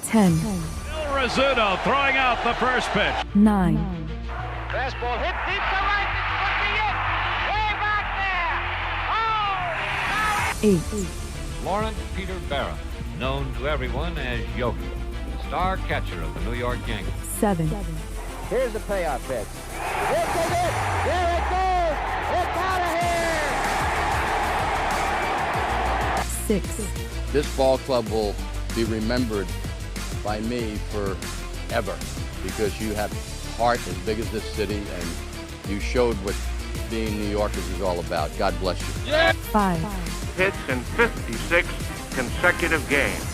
10. Bill Rizzuto throwing out the first pitch. 9. Fastball hit deep to right. This could be it. Way back there. Oh! 8. Lawrence Peter Barra, known to everyone as Yogi, star catcher of the New York Yankees. 7. Here's the payoff pitch. This is it. There it goes. It's out of here. 6. This ball club will be remembered by me forever because you have heart as big as this city and you showed what being New Yorkers is all about. God bless you. 5. Hits in 56 consecutive games.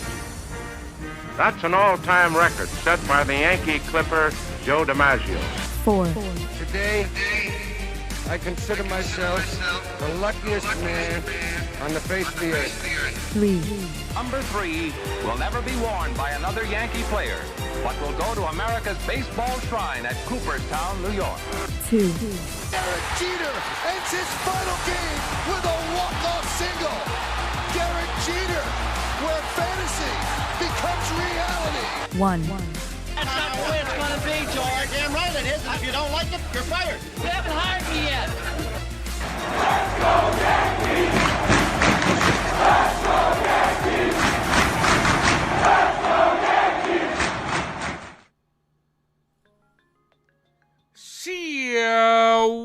That's an all-time record set by the Yankee Clipper Joe DiMaggio. 4. Today, I consider myself the luckiest man on the face of the earth. 3. Number 3 will never be worn by another Yankee player, but will go to America's baseball shrine at Cooperstown, New York. 2. Derek Jeter ends his final game with a walk-off single. Derek Jeter, where fantasy becomes reality. 1. That's not the way it's going to be, George. Damn right it is. And if you don't like it, you're fired. You haven't hired me yet.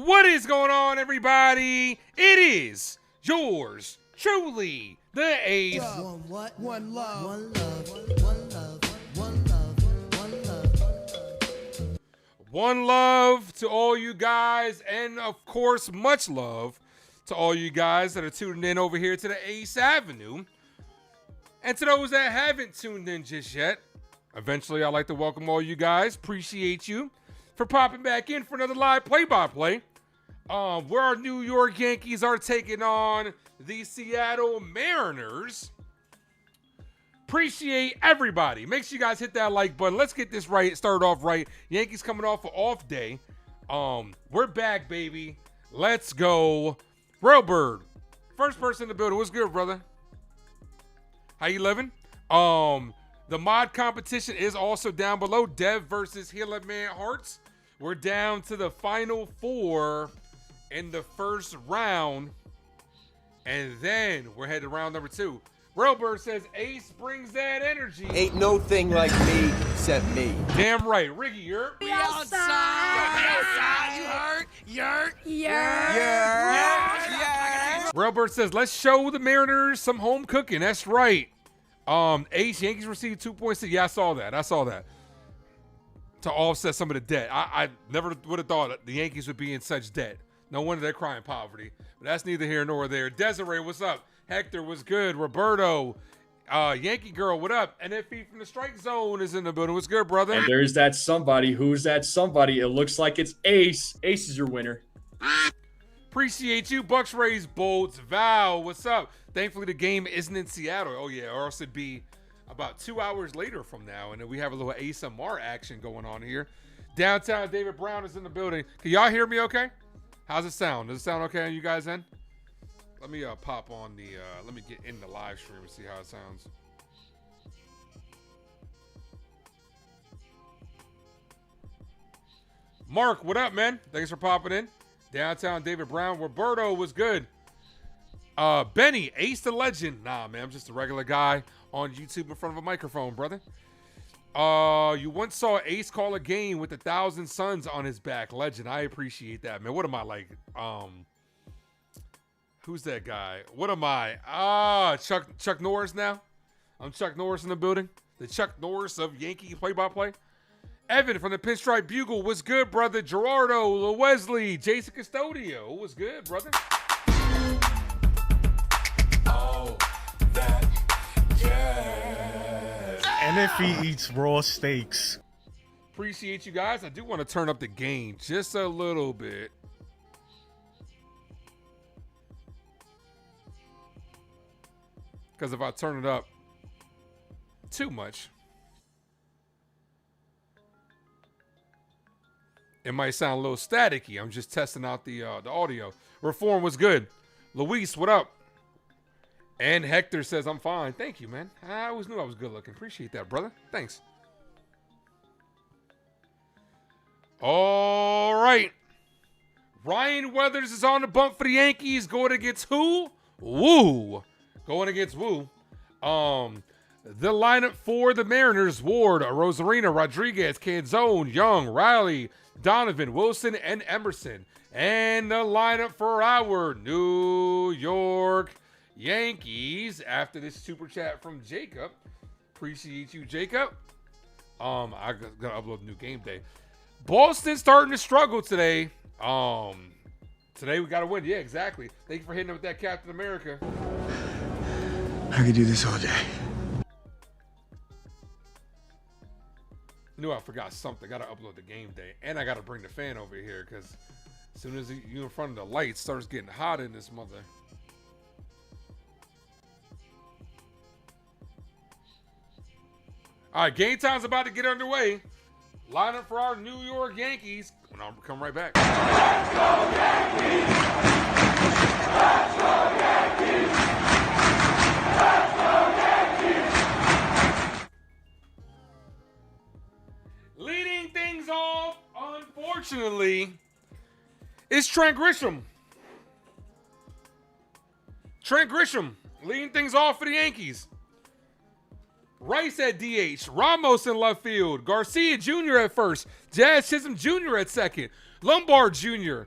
What is going on, everybody? It is yours truly, the Ace. One what? One love. One love. One love to all you guys, and of course, much love to all you guys that are tuning in over here to the Ace Avenue. And to those that haven't tuned in just yet, eventually I'd like to welcome all you guys. Appreciate you for popping back in for another live play-by-play. Where our New York Yankees are taking on the Seattle Mariners. Appreciate everybody. Make sure you guys hit that like button. Let's get this right. Start off right. Yankees coming off an off day. We're back, baby. Let's go. Railbird, first person in the building. What's good, brother? How you living? The mod competition is also down below. Dev versus Hila Man Hearts. We're down to the final 4 in the first round. And then we're headed to round number 2. Railbird says Ace brings that energy. Ain't no thing like me except me. Damn right. Riggy, you're We outside. You heard? Yerk. Railbird says, let's show the Mariners some home cooking. That's right. Ace, Yankees received 2.6. Yeah, I saw that. To offset some of the debt. I never would have thought the Yankees would be in such debt. No wonder they're crying poverty. But that's neither here nor there. Desiree, what's up? Hector, what's good? Roberto, Yankee Girl, what up? NFE from the Strike Zone is in the building. What's good, brother? And there's that somebody. Who's that somebody? It looks like it's Ace. Ace is your winner. Appreciate you. Bucks Rays Bolts. Val, what's up? Thankfully, the game isn't in Seattle. Oh, yeah, or else it'd be about 2 hours later from now. And then we have a little ASMR action going on here. Downtown David Brown is in the building. Can y'all hear me okay? How's it sound? Does it sound okay on you guys end? Let me pop on the, let me get in the live stream and see how it sounds. Mark, what up, man? Thanks for popping in. Downtown David Brown. Roberto was good. Benny, Ace the Legend. Nah, man, I'm just a regular guy on YouTube in front of a microphone, brother. You once saw Ace call a game with 1,000 suns on his back. Legend. I appreciate that, man. What am I like? Who's that guy? What am I? Chuck Norris now. I'm Chuck Norris in the building. The Chuck Norris of Yankee play-by-play. Evan from the Pinstripe Bugle. What's good, brother? Gerardo, Wesley, Jason Custodio. What's good, brother? Oh, that yes. And if he eats raw steaks. Appreciate you guys. I do want to turn up the gain just a little bit. Because if I turn it up too much, it might sound a little staticky. I'm just testing out the audio. Reform was good. Luis, what up? And Hector says, I'm fine. Thank you, man. I always knew I was good looking. Appreciate that, brother. Thanks. All right. Ryan Weathers is on the bump for the Yankees. Going against who? Woo. Going against Woo. The lineup for the Mariners: Ward, Rosarina, Rodriguez, Canzone, Young, Riley, Donovan, Wilson, and Emerson. And the lineup for our New York Yankees, after this super chat from Jacob. Appreciate you, Jacob. I gotta upload a new game day. Boston starting to struggle today. Today we gotta win. Yeah, exactly. Thank you for hitting up with that Captain America. I could do this all day. Knew I forgot something. Gotta upload the game day, and I gotta bring the fan over here because as soon as you in front of the light, starts getting hot in this mother. All right, game time's about to get underway. Line up for our New York Yankees. And I'll come right back. Let's go Yankees! Let's go Yankees! Let's go Yankees! Leading things off, unfortunately, is Trent Grisham. Trent Grisham leading things off for the Yankees. Rice at DH, Ramos in left field, Garcia Jr. at first, Jazz Chisholm Jr. at second, Lombard Jr.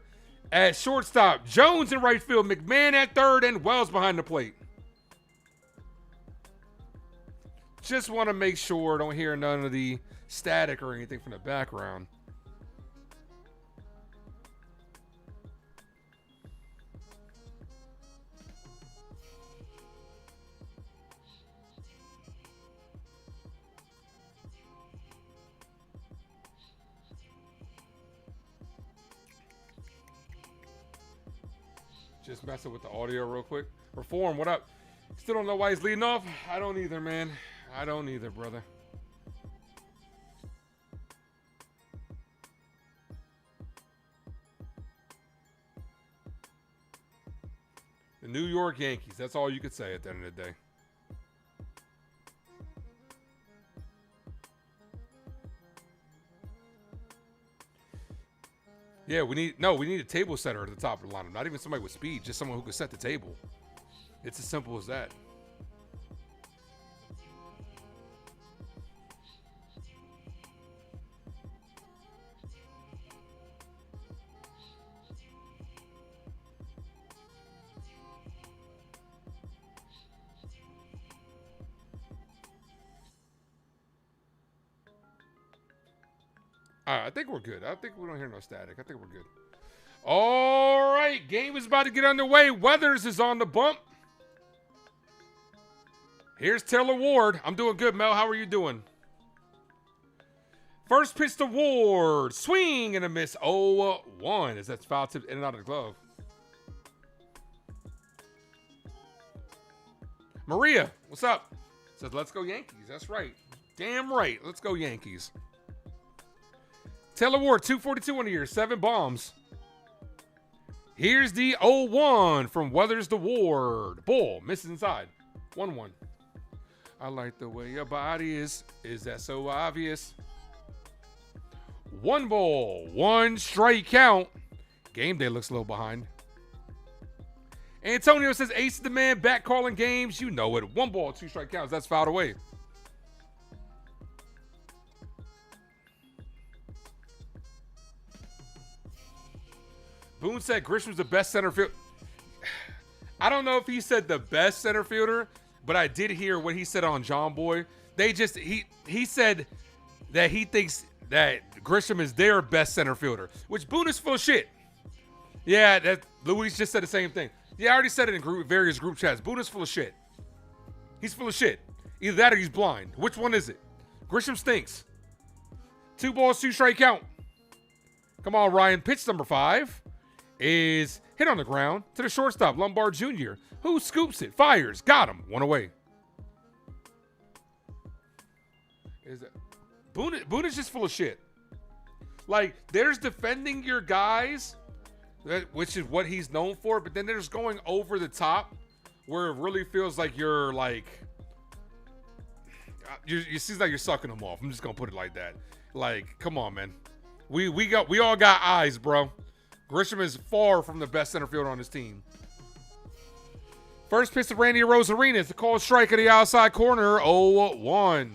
at shortstop, Jones in right field, McMahon at third, and Wells behind the plate. Just want to make sure, don't hear none of the static or anything from the background. Just messing with the audio real quick. Reform, what up? Still don't know why he's leading off? I don't either, man. I don't either, brother. The New York Yankees. That's all you could say at the end of the day. Yeah, we need a table setter at the top of the lineup. Not even somebody with speed, just someone who can set the table. It's as simple as that. All right, I think we're good. I think we don't hear no static. I think we're good. All right, game is about to get underway. Weathers is on the bump. Here's Taylor Ward. I'm doing good, Mel. How are you doing? First pitch to Ward. Swing and a miss. 0-1 as that's foul tipped in and out of the glove. Maria, what's up? Says, let's go Yankees. That's right. Damn right. Let's go Yankees. Taylor Ward, 242 on the year, 7 bombs. Here's the 0-1 from Weathers to Ward. Ball, misses inside. 1-1. I like the way your body is. Is that so obvious? 1 ball, 1 strike count. Game day looks a little behind. Antonio says, Ace is the man, back calling games. You know it. 1 ball, 2 strike counts. That's fouled away. Boone said Grisham's the best center fielder. I don't know if he said the best center fielder, but I did hear what he said on John Boy. He said that he thinks that Grisham is their best center fielder, which Boone is full of shit. Yeah, that Luis just said the same thing. Yeah, I already said it in various group chats. Boone is full of shit. He's full of shit. Either that or he's blind. Which one is it? Grisham stinks. 2 balls, 2 strike count. Come on, Ryan. Pitch number 5. Is hit on the ground to the shortstop, Lombard Jr., who scoops it, fires, got him, 1 away. Boone is just full of shit. Like, there's defending your guys, which is what he's known for, but then there's going over the top where it really feels like you're like, it seems like you're sucking them off. I'm just gonna put it like that. Like, come on, man. We all got eyes, bro. Grisham is far from the best center fielder on his team. First pitch to Randy Rosarina. It's a called strike at the outside corner. 0-1.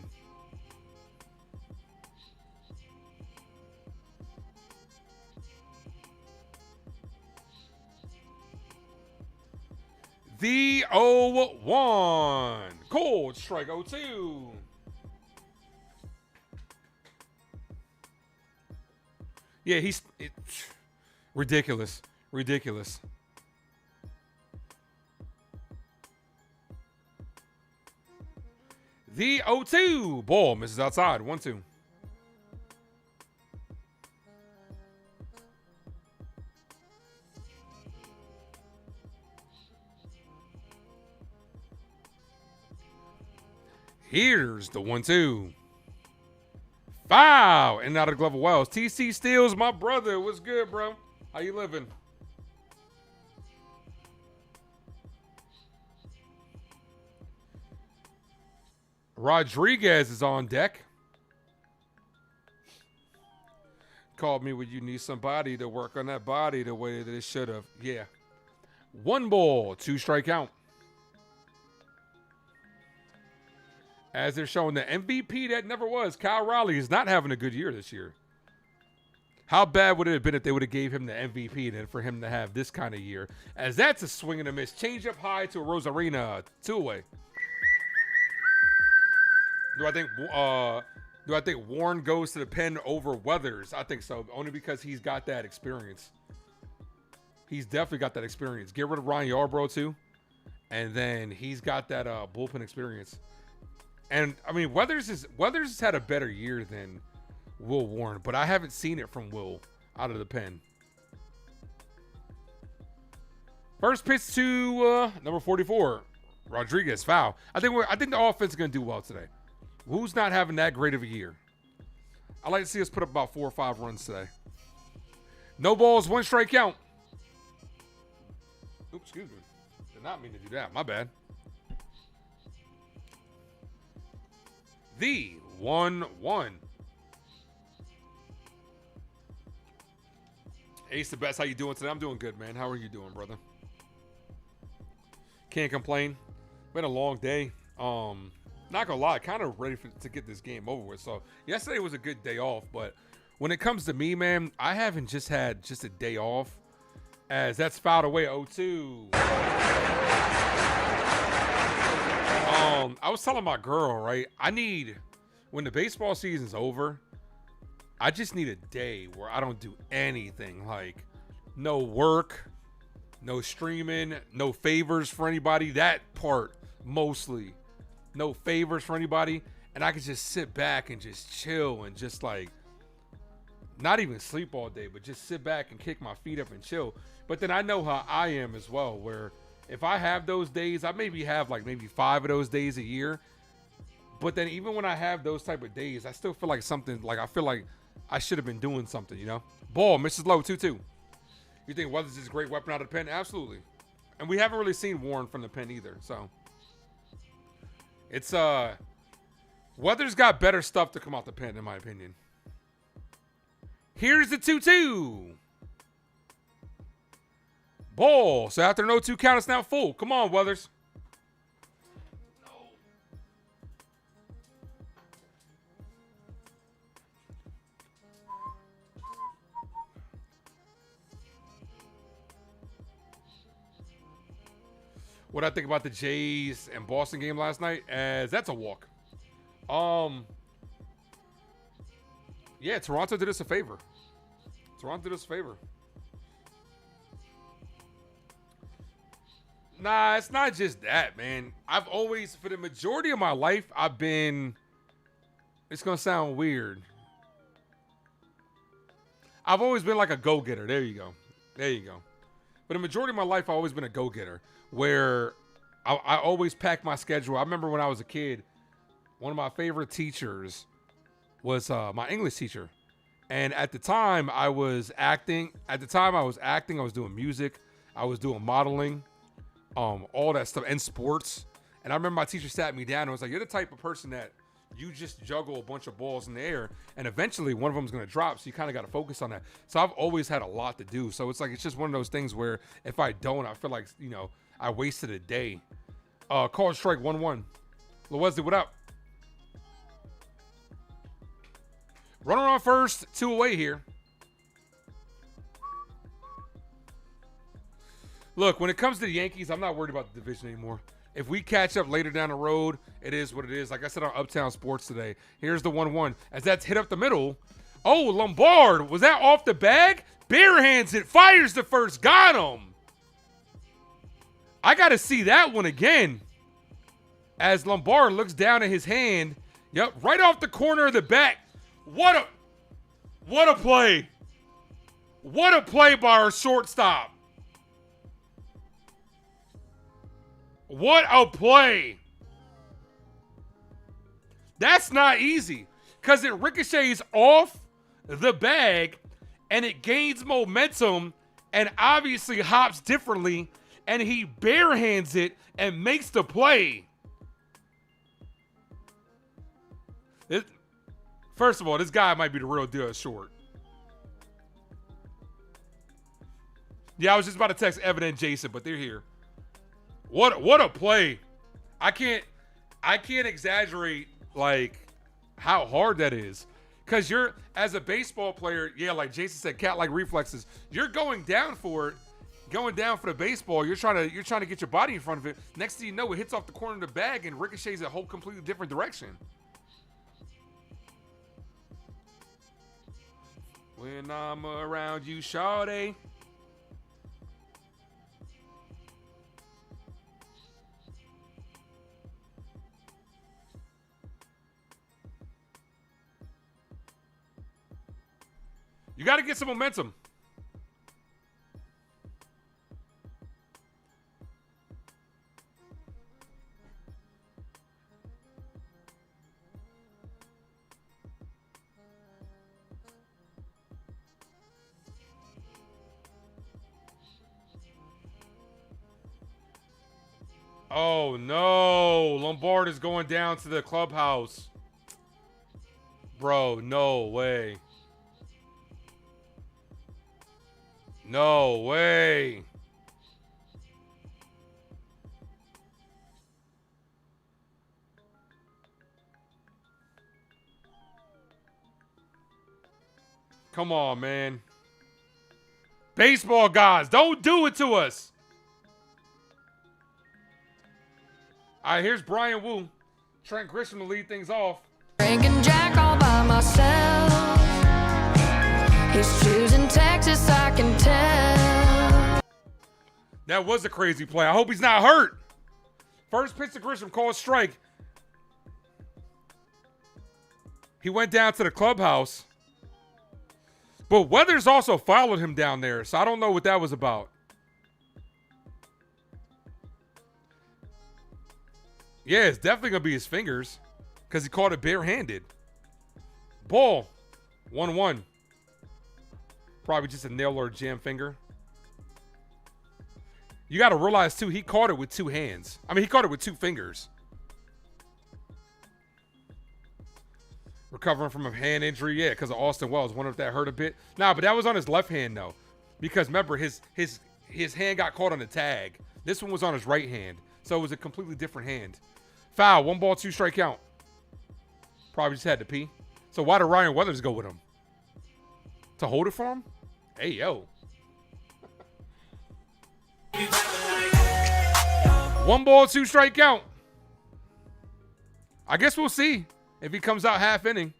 The 0-1. Cold strike 0-2. Yeah, ridiculous. Ridiculous. The 0-2. Ball misses outside. 1-2. Here's the 1-2. Foul. And out of the glove of Wells. TC Steals, my brother. What's good, bro? How you living? Rodriguez is on deck. Called me when you need somebody to work on that body the way that it should have. Yeah. 1 ball, 2 strike count. As they're showing the MVP that never was, Kyle Raleigh is not having a good year this year. How bad would it have been if they would have gave him the MVP and for him to have this kind of year? As that's a swing and a miss. Change up high to a Rosarina, 2-away. Do I think Warren goes to the pen over Weathers? I think so, only because he's got that experience. He's definitely got that experience. Get rid of Ryan Yarbrough too, and then he's got that bullpen experience. And I mean, Weathers has had a better year than Will Warren, but I haven't seen it from Will out of the pen. First pitch to number 44, Rodriguez, foul. I think the offense is going to do well today. Who's not having that great of a year? I'd like to see us put up about 4 or 5 runs today. No balls, 1 strike count. Oops, excuse me. Did not mean to do that. My bad. The 1-1. Ace the best. How you doing today? I'm doing good, man. How are you doing, brother? Can't complain. Been a long day. Not gonna lie, kind of ready to get this game over with. So yesterday was a good day off, but when it comes to me, man, I haven't just had just a day off. As that's fouled away 0-2. I was telling my girl, right? When the baseball season's over, I just need a day where I don't do anything. Like no work, no streaming, no favors for anybody. That part mostly. No favors for anybody. And I could just sit back and just chill and just like not even sleep all day, but just sit back and kick my feet up and chill. But then I know how I am as well, where if I have those days, I maybe have like maybe 5 of those days a year. But then even when I have those type of days, I still feel like something, like I feel like I should have been doing something, you know? Ball, misses low, 2-2. You think Weathers is a great weapon out of the pen? Absolutely. And we haven't really seen Warren from the pen either, so. It's, Weathers got better stuff to come out the pen, in my opinion. Here's the 2-2. Ball. So after no 2 count, it's now full. Come on, Weathers. No. What I think about the Jays and Boston game last night, as that's a walk. Yeah, Toronto did us a favor. Nah, it's not just that, man. I've always, for the majority of my life, it's going to sound weird. I've always been like a go-getter. There you go. But the majority of my life, I've always been a go-getter, where I always pack my schedule. I remember when I was a kid, one of my favorite teachers was my English teacher. And at the time, I was acting. I was doing music. I was doing modeling. all that stuff, and sports. And I remember my teacher sat me down and was like, you're the type of person that you just juggle a bunch of balls in the air, and eventually one of them is going to drop, so you kind of got to focus on that. So I've always had a lot to do. So it's like, it's just one of those things where if I don't, I feel like, you know, I wasted a day. Call strike 1-1. Wesley, what up? Runner on first, 2 away here. Look, when it comes to the Yankees, I'm not worried about the division anymore. If we catch up later down the road, it is what it is. Like I said on Uptown Sports today, here's the 1-1. As that's hit up the middle. Oh, Lombard, was that off the bag? Bare hands it, fires the first, got him. I got to see that one again. As Lombard looks down at his hand. Yep, right off the corner of the back. What a play. What a play by our shortstop. What a play. That's not easy because it ricochets off the bag and it gains momentum and obviously hops differently, and he barehands it and makes the play. First of all, this guy might be the real deal at short. Yeah, I was just about to text Evan and Jason, but they're here. What a play. I can't exaggerate like how hard that is. Cause you're, as a baseball player, yeah, like Jason said, cat-like reflexes. You're going down for it, going down for the baseball. You're trying to get your body in front of it. Next thing you know, it hits off the corner of the bag and ricochets a whole completely different direction. When I'm around you, shawty. You got to get some momentum. Oh, no. Lombard is going down to the clubhouse. Bro, no way. No way. Come on, man. Baseball guys, don't do it to us. All right, here's Brian Wu. Trent Grisham to lead things off. Drinking Jack all by myself. He's choosing Texas, I can tell. That was a crazy play. I hope he's not hurt. First pitch to Grisham, called strike. He went down to the clubhouse. But Weathers also followed him down there, so I don't know what that was about. Yeah, it's definitely going to be his fingers because he caught it barehanded. Ball, 1-1. Probably just a nail or a jam finger. You got to realize, too, he caught it with two hands. I mean, he caught it with two fingers. Recovering from a hand injury, yeah, because of Austin Wells. Wonder if that hurt a bit. Nah, but that was on his left hand, though. Because, remember, his hand got caught on the tag. This one was on his right hand. So it was a completely different hand. Foul, 1 ball, 2 strike count. Probably just had to pee. So why did Ryan Weathers go with him? To hold it for him? Hey, yo. 1 ball, 2 strike count. I guess we'll see if he comes out half inning.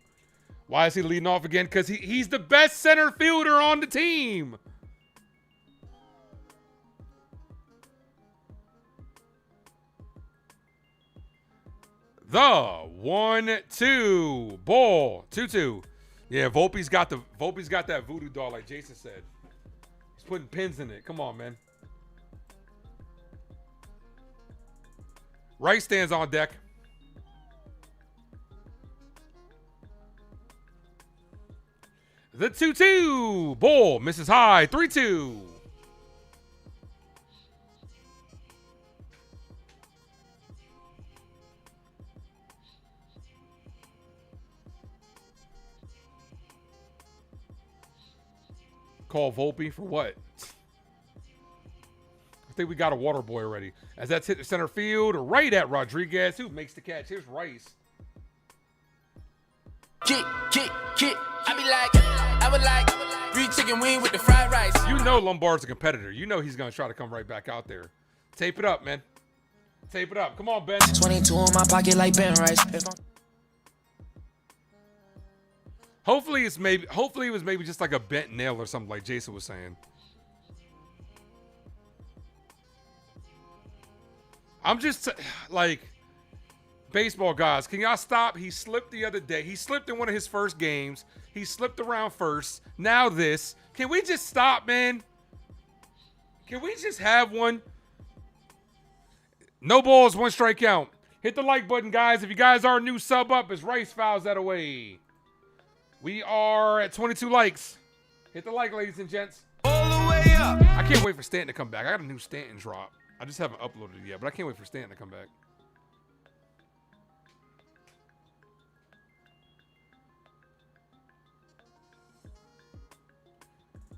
Why is he leading off again? Because he's the best center fielder on the team. The 1-2 ball 2-2. Yeah, Volpe's got that voodoo doll like Jason said. He's putting pins in it. Come on, man. Right stands on deck. The 2-2 ball misses high. 3-2. Call Volpe for what? I think we got a water boy already. As that's hit the center field, right at Rodriguez, who makes the catch. Here's Rice. Kick. I would like 3 chicken wing with the fried rice. You know Lombard's a competitor. You know he's going to try to come right back out there. Tape it up, man. Tape it up. Come on, Ben. 22 in my pocket like Ben Rice. Hopefully it was maybe just like a bent nail or something like Jason was saying. I'm just like, baseball guys, can y'all stop? He slipped the other day. He slipped in one of his first games. He slipped around first. Now this. Can we just stop, man? Can we just have one? No balls, 1 strikeout. Hit the like button, guys. If you guys are new, sub up as Rice fouls that away. We are at 22 likes. Hit the like, ladies and gents. All the way up. I can't wait for Stanton to come back. I got a new Stanton drop. I just haven't uploaded it yet, but I can't wait for Stanton to come back.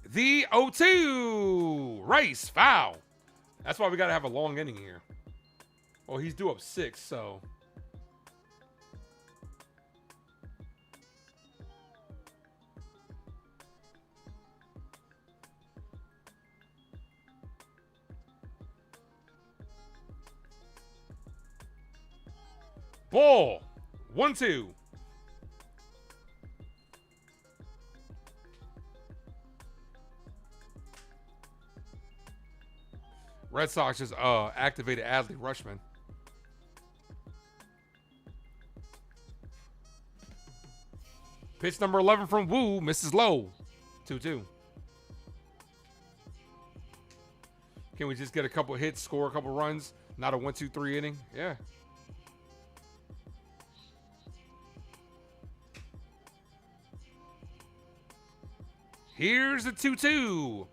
The 0-2. Rice, foul. That's why we got to have a long inning here. Well, he's due up 6, so. Ball. 1-2. Red Sox just activated Adley Rutschman. Pitch number 11 from Wu, misses low. 2-2. Can we just get a couple hits, score a couple runs? Not a 1-2-3 inning? Yeah. Here's the 2-2.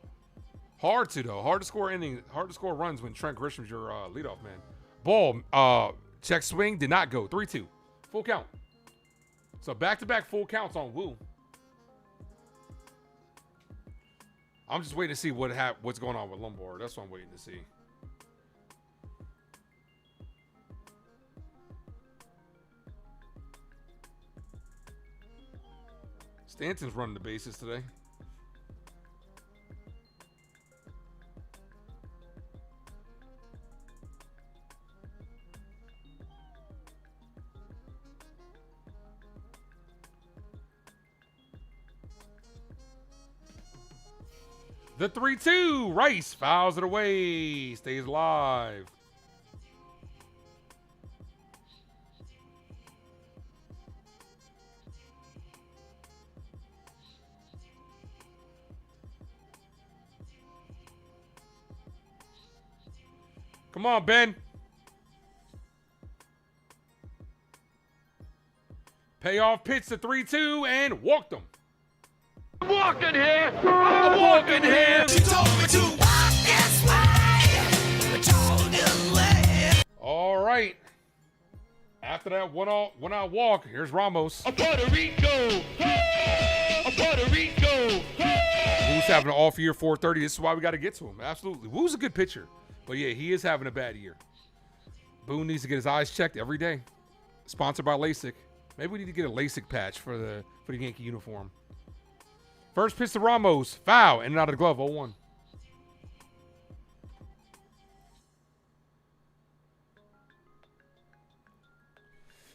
Hard to score innings, hard to score runs when Trent Grisham's your leadoff man. Ball, check swing, did not go. 3-2. Full count. So back-to-back full counts on Wu. I'm just waiting to see what's going on with Lombard. That's what I'm waiting to see. Stanton's running the bases today. The 3-2. Rice fouls it away. Stays alive. Come on, Ben. Payoff pitch the 3-2 and walked him. I'm walking here. I'm walking here. She told me to walk this way. I told you way. All right. After that one out walk, here's Ramos. A Puerto Rico. A Puerto Rico. Wu's having an off year, 430. This is why we got to get to him. Absolutely. Wu's a good pitcher. But yeah, he is having a bad year. Boone needs to get his eyes checked every day. Sponsored by LASIK. Maybe we need to get a LASIK patch for the Yankee uniform. First pitch to Ramos. Foul. In and out of the glove. 0-1.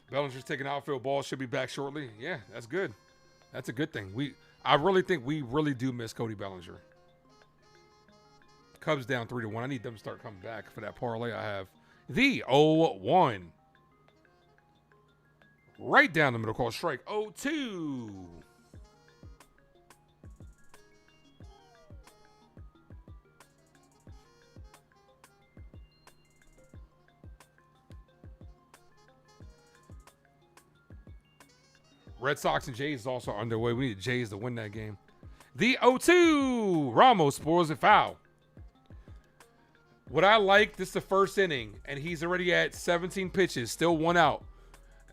Bellinger's taking outfield ball. Should be back shortly. Yeah, that's good. That's a good thing. I really think we really do miss Cody Bellinger. Cubs down 3-1. I need them to start coming back for that parlay I have. The 0-1. Right down the middle, called strike. 0-2. Red Sox and Jays is also underway. We need the Jays to win that game. The 0-2. Ramos spoils it, foul. What I like, this is the first inning, and he's already at 17 pitches, still 1 out.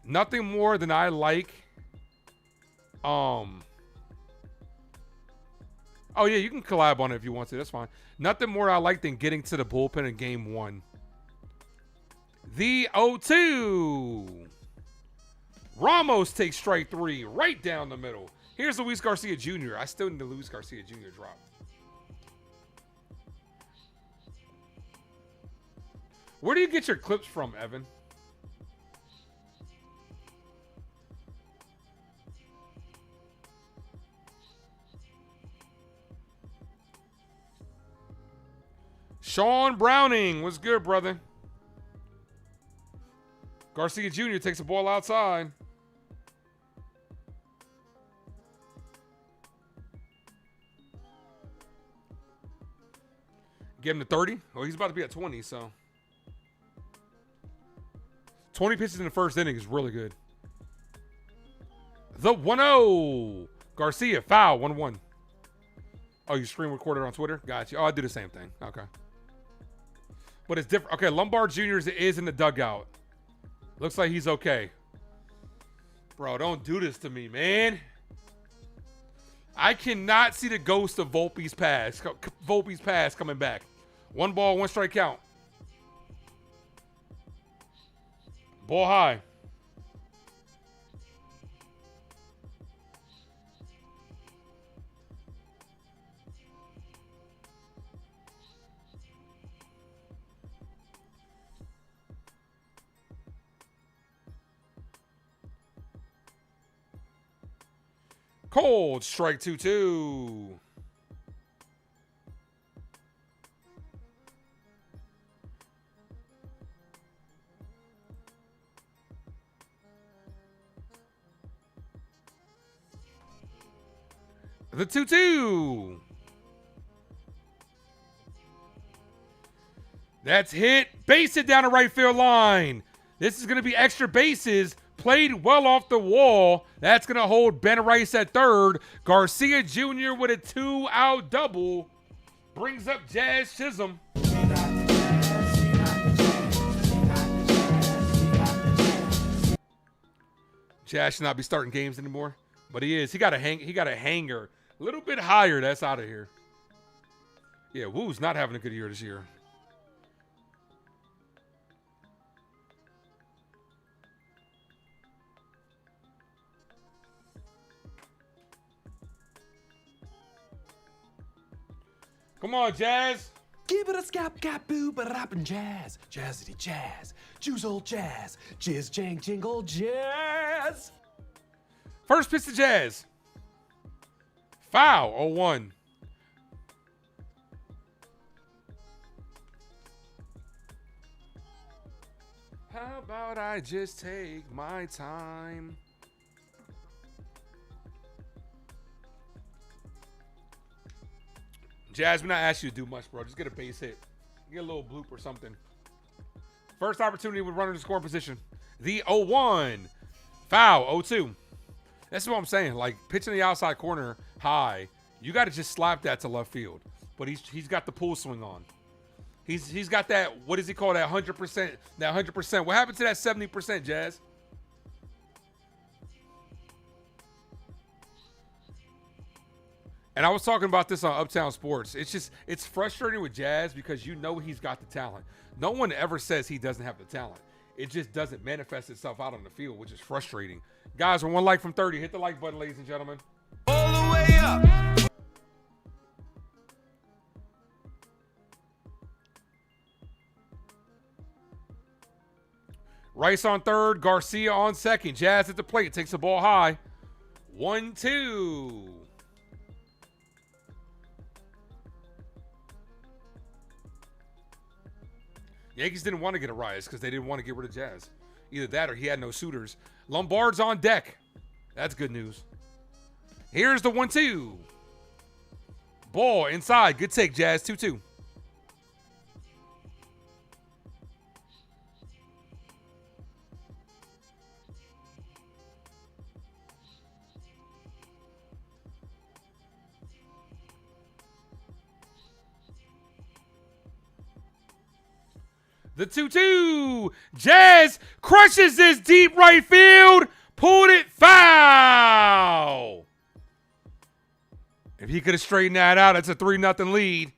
Nothing more than I like. Oh, Oh, yeah, you can collab on it if you want to. That's fine. Nothing more I like than getting to the bullpen in game 1. The 0-2. Ramos takes strike 3 right down the middle. Here's Luis Garcia Jr. I still need the Luis Garcia Jr. drop. Where do you get your clips from, Evan? Sean Browning, what's good, brother? Garcia Jr. takes the ball outside. Give him the 30. Oh, he's about to be at 20, so. 20 pitches in the first inning is really good. The 1-0. Garcia, foul, 1-1. Oh, you screen recorded on Twitter? Gotcha. Oh, I do the same thing. Okay. But it's different. Okay, Lombard Jr. is in the dugout. Looks like he's okay. Bro, don't do this to me, man. I cannot see the ghost of Volpe's pass coming back. 1 ball, 1 strike count. Ball high. Cold strike 2-2. The 2-2. That's hit. Base it down the right field line. This is going to be extra bases. Played well off the wall. That's going to hold Ben Rice at third. Garcia Jr. with a 2-out double. Brings up Jazz Chisholm. Jazz should not be starting games anymore. But he is. He got a hanger. A little bit higher. That's out of here. Yeah, Woo's not having a good year this year. Come on, Jazz. Give it a scap cap boo but rapping jazz. Jazzity jazz. Juice old jazz. Jizz jang jingle jazz. First pitch to Jazz. Foul, 0-1. How about I just take my time? Jazz, we're not asking you to do much, bro. Just get a base hit. Get a little bloop or something. First opportunity with runner to score position. The 0-1. Foul, 0-2. That's what I'm saying. Like, pitching the outside corner high, you got to just slap that to left field. But he's got the pull swing on. He's got that, what does he call that 100%? That 100%. What happened to that 70%, Jazz? And I was talking about this on Uptown Sports. It's frustrating with Jazz because you know he's got the talent. No one ever says he doesn't have the talent. It just doesn't manifest itself out on the field, which is frustrating. Guys, we're 1 like from 30. Hit the like button, ladies and gentlemen. All the way up. Rice on third, Garcia on second. Jazz at the plate, takes the ball high. 1-2. Yankees didn't want to get a Rice because they didn't want to get rid of Jazz. Either that or he had no suitors. Lombard's on deck. That's good news. Here's the 1-2. Ball inside. Good take, Jazz. 2-2. The 2-2. Jazz crushes this deep right field. Pulled it foul. If If he could have straightened that out, it's a 3-0 lead.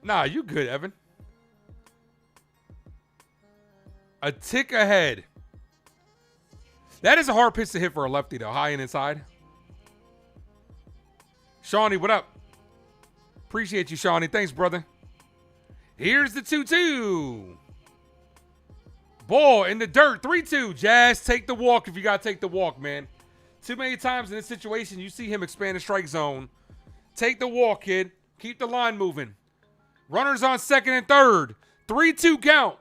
Nah, you good, Evan. A tick ahead. That is a hard pitch to hit for a lefty, though. High and inside. Shawnee, what up? Appreciate you, Shawnee. Thanks, brother. Here's the 2-2. Ball in the dirt. 3-2. Jazz, take the walk if you got to take the walk, man. Too many times in this situation, you see him expand the strike zone. Take the walk, kid. Keep the line moving. Runners on second and third. 3-2 count.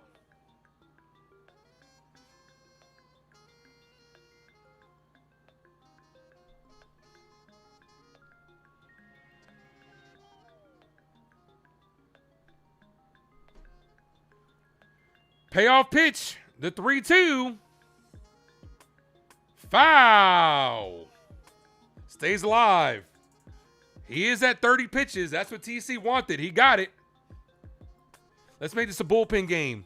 Payoff pitch. The 3-2. Foul. Stays alive. He is at 30 pitches. That's what TC wanted. He got it. Let's make this a bullpen game.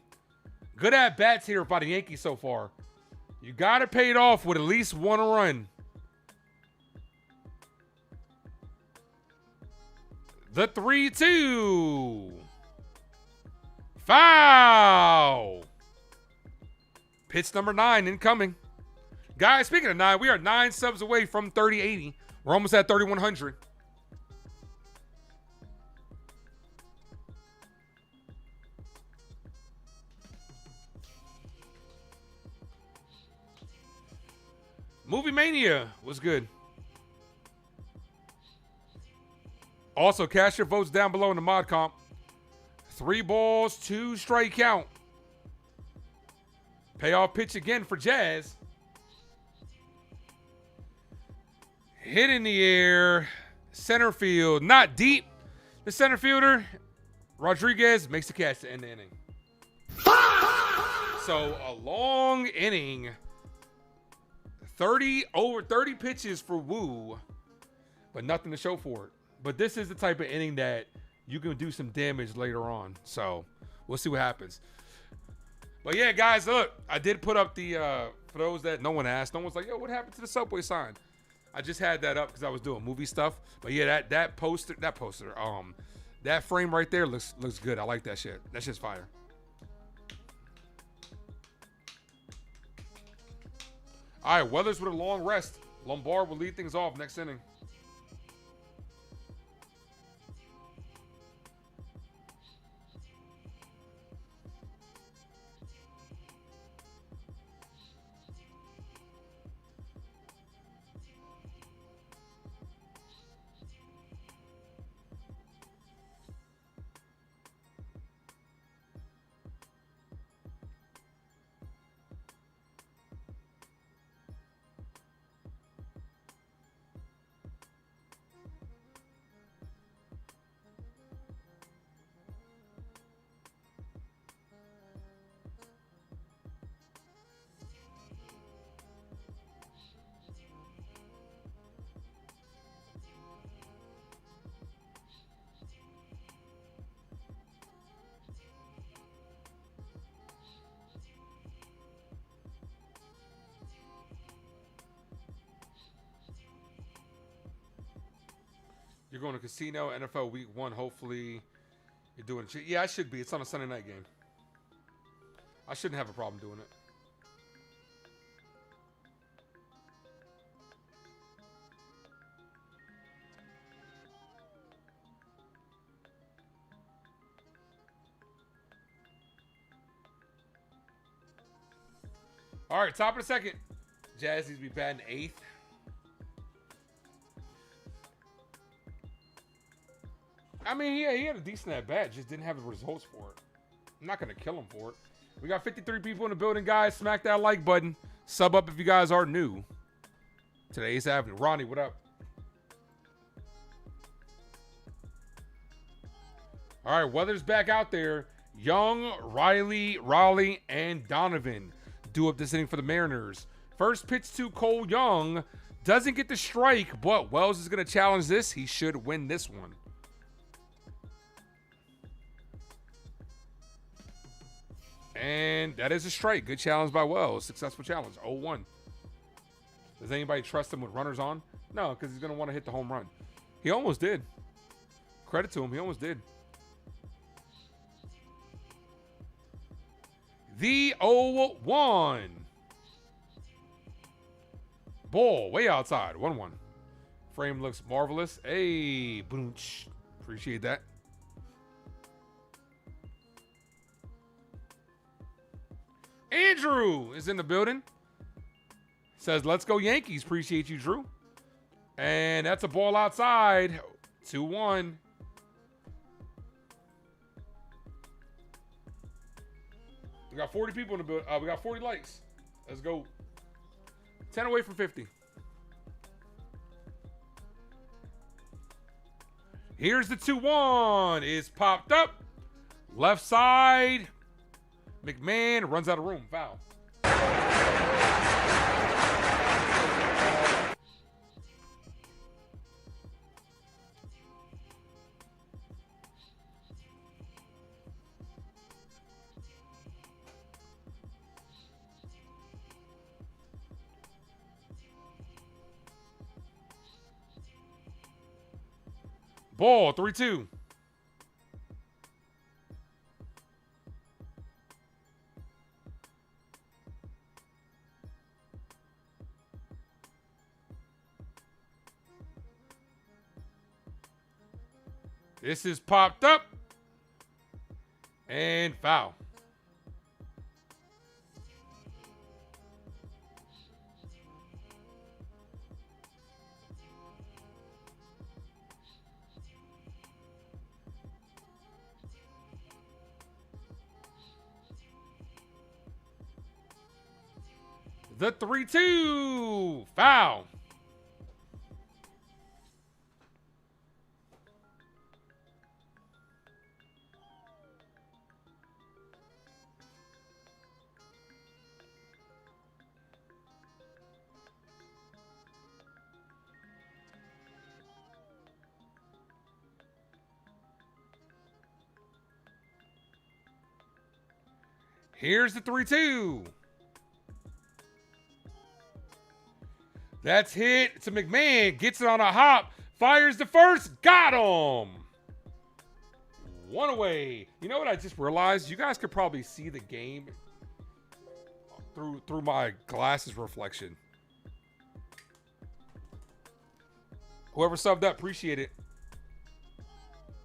Good at bats here by the Yankees so far. You got to pay it off with at least one run. The 3-2. Foul. Pitch number 9 incoming. Guys, speaking of 9, we are 9 subs away from 3080. We're almost at 3100. Movie Mania was good. Also, cast your votes down below in the mod comp. 3 balls, 2 strike count. Payoff pitch again for Jazz. Hit in the air. Center field. Not deep. The center fielder, Rodriguez, makes the catch to end the inning. So a long inning. Over 30 pitches for Wu, but nothing to show for it. But this is the type of inning that you can do some damage later on. So we'll see what happens. But yeah, guys, look, I did put up the, for those that no one asked, no one's like, yo, what happened to the Subway sign? I just had that up because I was doing movie stuff. But yeah, that frame right there looks good. I like that shit. That shit's fire. All right, Weathers with a long rest. Lombard will lead things off next inning. You're going to casino, NFL week 1. Hopefully you're doing it. Yeah, I should be. It's on a Sunday night game. I shouldn't have a problem doing it. All right, top of the second. Jazz needs to be batting 8th. I mean, yeah, he had a decent at bat, just didn't have the results for it. I'm not going to kill him for it. We got 53 people in the building, guys. Smack that like button. Sub up if you guys are new. Today's Avenue. Ronnie, what up? All right, Weathers back out there. Young, Riley, Raleigh, and Donovan do up this inning for the Mariners. First pitch to Cole Young. Doesn't get the strike, but Wells is going to challenge this. He should win this one. And that is a strike. Good challenge by Wells. Successful challenge. 0-1. Does anybody trust him with runners on? No, because he's going to want to hit the home run. He almost did. Credit to him. He almost did. The 0-1. Ball way outside. 1-1. Frame looks marvelous. Hey, boonch. Appreciate that. Andrew is in the building. Says, let's go Yankees. Appreciate you, Drew. And that's a ball outside. 2-1. We got 40 people in the building. We got 40 likes. Let's go. 10 away from 50. Here's the 2-1. It's popped up. Left side. McMahon runs out of room. Foul. Ball, 3-2. This is popped up. And foul. The 3-2. Foul. Here's the 3-2. That's hit to McMahon. Gets it on a hop. Fires the first. Got him. One away. You know what I just realized? You guys could probably see the game through my glasses reflection. Whoever subbed up, appreciate it.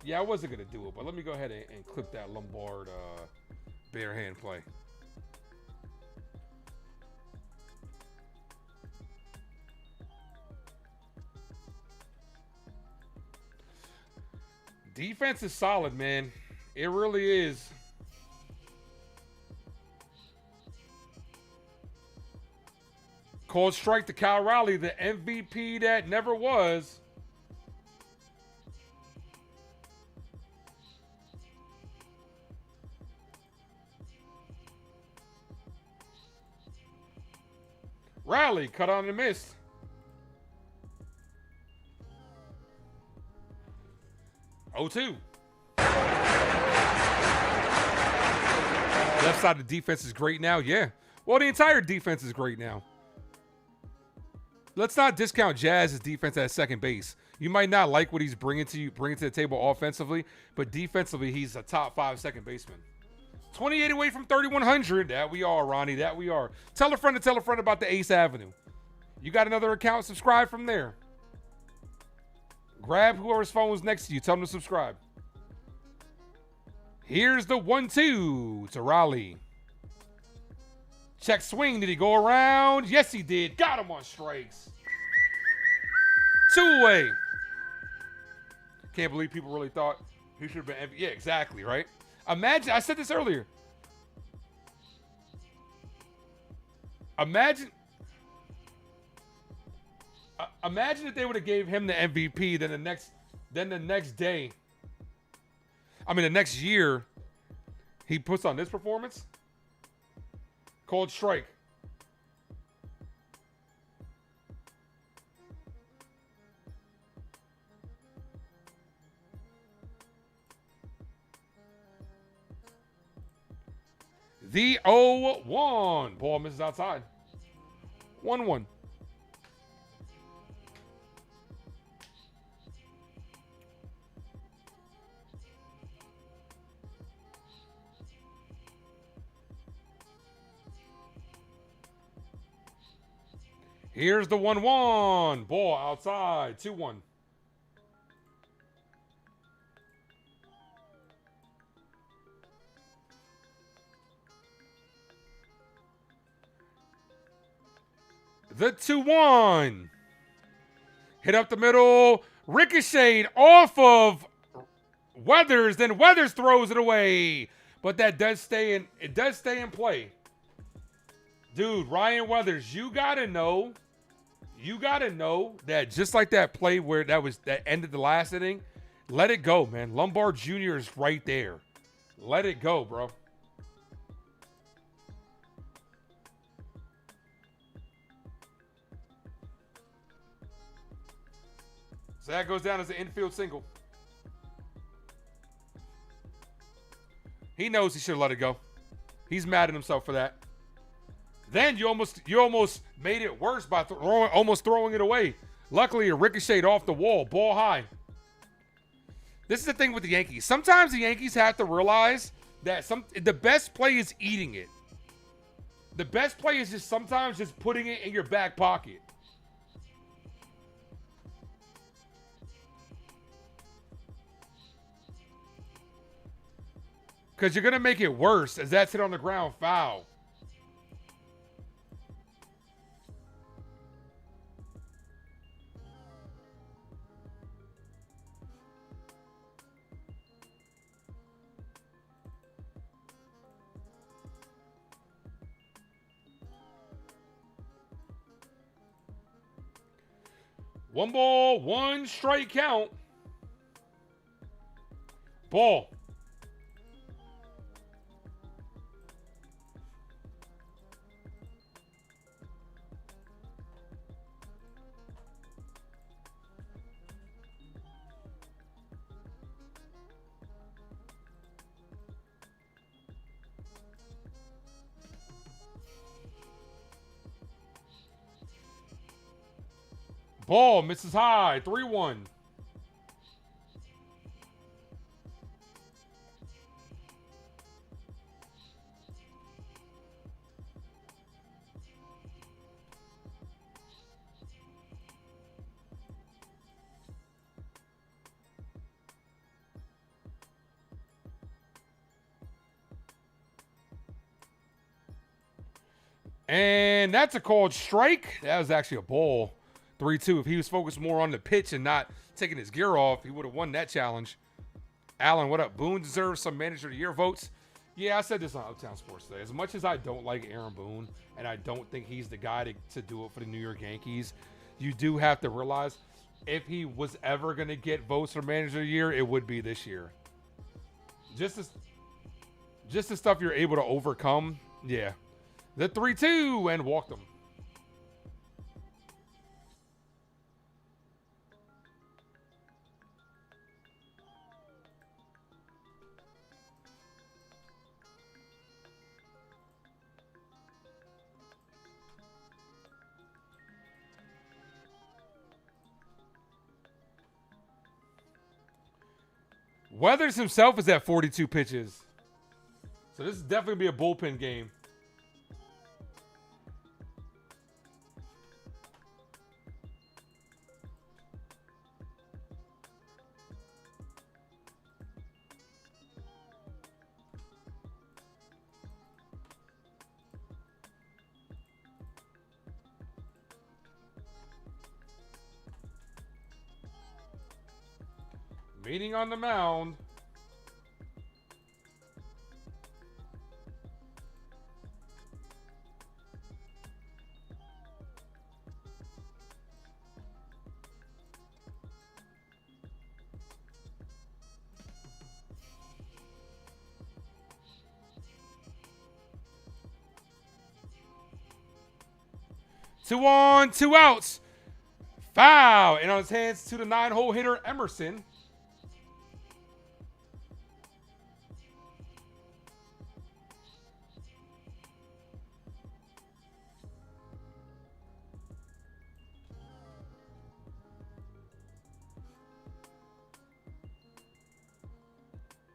Yeah, I wasn't going to do it, but let me go ahead and clip that Lombard bare hand play. Defense is solid, man. It really is. Called strike to Cal Raleigh, the MVP that never was. Raleigh cut on and missed. Oh, 2. Left side of the defense is great now. Yeah. Well, the entire defense is great now. Let's not discount Jazz's defense at second base. You might not like what he's bringing to the table offensively, but defensively, he's a top 5 second baseman. 28 away from 3,100. That we are, Ronnie. That we are. Tell a friend to tell a friend about the Ace Avenue. You got another account? Subscribe from there. Grab whoever's phone was next to you. Tell them to subscribe. Here's the 1-2 to Raleigh. Check swing. Did he go around? Yes, he did. Got him on strikes. 2 away. Can't believe people really thought he should have been MVP. Yeah, exactly, right? Imagine, I said this earlier. Imagine if they would have gave him the MVP, then the next day, the next year, he puts on this performance. Called strike. The 0-1. Ball misses outside. 1-1. Here's the 1-1. Ball outside. 2-1. The 2-1. Hit up the middle. Ricocheted off of Weathers. Then Weathers throws it away. But that does stay in. It does stay in play. Dude, Ryan Weathers, you gotta know that just like that play where that ended the last inning, let it go, man. Lombard Jr. is right there. Let it go, bro. So that goes down as an infield single. He knows he should have let it go. He's mad at himself for that. Then you almost made it worse by almost throwing it away. Luckily, it ricocheted off the wall, ball high. This is the thing with the Yankees. Sometimes the Yankees have to realize that the best play is eating it. The best play is just sometimes just putting it in your back pocket. Because you're going to make it worse as that's hit on the ground foul. One ball, one strike count. Ball. Ball misses high. 3-1. And that's a called strike. That was actually a ball. 3-2. If he was focused more on the pitch and not taking his gear off, he would have won that challenge. Alan, what up? Boone deserves some Manager of the Year votes. Yeah, I said this on Uptown Sports today. As much as I don't like Aaron Boone, and I don't think he's the guy to do it for the New York Yankees, you do have to realize if he was ever going to get votes for Manager of the Year, it would be this year. Just the stuff you're able to overcome. Yeah. The 3-2 and walked him. Weathers himself is at 42 pitches. So this is definitely be a bullpen game. Meeting on the mound. Two on, two outs. Foul. And on his hands to the 9-hole hitter, Emerson.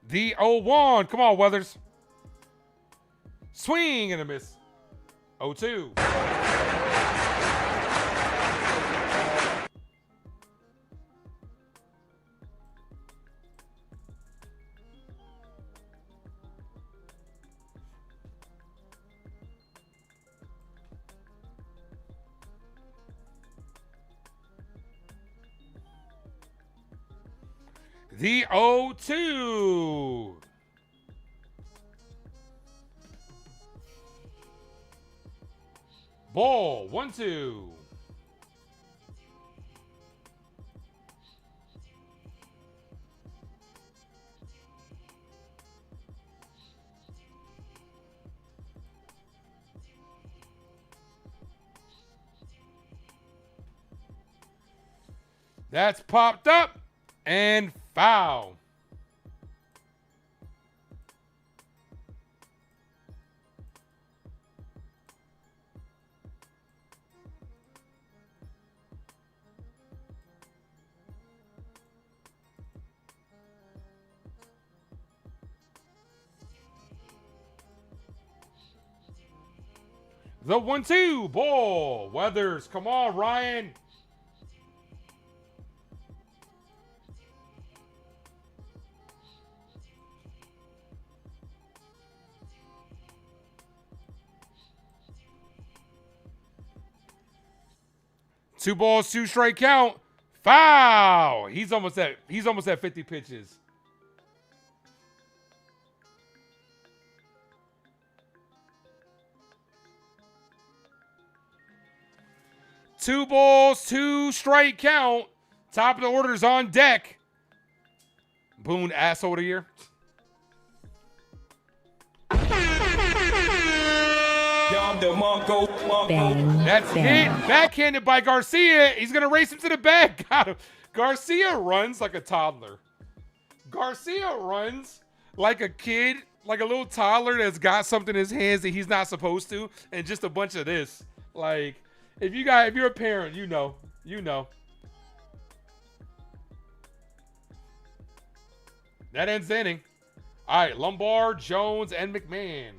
The 0-1. Come on, Weathers. Swing and a miss. 0-2. The 0-2. Ball, 1-2. That's popped up and foul. The 1-2 ball. Weathers, come on, Ryan. Two balls, two strike count. Foul. He's almost at 50 pitches. Two balls, two strike count. Top of the order's on deck. Boone, asshole of the year. That's hit. Backhanded by Garcia. He's going to race him to the bag. Got him. Garcia runs like a toddler. Garcia runs like a kid, like a little toddler that's got something in his hands that he's not supposed to, and just a bunch of this. Like, if you're a parent, you know. That ends the inning. All right, Lombard, Jones, and McMahon.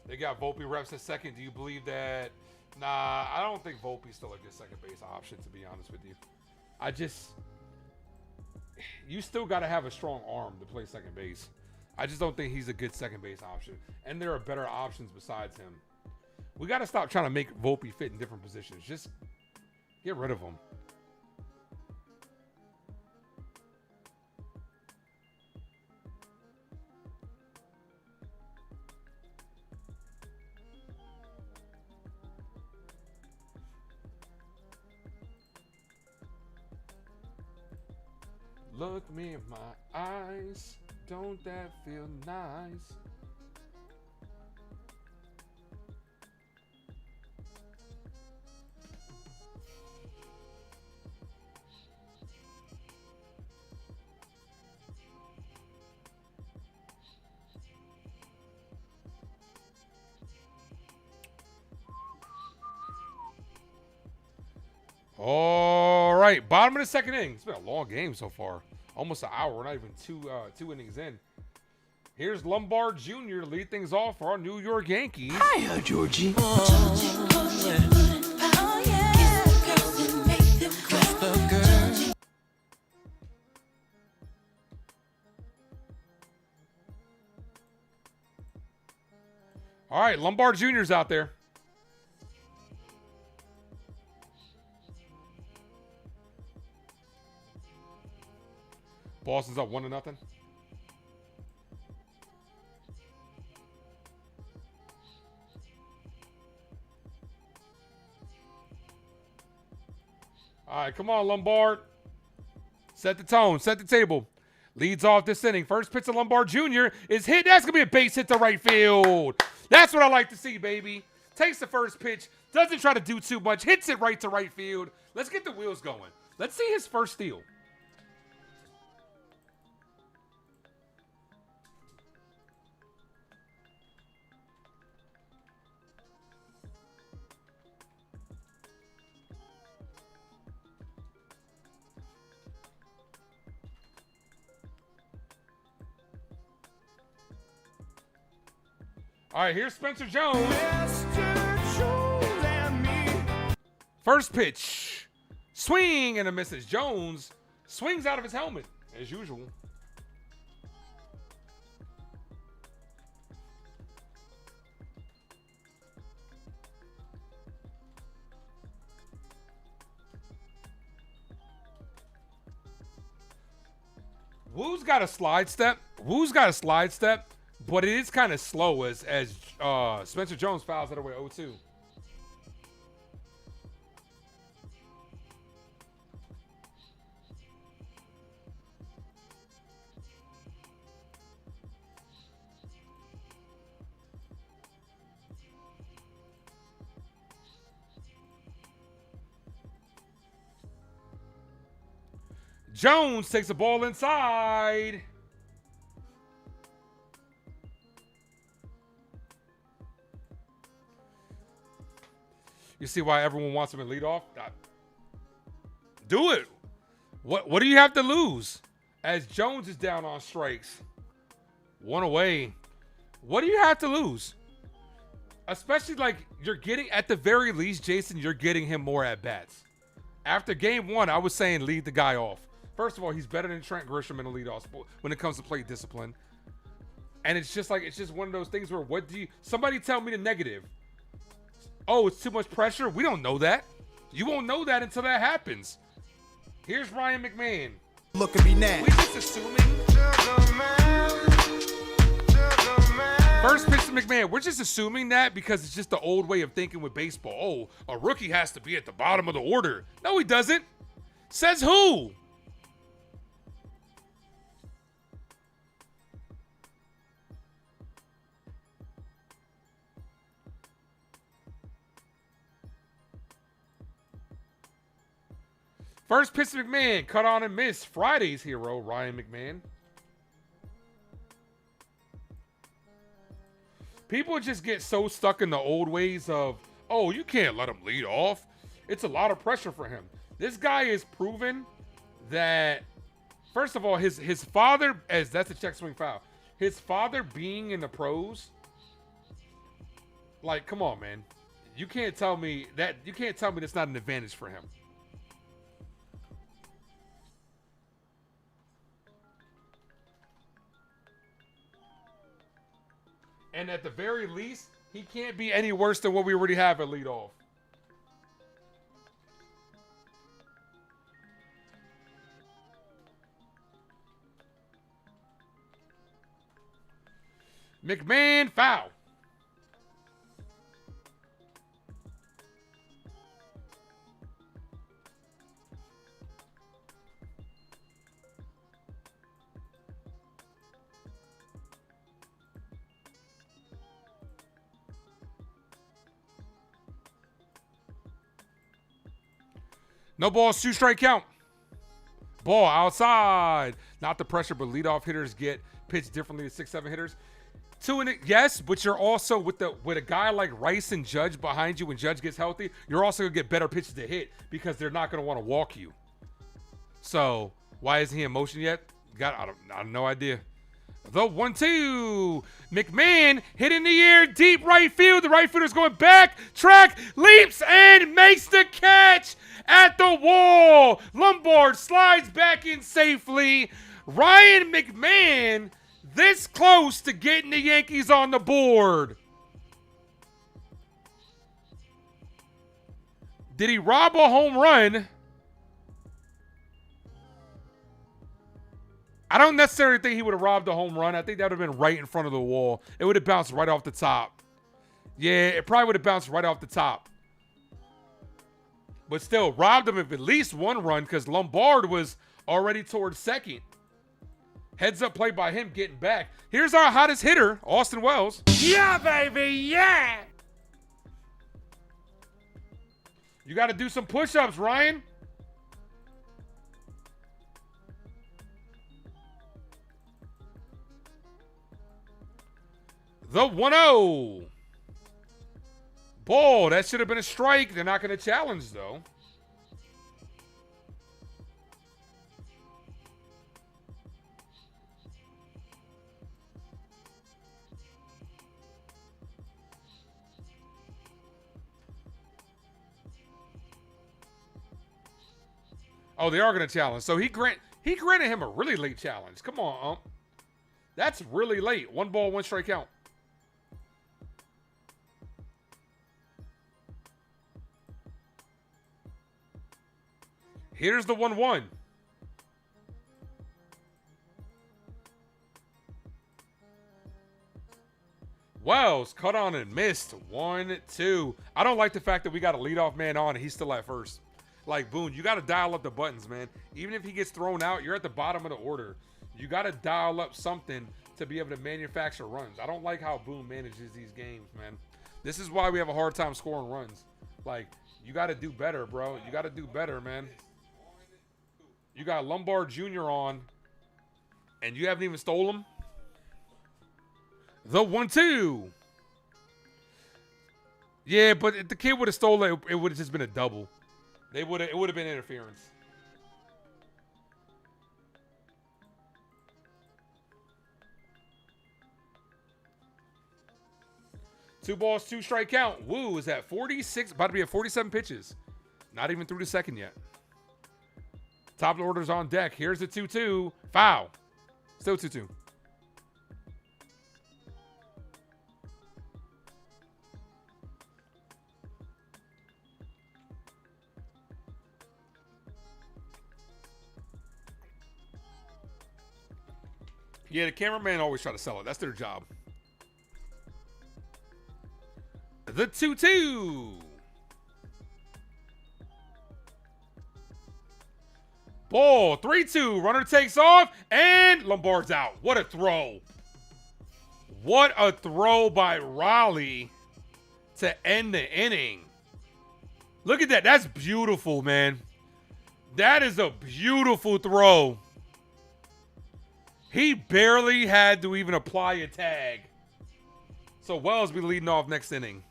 They got Volpe reps at second. Do you believe that? Nah, I don't think Volpe's still a good second base option, to be honest with you. You still got to have a strong arm to play second base. I just don't think he's a good second base option. And there are better options besides him. We got to stop trying to make Volpe fit in different positions. Just get rid of him. Look me in my eyes, don't that feel nice? All right, bottom of the second inning. It's been a long game so far. Almost an hour. We're not even two innings in. Here's Lombard Jr. to lead things off for our New York Yankees. Hiya, Georgie. All right, Lombard Jr.'s out there. Boston's up 1-0. All right, come on, Lombard. Set the tone, set the table. Leads off this inning. First pitch to Lombard Jr. is hit. That's going to be a base hit to right field. That's what I like to see, baby. Takes the first pitch, doesn't try to do too much, hits it right to right field. Let's get the wheels going. Let's see his first steal. All right, here's Spencer Jones. First pitch. Swing and a miss as Jones swings out of his helmet, as usual. Woo's got a slide step. But it is kind of slow as Spencer Jones fouls it away 0-2. Jones takes the ball inside. You see why everyone wants him to lead off? Do it. What do you have to lose? As Jones is down on strikes. One away. What do you have to lose? Especially like you're getting, at the very least, Jason, you're getting him more at bats. After game one, I was saying lead the guy off. First of all, he's better than Trent Grisham in the leadoff when it comes to plate discipline. And it's just one of those things where somebody tell me the negative. Oh, it's too much pressure? We don't know that. You won't know that until that happens. Here's Ryan McMahon. Look at me now. We just assuming. First pitch to McMahon. We're just assuming that because it's just the old way of thinking with baseball. Oh, a rookie has to be at the bottom of the order. No, he doesn't. Says who? First pitch to McMahon, cut on and miss. Friday's hero, Ryan McMahon. People just get so stuck in the old ways of, oh, you can't let him lead off. It's a lot of pressure for him. This guy is proven that, first of all, his father, that's a check swing foul. His father being in the pros, like, come on, man. You can't tell me that's not an advantage for him. And at the very least, he can't be any worse than what we already have at leadoff. McMahon foul. No balls, 2-strike count. Ball outside. Not the pressure, but leadoff hitters get pitched differently to 6-7 hitters. Yes, but you're also with a guy like Rice and Judge behind you when Judge gets healthy, you're also gonna get better pitches to hit because they're not gonna want to walk you. So why isn't he in motion yet? I have no idea. The 1-2. McMahon hit in the air, deep right field. The right fielder's going back, track, leaps, and makes the catch at the wall. Lombard slides back in safely. Ryan McMahon this close to getting the Yankees on the board. Did he rob a home run? I don't necessarily think he would have robbed a home run. I think that would have been right in front of the wall. It would have bounced right off the top. Yeah, it probably would have bounced right off the top. But still, robbed him of at least one run because Lombard was already towards second. Heads up play by him getting back. Here's our hottest hitter, Austin Wells. Yeah, baby, yeah! You got to do some push-ups, Ryan. The 1-0. Ball, that should have been a strike. They're not going to challenge, though. Oh, they are going to challenge. So he granted him a really late challenge. Come on, That's really late. 1 ball, 1 strike count. Here's the 1-1. Wells cut on and missed. 1-2. I don't like the fact that we got a leadoff man on and he's still at first. Like, Boone, you got to dial up the buttons, man. Even if he gets thrown out, you're at the bottom of the order. You got to dial up something to be able to manufacture runs. I don't like how Boone manages these games, man. This is why we have a hard time scoring runs. Like, you got to do better, bro. You got to do better, man. You got Lombard Jr. on, and you haven't even stole him. The 1-2. Yeah, but if the kid would have stolen it, it would have just been a double. It would have been interference. Two balls, 2 strike count. Woo is at 46, about to be at 47 pitches. Not even through the second yet. Top of the order's on deck. Here's the 2-2. Foul. Still 2-2. Yeah, the cameraman always try to sell it. That's their job. The 2-2. Ball, 3-2. Runner takes off, and Lombard's out. What a throw. What a throw by Raleigh to end the inning. Look at that. That's beautiful, man. That is a beautiful throw. He barely had to even apply a tag. So Wells be leading off next inning.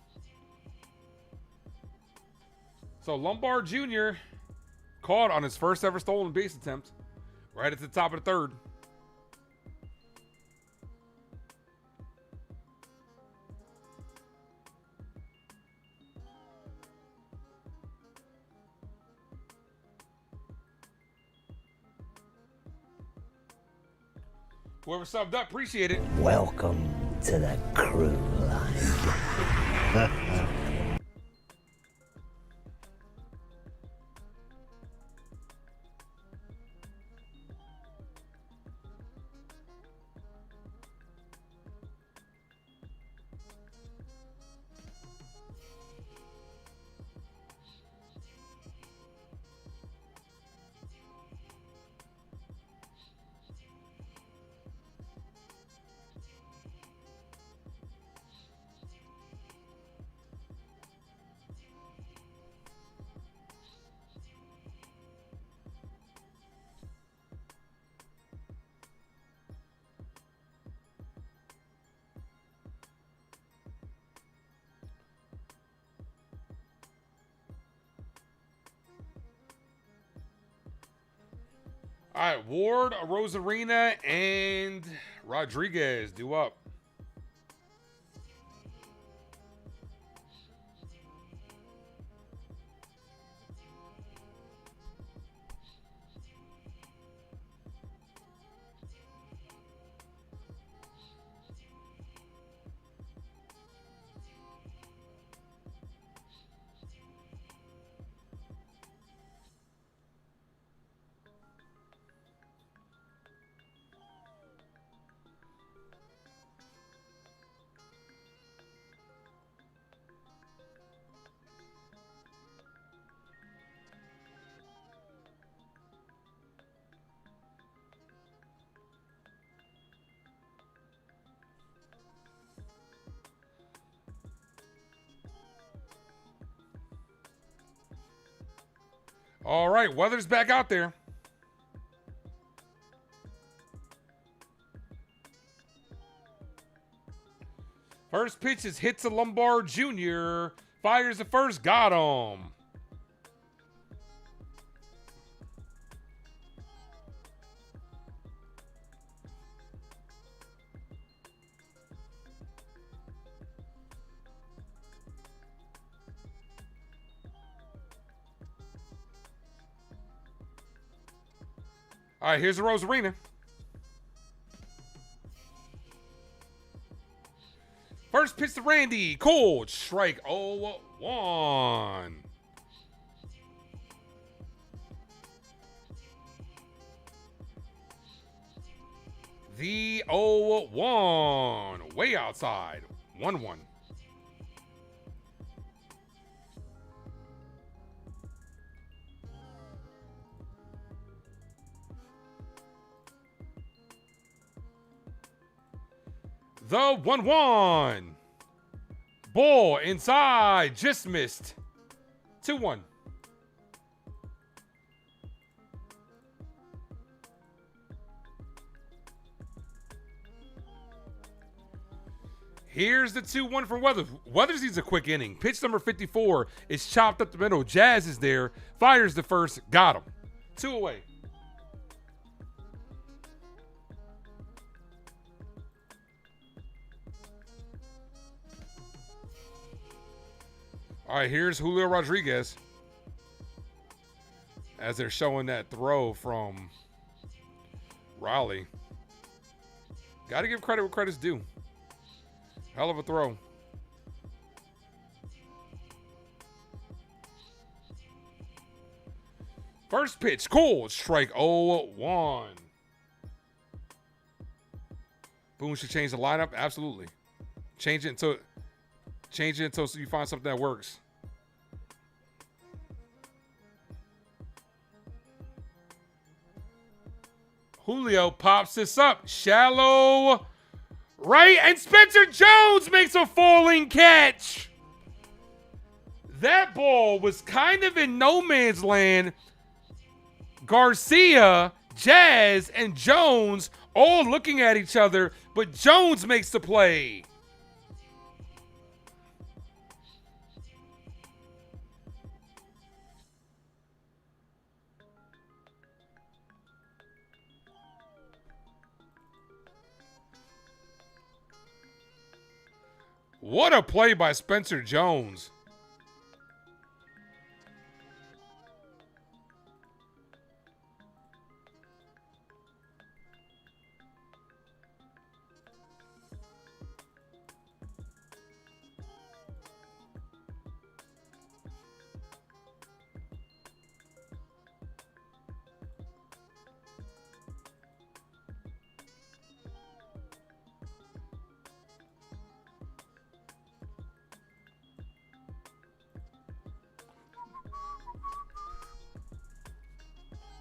So Lombard Jr. caught on his first ever stolen base attempt right at the top of the third. Whoever subbed up, appreciate it. Welcome to the crew line. All right, Ward, Rosarina, and Rodriguez due up. All right, Weather's back out there. First pitch is hit to Lombard Jr. Fires the first, got him. All right, here's the Rose Arena. First pitch to Randy. Cold strike 0-1. The 0-1. Way outside. 1-1. The 1-1. Ball inside. Just missed. 2-1. Here's the 2-1 for Weathers. Weathers needs a quick inning. Pitch number 54 is chopped up the middle. Jazz is there. Fires the first. Got him. 2 away. All right, here's Julio Rodriguez as they're showing that throw from Raleigh. Got to give credit where credit's due. Hell of a throw. First pitch, cold strike 0-1. Boone should change the lineup. Absolutely. Change it until you find something that works. Julio pops this up. Shallow right, and Spencer Jones makes a falling catch. That ball was kind of in no man's land. Garcia, Jazz, and Jones all looking at each other, but Jones makes the play. What a play by Spencer Jones.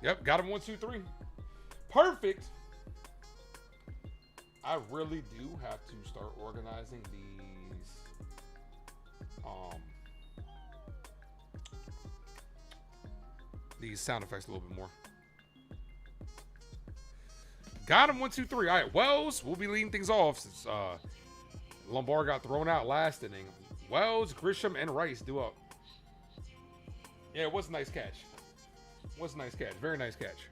Yep, got him 1, 2, 3. Perfect. I really do have to start organizing these sound effects a little bit more. Got him 1, 2, 3. All right, Wells will be leading things off since Lombard got thrown out last inning. Wells, Grisham, and Rice do up. Yeah, it was a nice catch. Was a nice catch. Very nice catch.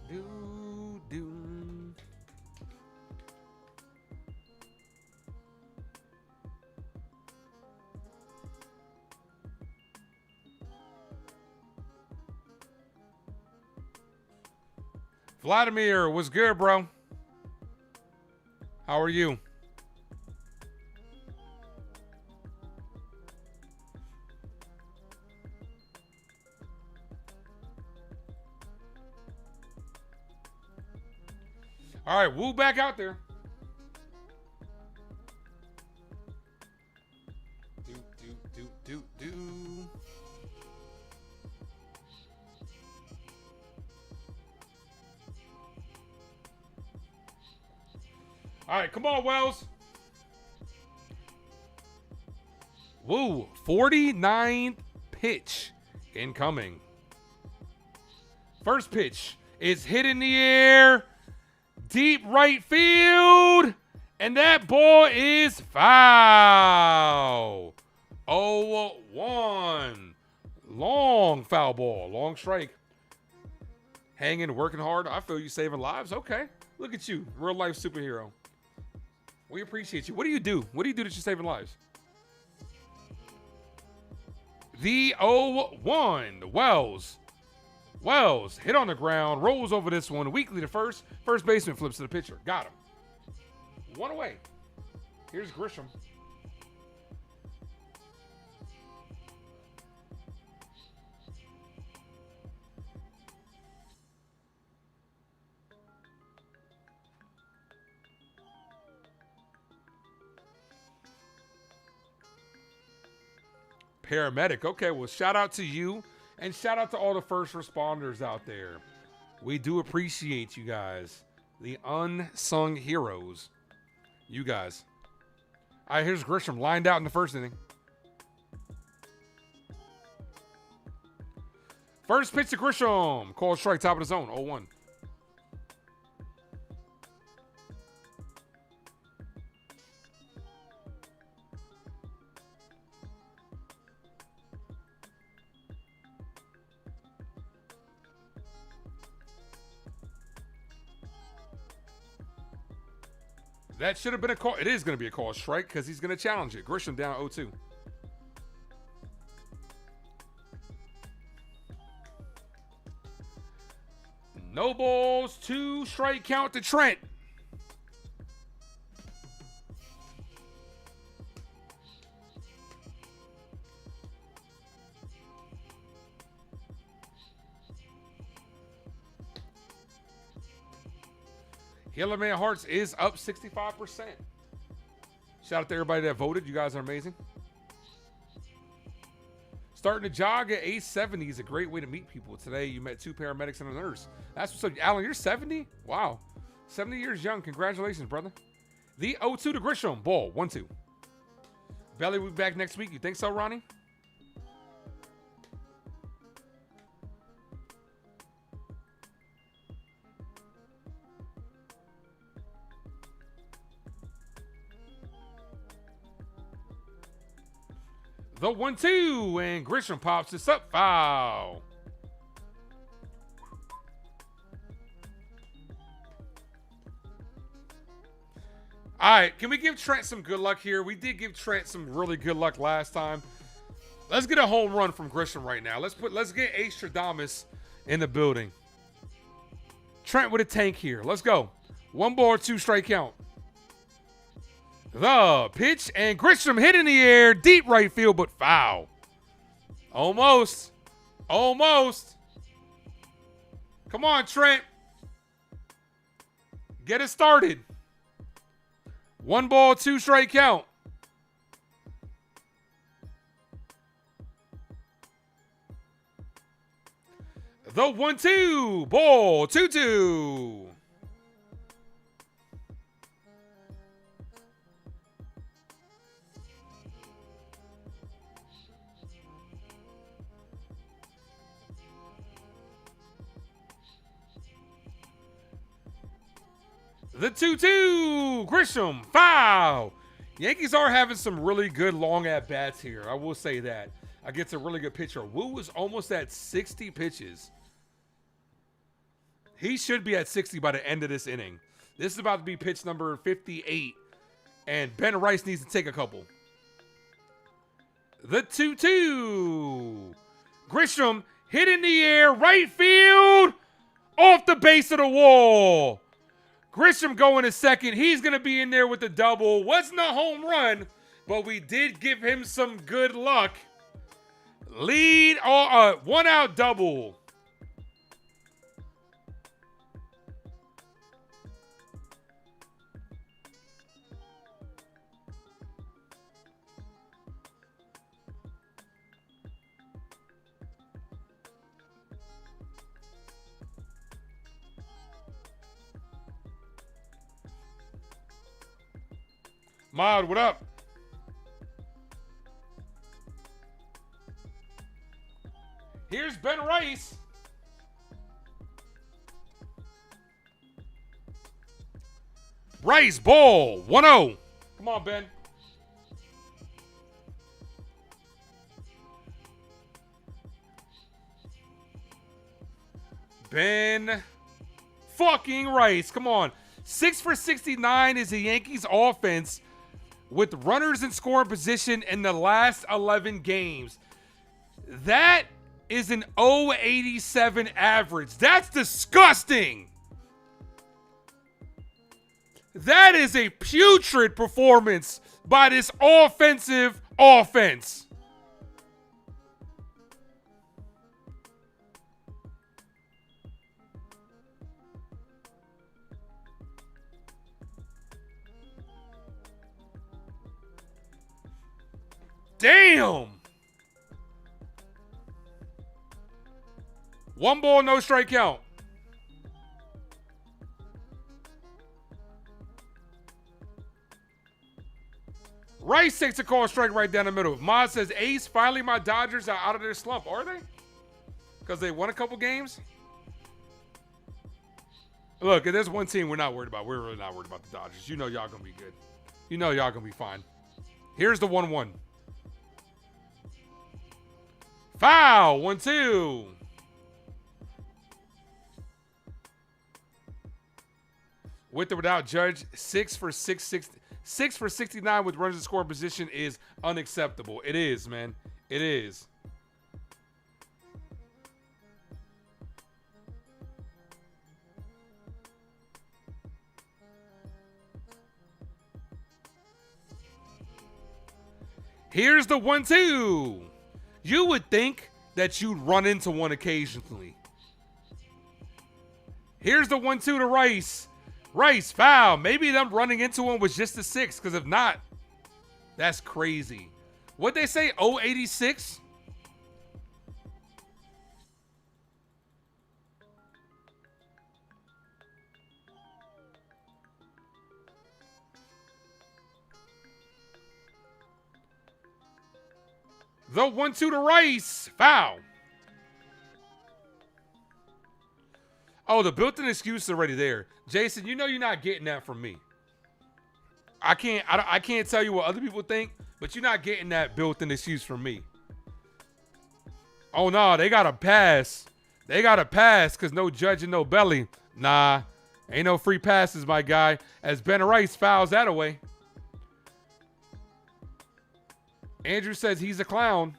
Do. Vladimir, what's good, bro? How are you? All right, Woo back out there. Do. All right, come on, Wells. Woo, 49th pitch incoming. First pitch is hit in the air. Deep right field. And that ball is foul. 0-1. Long foul ball. Long strike. Hanging, working hard. I feel you saving lives. Okay. Look at you. Real life superhero. We appreciate you. What do you do? What do you do that you're saving lives? The 0-1. Wells hit on the ground, rolls over this one. Weekly to first. First baseman flips to the pitcher. Got him. One away. Here's Grisham. Paramedic. Okay, well, shout out to you and shout out to all the first responders out there. We do appreciate you guys. The unsung heroes. You guys. All right, here's Grisham lined out in the first inning. First pitch to Grisham. Called strike, top of the zone, 0-1. That should have been a call. It is going to be a call strike because he's going to challenge it. Grisham down 0-2. No balls, 2 strike count to Trent. Hillerman Hearts is up 65%. Shout out to everybody that voted. You guys are amazing. Starting to jog at 870 is a great way to meet people. Today, you met 2 paramedics and a nurse. That's what's up. Alan, you're 70? Wow. 70 years young. Congratulations, brother. The 0-2 to Grisham. Ball, 1-2. Belly will be back next week. You think so, Ronnie? The 1-2, and Grisham pops this up. Foul. All right, can we give Trent some good luck here? We did give Trent some really good luck last time. Let's get a home run from Grisham right now. Let's get Ace Stradamus in the building. Trent with a tank here. Let's go. 1 ball, 2 strike count. The pitch, and Grisham hit in the air, deep right field, but foul. Almost. Almost. Come on, Trent. Get it started. 1 ball, 2 strike count. The 1-2, ball, 2-2. The 2-2, Grisham, foul. Yankees are having some really good long at-bats here. I will say that. Against a really good pitcher. Wu was almost at 60 pitches. He should be at 60 by the end of this inning. This is about to be pitch number 58, and Ben Rice needs to take a couple. The 2-2, Grisham hit in the air, right field, off the base of the wall. Grisham going to second. He's going to be in there with the double. Wasn't a home run, but we did give him some good luck. Lead, 1 out double. Mod, what up? Here's Ben Rice. Rice, ball, 1-0. Come on, Ben. Ben fucking Rice. Come on. 6 for 69 is the Yankees offense with runners in scoring position in the last 11 games. That is an 0.87 average. That's disgusting. That is a putrid performance by this offensive offense. Damn. 1 ball, no strike count. Rice takes a call strike right down the middle. Mod says, Ace, finally my Dodgers are out of their slump. Are they? Because they won a couple games? Look, if there's one team we're not worried about, we're really not worried about the Dodgers. You know y'all going to be good. You know y'all going to be fine. Here's the 1-1. Foul. 1-2. With or without Judge, 6 for 69 with runners in scoring position is unacceptable. It is, man. It is. Here's the 1-2. You would think that you'd run into one occasionally. Here's the 1-2 to Rice. Rice, foul. Maybe them running into him was just a 6, because if not, that's crazy. What'd they say, 0.86? The 1-2 to Rice. Foul. Oh, the built-in excuse is already there. Jason, you know you're not getting that from me. I can't tell you what other people think, but you're not getting that built-in excuse from me. Oh, no, they got to pass. They got to pass because no Judge and no Belly. Nah, ain't no free passes, my guy. As Ben Rice fouls that away. Andrew says he's a clown.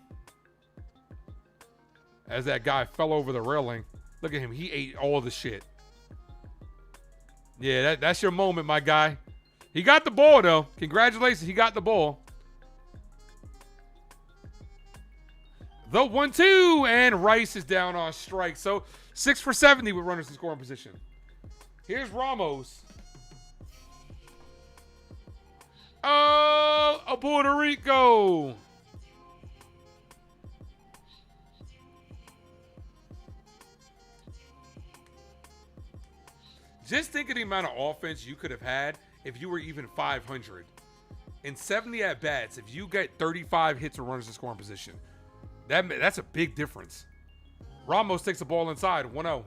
As that guy fell over the railing. Look at him. He ate all the shit. Yeah, that's your moment, my guy. He got the ball, though. Congratulations. He got the ball. The 1-2. And Rice is down on strike. So 6 for 70 with runners in scoring position. Here's Ramos. Oh, a Puerto Rico. Just think of the amount of offense you could have had if you were even 500. In 70 at-bats, if you get 35 hits or runners in scoring position, that's a big difference. Ramos takes the ball inside, 1-0.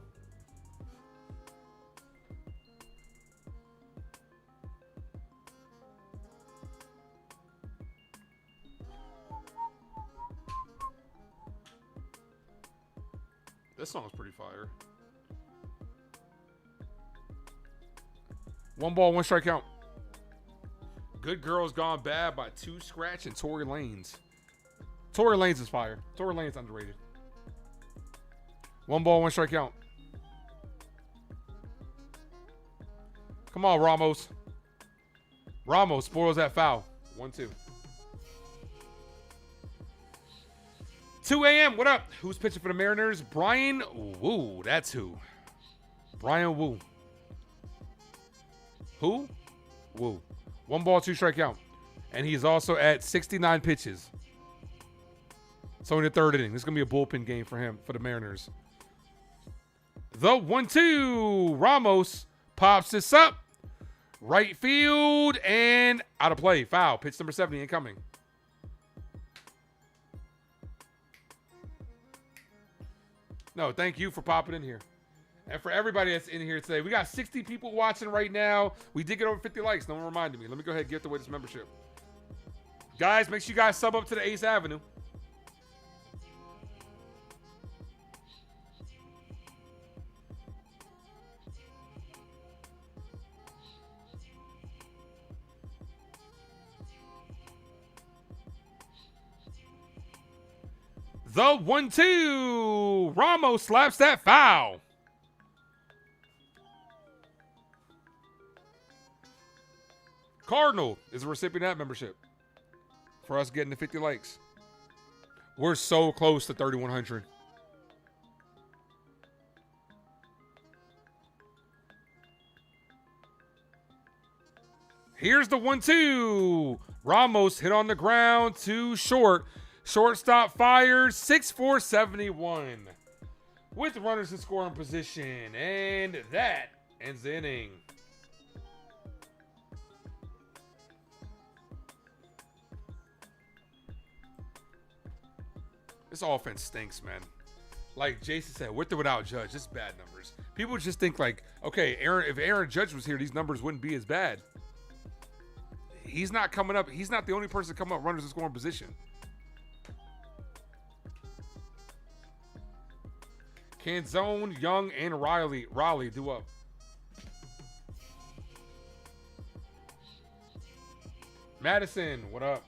This song's pretty fire. 1 ball, 1 strike count. Good Girls Gone Bad by 2 Scratch and Tory Lanez. Tory Lanez is fire. Tory Lanez underrated. 1 ball, 1 strike count. Come on, Ramos. Ramos spoils that foul. 1-2. 2 a.m. What up? Who's pitching for the Mariners? Brian Wu. That's who. Brian Wu. Who? Wu. 1 ball, 2 strike count. And he's also at 69 pitches. So in the 3rd inning. This is going to be a bullpen game for him, for the Mariners. The 1-2. Ramos pops this up. Right field and out of play. Foul. Pitch number 70 incoming. No, thank you for popping in here. And for everybody that's in here today, we got 60 people watching right now. We did get over 50 likes. No one reminded me. Let me go ahead and give away this membership. Guys, make sure you guys sub up to the Ace Avenue. The 1-2. Ramos slaps that foul. Cardinal is a recipient of that membership for us getting to 50 likes. We're so close to 3,100. Here's the 1-2. Ramos hit on the ground, too short. Shortstop fires, 6-4, 71. With runners in scoring position. And that ends the inning. This offense stinks, man. Like Jason said, with or without Judge, it's bad numbers. People just think like, okay, if Aaron Judge was here, these numbers wouldn't be as bad. He's not coming up. He's not the only person coming up runners in scoring position. Canzone, Young, and Raleigh do up. Madison, what up?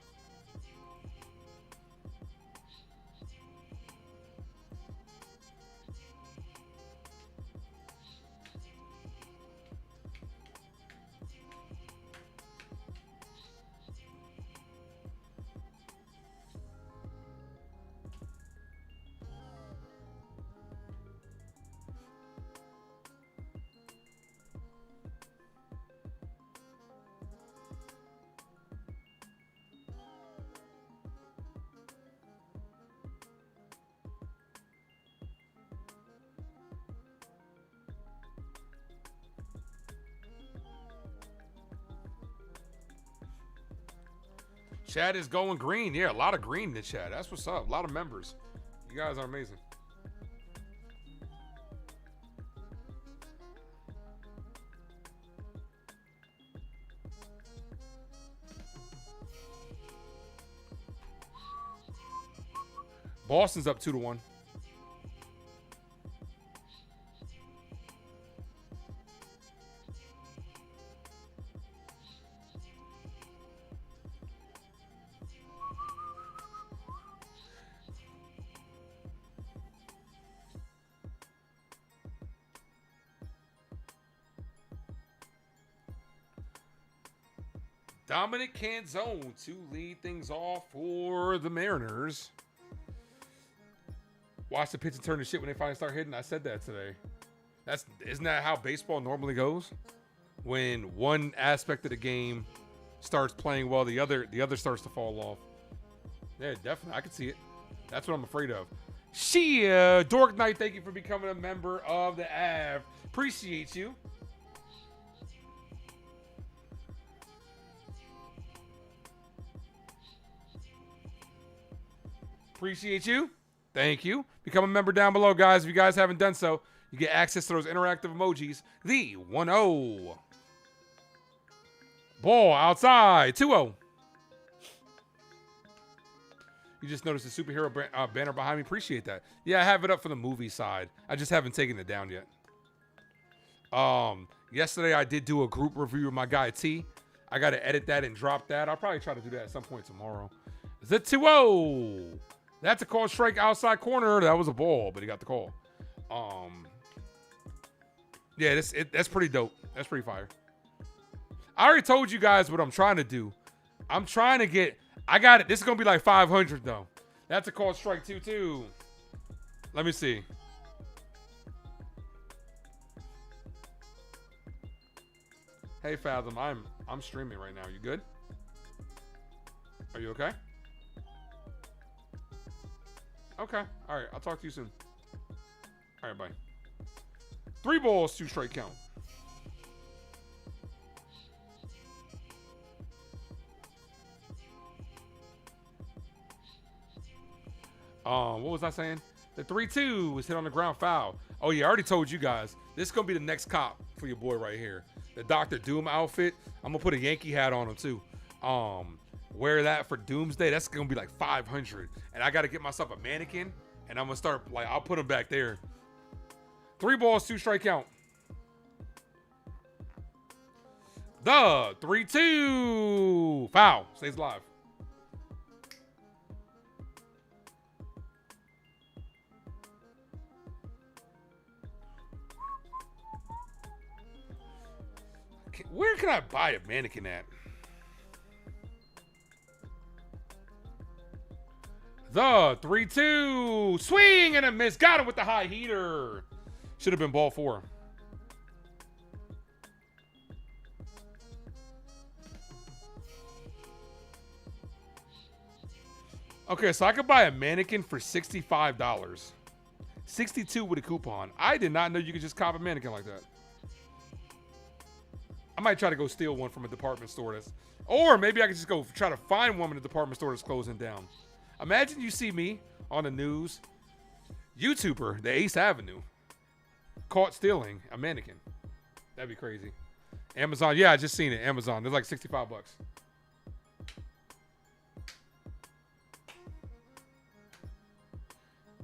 Chat is going green. Yeah, a lot of green in the chat. That's what's up. A lot of members. You guys are amazing. Boston's up 2-1. Dominic Canzone to lead things off for the Mariners. Watch the pitch and turn the shit when they finally start hitting. I said that today. Isn't that how baseball normally goes? When one aspect of the game starts playing well, the other starts to fall off. Yeah, definitely. I can see it. That's what I'm afraid of. Shia, Dork Knight, thank you for becoming a member of the AV. Appreciate you. Appreciate you. Thank you. Become a member down below, guys. If you guys haven't done so, you get access to those interactive emojis. The 1-0. Ball outside. 2-0. You just noticed the superhero banner behind me. Appreciate that. Yeah, I have it up for the movie side. I just haven't taken it down yet. Yesterday I did do a group review with my guy T. I got to edit that and drop that. I'll probably try to do that at some point tomorrow. It's a 2-0. That's a call strike outside corner. That was a ball, but he got the call. Yeah, that's pretty dope. That's pretty fire. I already told you guys what I'm trying to do. I'm trying to get... I got it. This is going to be like 500, though. That's a call strike 2-2. Let me see. Hey, Fathom. I'm streaming right now. You good? Are you okay? Okay. All right. I'll talk to you soon. All right. Bye. 3 balls, 2 strike count. What was I saying? The 3-2 was hit on the ground foul. Oh, yeah. I already told you guys. This is going to be the next cop for your boy right here. The Dr. Doom outfit. I'm going to put a Yankee hat on him, too. Wear that for Doomsday. That's going to be like 500. And I got to get myself a mannequin. And I'm going to start, like, I'll put him back there. 3 balls, 2 strike count. The 3-2. Foul. Stays alive. Where can I buy a mannequin at? The 3-2. Swing and a miss. Got him with the high heater. Should have been ball 4. Okay, so I could buy a mannequin for $65. 62 with a coupon. I did not know you could just cop a mannequin like that. I might try to go steal one from a department store or maybe I could just go try to find one in a department store that's closing down. Imagine you see me on the news, YouTuber, the Ace Avenue, caught stealing a mannequin. That'd be crazy. Amazon, yeah, I just seen it. Amazon, they're like $65.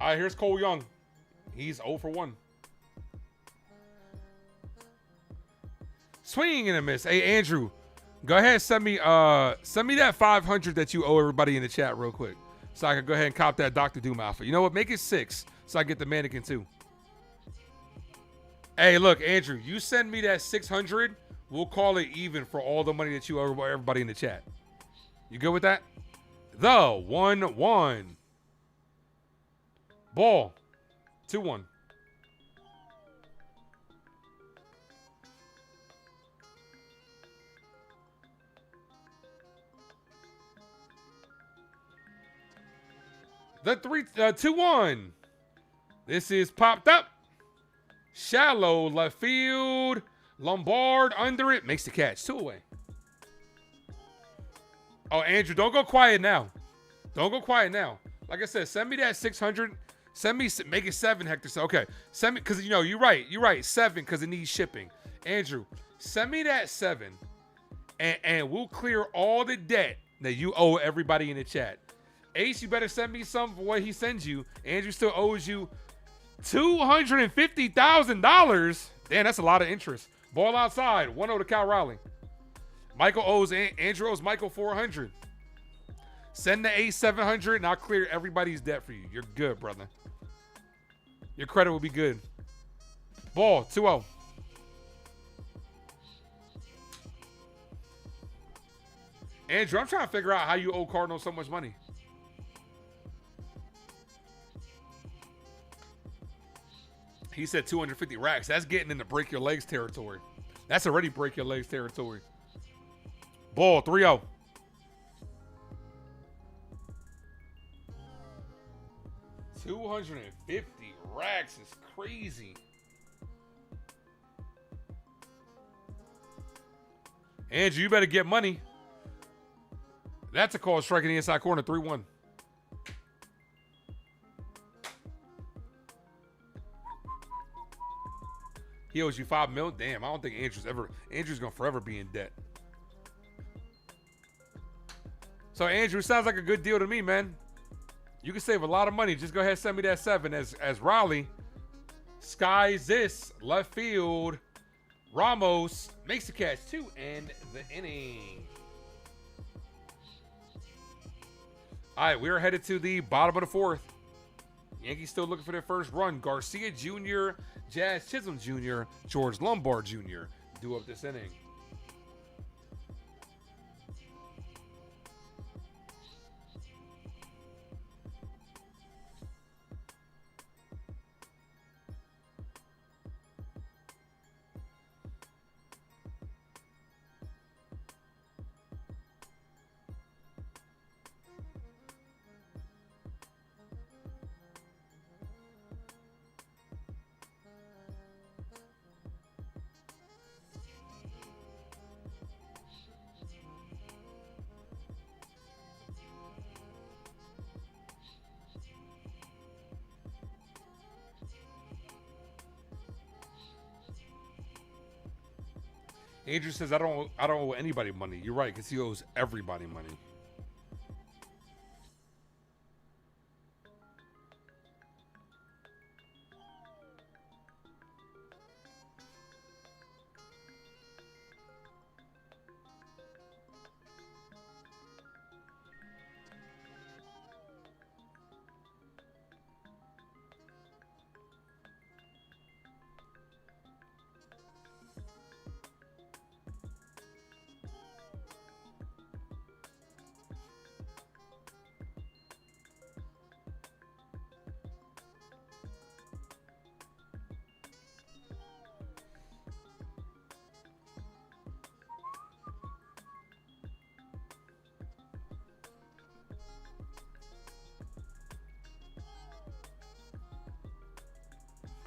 All right, here's Cole Young. He's 0 for 1. Swing and a miss. Hey, Andrew, go ahead and send me that 500 that you owe everybody in the chat real quick. So I can go ahead and cop that Dr. Doom outfit. You know what? Make it 6 so I get the mannequin too. Hey, look, Andrew, you send me that 600, we'll call it even for all the money that you owe everybody in the chat. You good with that? The 1-1. Ball. 2-1. The 2-1. This is popped up. Shallow left field. Lombard under it. Makes the catch. 2 away. Oh, Andrew, don't go quiet now. Don't go quiet now. Like I said, send me that 600. Make it 7, Hector. Okay. Send me, because, you're right. You're right. 7, because it needs shipping. Andrew, send me that 7, and we'll clear all the debt that you owe everybody in the chat. Ace, you better send me some for what he sends you. Andrew still owes you $250,000. Damn, that's a lot of interest. Ball outside. 1-0 to Cal Raleigh. Michael owes Andrew owes Michael 400. Send the Ace 700 and I'll clear everybody's debt for you. You're good, brother. Your credit will be good. Ball 2-0. Andrew, I'm trying to figure out how you owe Cardinal so much money. He said 250 racks. That's getting into break your legs territory. That's already break your legs territory. Ball 3-0. $250 racks is crazy. Andrew, you better get money. That's a call striking the inside corner. 3-1. He owes you $5 million. Damn, I don't think Andrew's gonna forever be in debt. So Andrew, sounds like a good deal to me, man. You can save a lot of money. Just go ahead and send me that 7 as Raleigh skies this left field. Ramos makes the catch 2 and the inning. All right, we're headed to the bottom of the 4th. Yankees still looking for their first run. Garcia Jr., Jazz Chisholm Jr., George Lombard Jr. do up this inning. Andrew says, I don't owe anybody money. You're right, because he owes everybody money.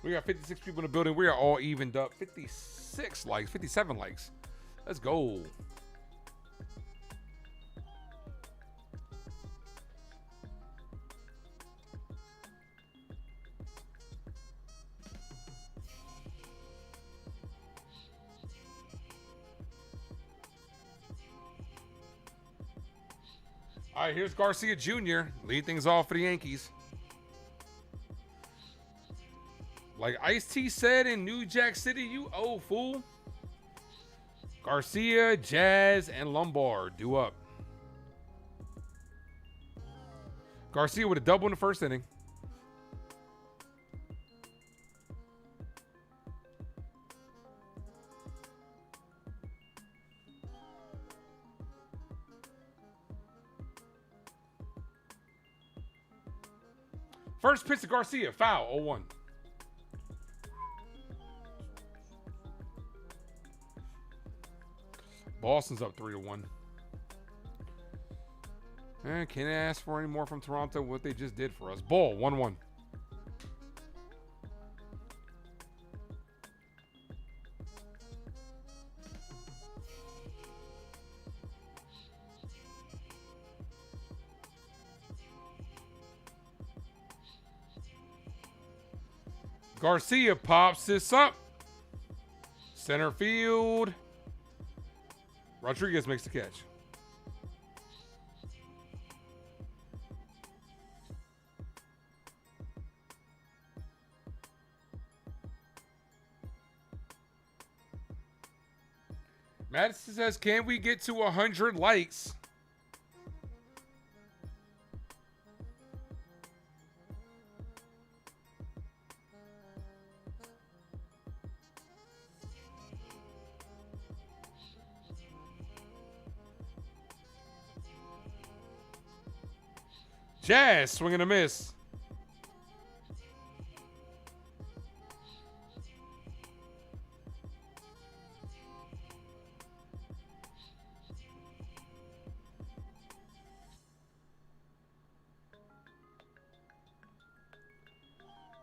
We got 56 people in the building. We are all evened up. 56 likes, 57 likes. Let's go. All right, here's Garcia Jr. Lead things off for the Yankees. Like Ice-T said in New Jack City, you old fool. Garcia, Jazz, and Lombard due up. Garcia with a double in the first inning. First pitch to Garcia, foul, 0-1. Boston's up 3-1. And can't ask for any more from Toronto what they just did for us. Ball, 1-1. Garcia pops this up. Center field. Rodriguez makes the catch. Madison says, can we get to 100 likes? Jazz swinging a miss.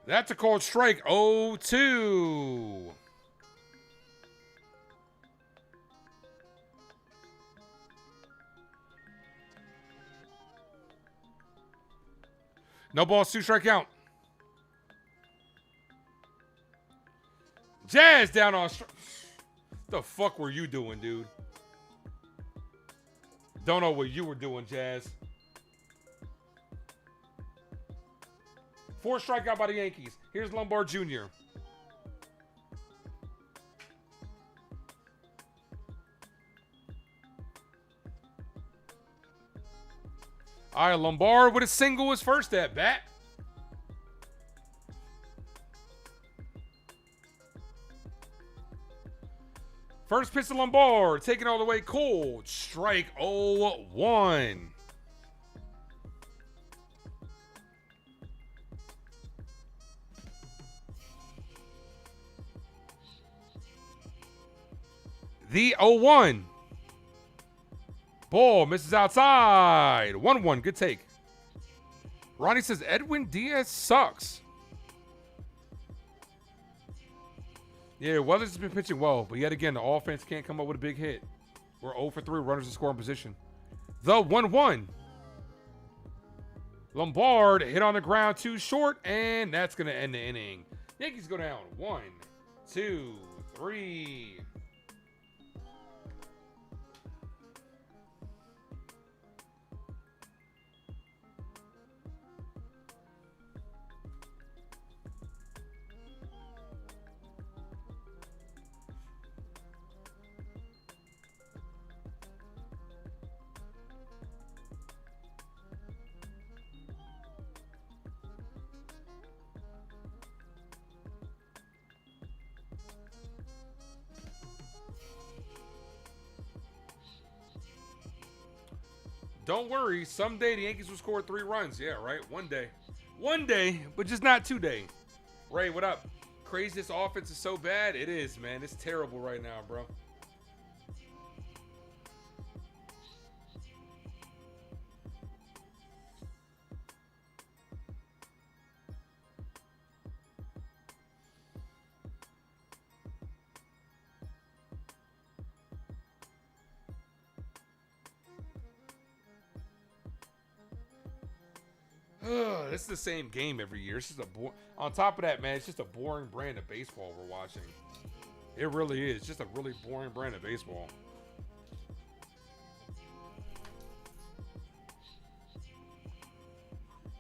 That's a called strike. 0-2. No balls, 2 strike count. Jazz down on strike. The fuck were you doing, dude? Don't know what you were doing, Jazz. 4 strikeout by the Yankees. Here's Lombard Jr. All right, Lombard with a single his first at bat. First pitch to Lombard, taking all the way cold. Strike 0-1. The 0-1. Ball misses outside. 1-1. Good take. Ronnie says Edwin Diaz sucks. Yeah, Weathers has been pitching well, but yet again, the offense can't come up with a big hit. We're 0 for 3 runners in scoring position. The 1-1. Lombard hit on the ground too short, and that's going to end the inning. Yankees go down 1, 2, 3. Don't worry, someday the Yankees will score 3 runs. Yeah, right? One day. One day, but just not today. Ray, what up? Crazy this offense is so bad? It is, man. It's terrible right now, bro. This is the same game every year. It's just on top of that, man, it's just a boring brand of baseball we're watching. It really is. Just a really boring brand of baseball.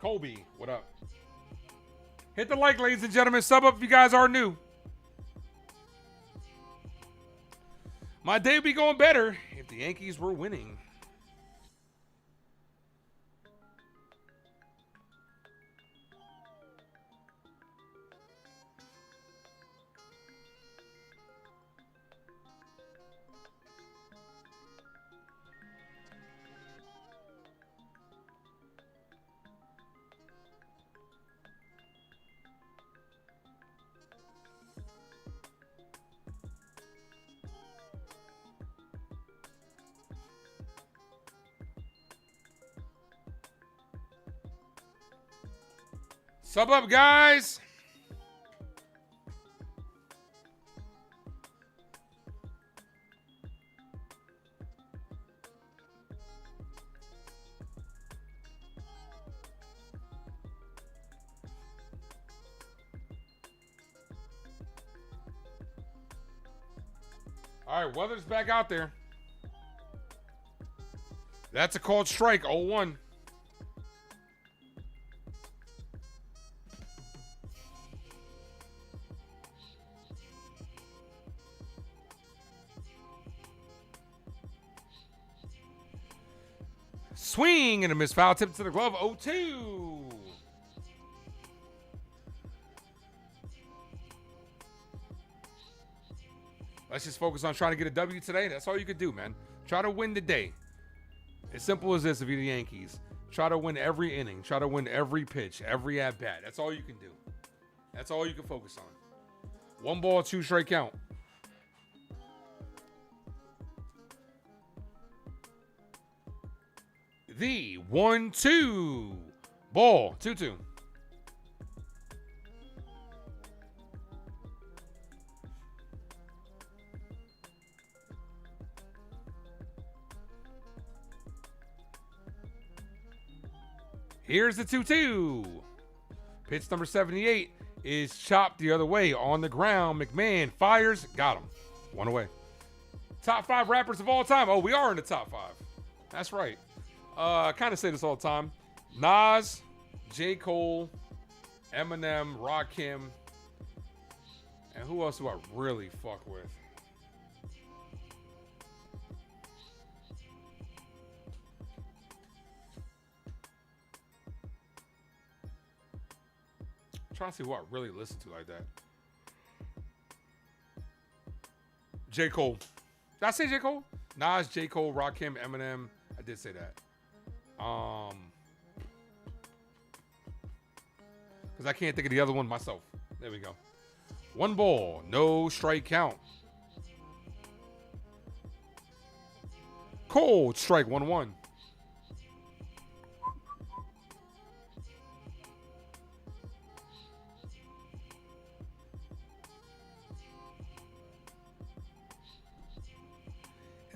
Colby, what up? Hit the like, ladies and gentlemen. Sub up if you guys are new. My day would be going better if the Yankees were winning. Sub up, guys. All right, weather's back out there. That's a called strike, 0-1. Swing and a missed foul tip to the glove, 0-2. Let's just focus on trying to get a W today. That's all you could do, man. Try to win the day. As simple as this if you're the Yankees. Try to win every inning. Try to win every pitch, every at-bat. That's all you can do. That's all you can focus on. 1 ball, 2 strike count. The 1-2 ball, 2-2. Here's the 2-2. Pitch number 78 is chopped the other way on the ground. McMahon fires, got him. 1 away. Top 5 rappers of all time. Oh, we are in the top 5. That's right. I kind of say this all the time. Nas, J. Cole, Eminem, Rakim, and who else do I really fuck with? I'm trying to see who I really listen to like that. J. Cole. Did I say J. Cole? Nas, J. Cole, Rakim, Eminem. I did say that. Because I can't think of the other one myself. There we go. 1 ball, no strike count. Cold strike, 1-1.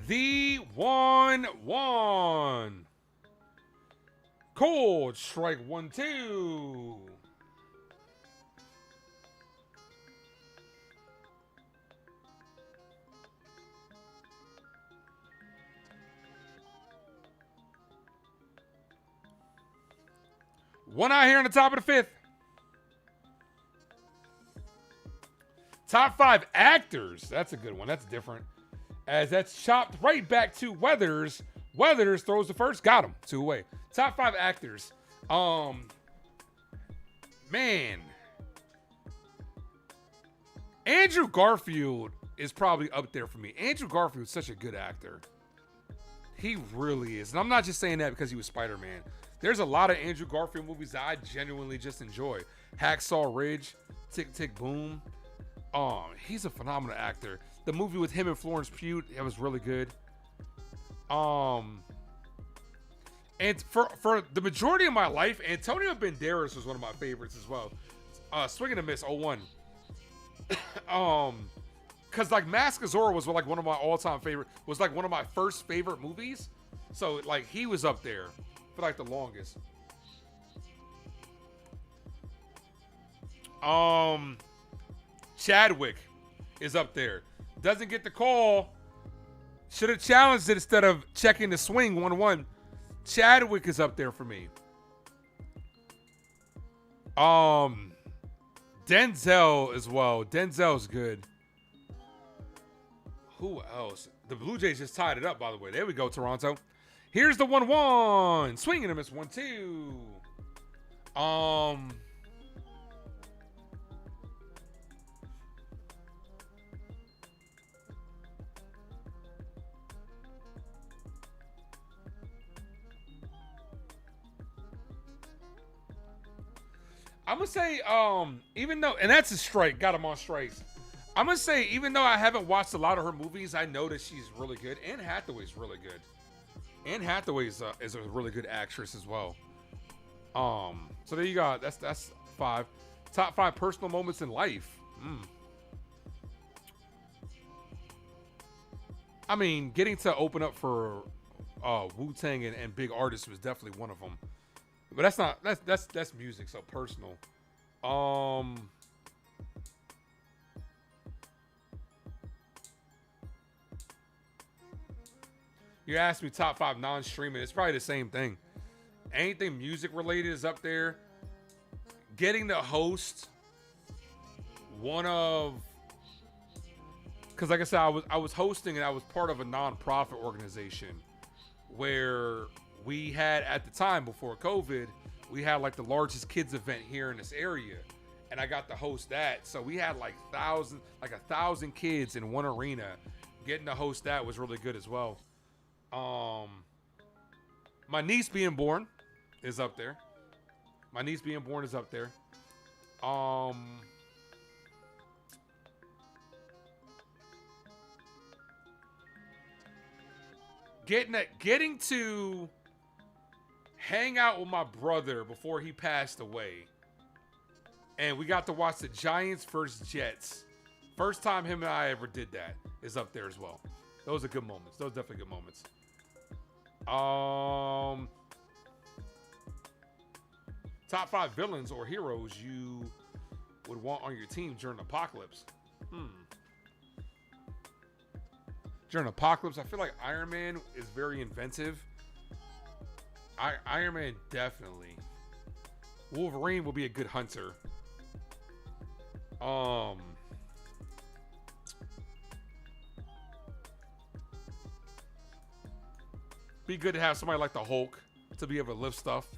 The 1-1. Cold strike, 1-2. One out here on the top of the 5th. Top 5 actors. That's a good one. That's different. As that's chopped right back to Weathers. Weathers throws the first. Got him. 2 away. Top 5 actors. Man. Andrew Garfield is probably up there for me. Andrew Garfield's such a good actor. He really is. And I'm not just saying that because he was Spider-Man. There's a lot of Andrew Garfield movies that I genuinely just enjoy. Hacksaw Ridge, Tick Tick Boom. He's a phenomenal actor. The movie with him and Florence Pugh, that was really good. And for the majority of my life, Antonio Banderas was one of my favorites as well. Swing and a Miss, 0-1. Cause like Mask of Zorro was like one of my all-time favorite, was like one of my first favorite movies. So like he was up there for like the longest. Chadwick is up there. Doesn't get the call. Should have challenged it instead of checking the swing 1-1. Chadwick is up there for me. Denzel as well. Denzel's good. Who else? The Blue Jays just tied it up, by the way. There we go, Toronto. Here's the 1-1. Swing and a miss 1-2. I'm going to say, even though, and that's a strike, got him on strikes. I'm going to say, even though I haven't watched a lot of her movies, I know that she's really good. Anne Hathaway's really good. Anne Hathaway is a really good actress as well. So there you go. That's 5. Top 5 personal moments in life. I mean, getting to open up for Wu-Tang and big artists was definitely one of them. But that's music, so personal. You asked me top 5 non-streaming. It's probably the same thing. Anything music related is up there. Getting to host one of, because like I said, I was hosting and I was part of a non-profit organization where we had, at the time before COVID, we had like the largest kids event here in this area, and I got to host that. So we had like 1,000 kids in one arena. Getting to host that was really good as well. My niece being born is up there. Getting to hang out with my brother before he passed away, and we got to watch the Giants versus Jets. First time him and I ever did that is up there as well. Those are good moments. Those are definitely good moments. Top 5 villains or heroes you would want on your team during apocalypse. During apocalypse, I feel like Iron Man is very inventive. Iron Man definitely. Wolverine will be a good hunter. Be good to have somebody like the Hulk to be able to lift stuff.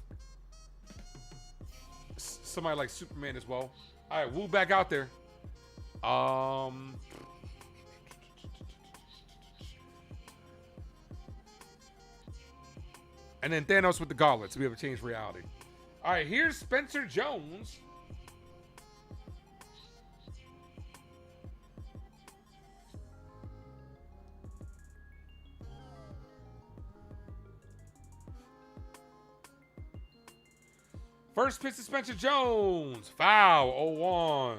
Somebody like Superman as well. All right, Wu back out there. And then Thanos with the gauntlet to be able to change reality. All right, here's Spencer Jones. First pitch to Spencer Jones. Foul, 0-1.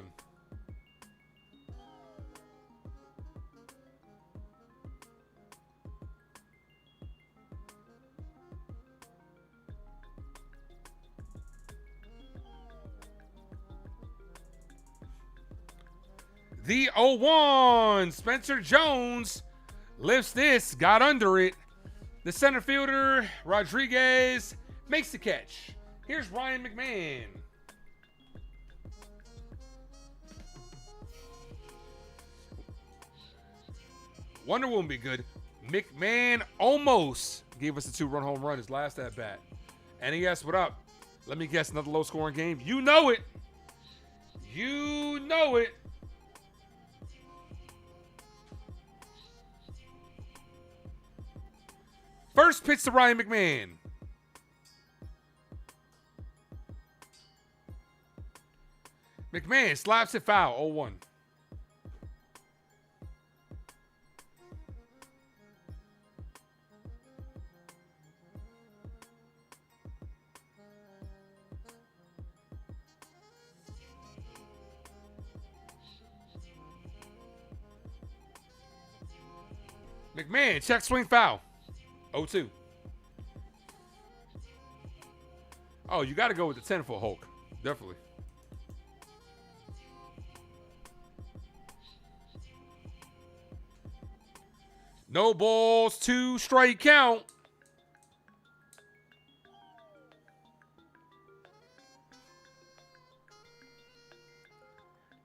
The 0-1. Spencer Jones lifts this, got under it. The center fielder, Rodriguez, makes the catch. Here's Ryan McMahon. Wonder Woman be good. McMahon almost gave us a 2-run home run his last at bat. And he asked, what up? Let me guess, another low-scoring game. You know it. You know it. First pitch to Ryan McMahon. McMahon slaps it foul, 0-1. McMahon, check swing foul, 0-2. Oh, you got to go with the 10-foot Hulk, definitely. No balls, 2 strike count.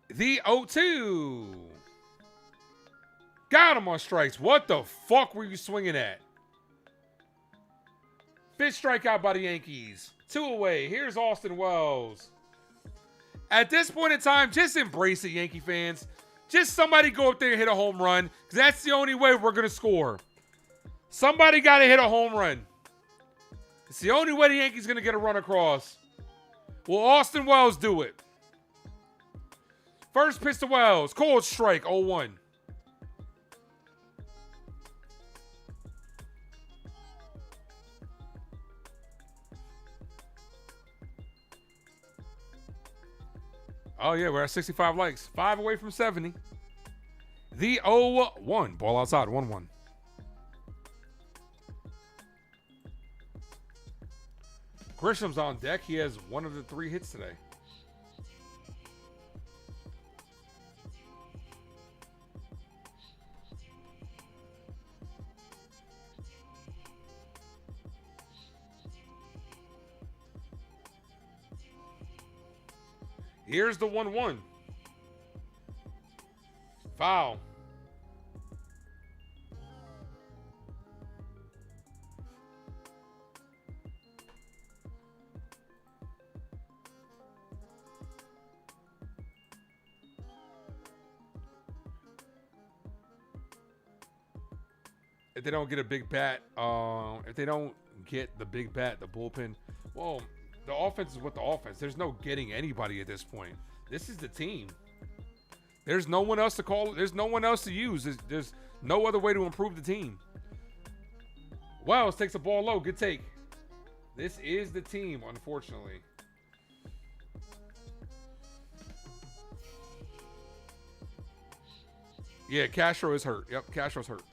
The 0-2. Got him on strikes. What the fuck were you swinging at? 5th strikeout by the Yankees. 2 away. Here's Austin Wells. At this point in time, just embrace it, Yankee fans. Just somebody go up there and hit a home run, because that's the only way we're going to score. Somebody got to hit a home run. It's the only way the Yankees going to get a run across. Will Austin Wells do it? First pitch to Wells. Cold strike, 0-1. Oh, yeah, we're at 65 likes. 5 away from 70. The 0-1. Ball outside, 1-1. Grisham's on deck. He has 1 of the 3 hits today. Here's the 1-1. Foul. If they don't get a big bat, if they don't get the big bat, the bullpen, well, the offense is what the offense. There's no getting anybody at this point. This is the team. There's no one else to call. There's no one else to use. There's no other way to improve the team. Wells takes a ball low. Good take. This is the team, unfortunately. Yeah, Castro is hurt. Yep, Castro's hurt.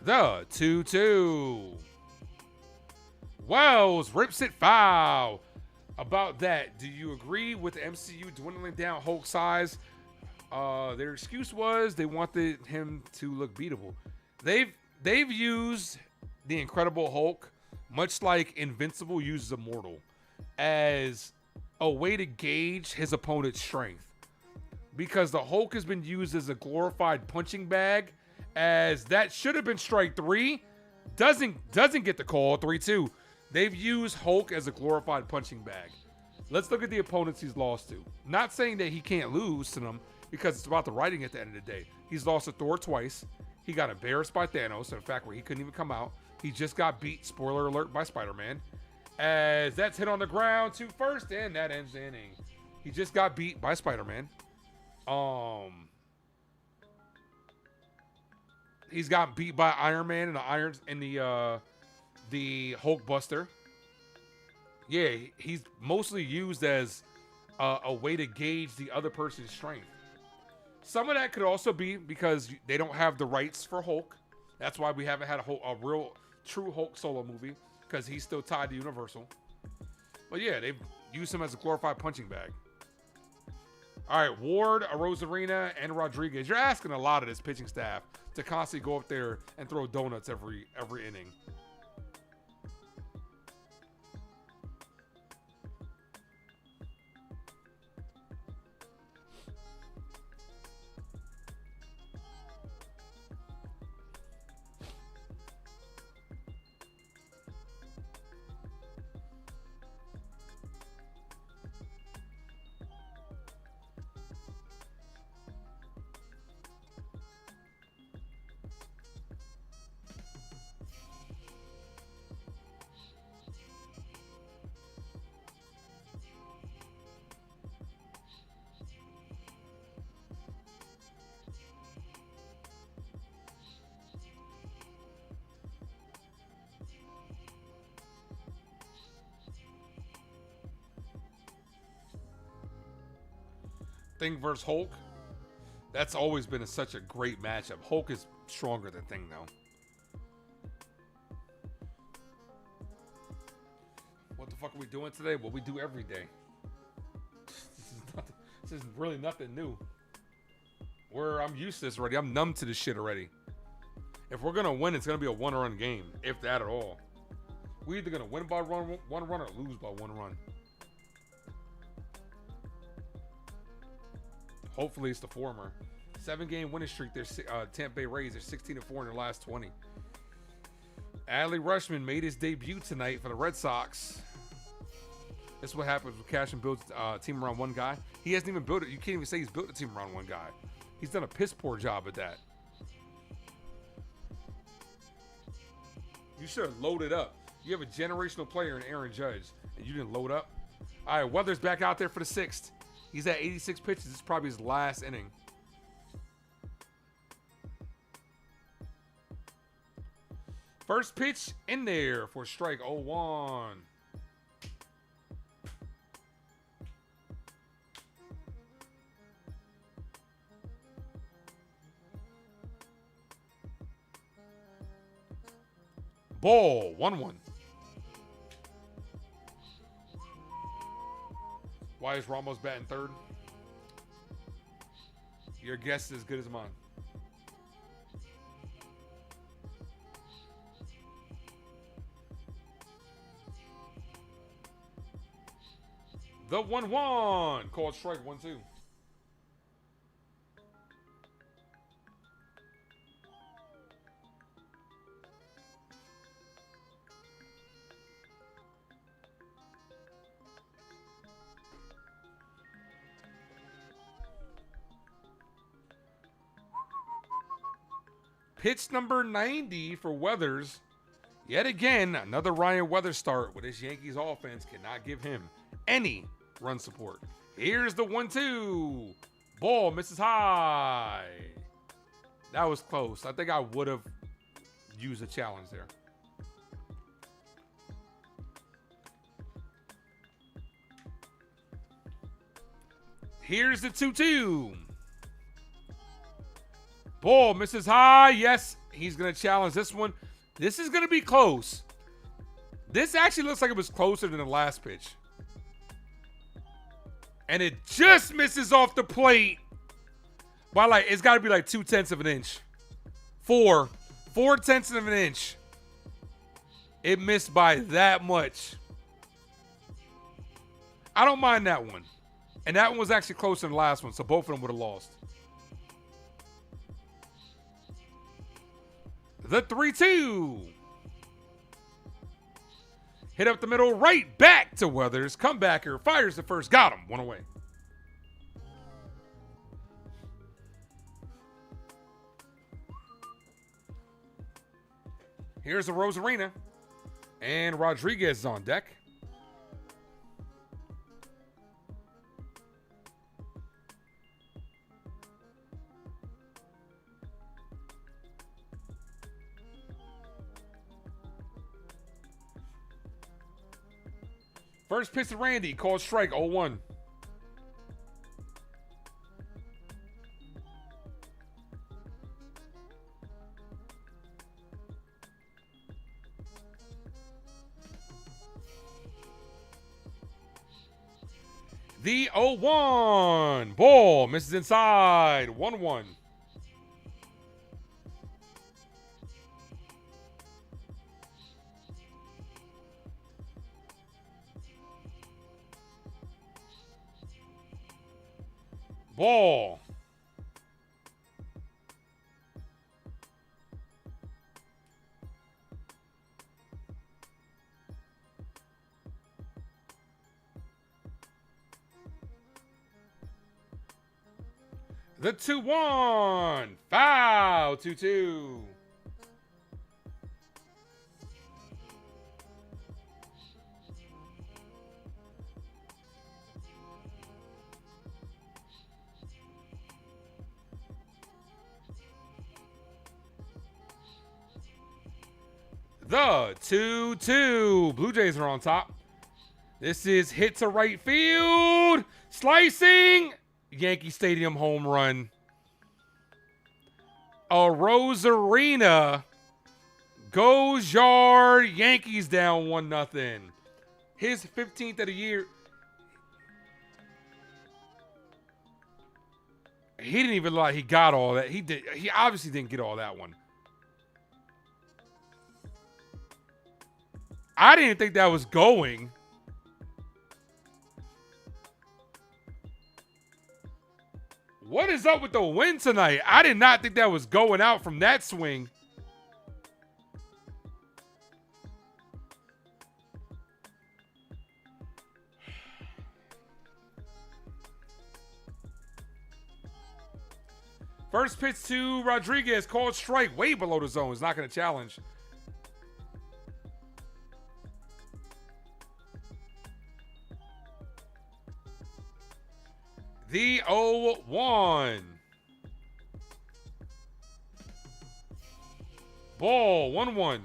The 2-2. Wells rips it foul. About that, do you agree with the MCU dwindling down Hulk's size? Their excuse was they wanted him to look beatable. They've used the Incredible Hulk, much like Invincible uses Immortal, as a way to gauge his opponent's strength. Because the Hulk has been used as a glorified punching bag, as that should have been strike 3. Doesn't get the call, 3-2. They've used Hulk as a glorified punching bag. Let's look at the opponents he's lost to. Not saying that he can't lose to them, because it's about the writing at the end of the day. He's lost to Thor twice. He got embarrassed by Thanos, in fact, where he couldn't even come out. He just got beat, spoiler alert, by Spider-Man. As that's hit on the ground to first, and that ends the inning. He just got beat by Spider-Man. He's got beat by Iron Man and the Hulk Buster. Yeah, he's mostly used as a way to gauge the other person's strength. Some of that could also be because they don't have the rights for Hulk. That's why we haven't had a real true Hulk solo movie, because he's still tied to Universal. But yeah, they've used him as a glorified punching bag. All right, Ward, Arozarena, and Rodriguez. You're asking a lot of this pitching staff to constantly go up there and throw donuts every inning. Thing versus Hulk. That's always been such a great matchup. Hulk is stronger than Thing, though. What the fuck are we doing today? What we do every day. This is really nothing new. Where I'm used to this already. I'm numb to this shit already. If we're gonna win, it's gonna be a one-run game, if that at all. We're either gonna win by one run or lose by one run. Hopefully it's the former. 7-game winning streak. There's Tampa Bay Rays. They're 16-4 in their last 20. Adley Rutschman made his debut tonight for the Red Sox. This is what happens when Cashman builds a team around one guy. He hasn't even built it. You can't even say he's built a team around one guy. He's done a piss poor job at that. You should have loaded up. You have a generational player in Aaron Judge, and you didn't load up. All right, Weathers back out there for the 6th. He's at 86 pitches. This is probably his last inning. First pitch in there for strike 0-1. Ball, 1-1. Why is Ramos batting third? Your guess is as good as mine. The 1-1. Called strike 1-2. Pitch number 90 for Weathers. Yet again, another Ryan Weathers start with this Yankees offense cannot give him any run support. Here's the 1-2. Ball misses high. That was close. I think I would have used a challenge there. Here's the 2-2. Ball misses high. Yes, he's going to challenge this one. This is going to be close. This actually looks like it was closer than the last pitch. And it just misses off the plate by it's got to be like 0.2 of an inch. 4/10 of an inch. It missed by that much. I don't mind that one. And that one was actually closer than the last one, so both of them would have lost. The 3-2. Hit up the middle, right back to Weathers. Comebacker, fires the first. Got him. One away. Here's the Rose Arena. And Rodriguez is on deck. First pitch to Randy, called strike 0-1. The 0-1. Ball misses inside. 1-1. Ball. The 2-1. Foul. 2-2. The 2-2. Blue Jays are on top. This is hit to right field. Slicing. Yankee Stadium home run. A Rose Arena goes yard. Yankees down 1-0. His 15th of the year. He didn't even look like he got all that. He did. He obviously didn't get all that one. I didn't think that was going. What is up with the wind tonight? I did not think that was going out from that swing. First pitch to Rodriguez, called strike, way below the zone. Is not going to challenge. The 0-1. Ball, 1-1.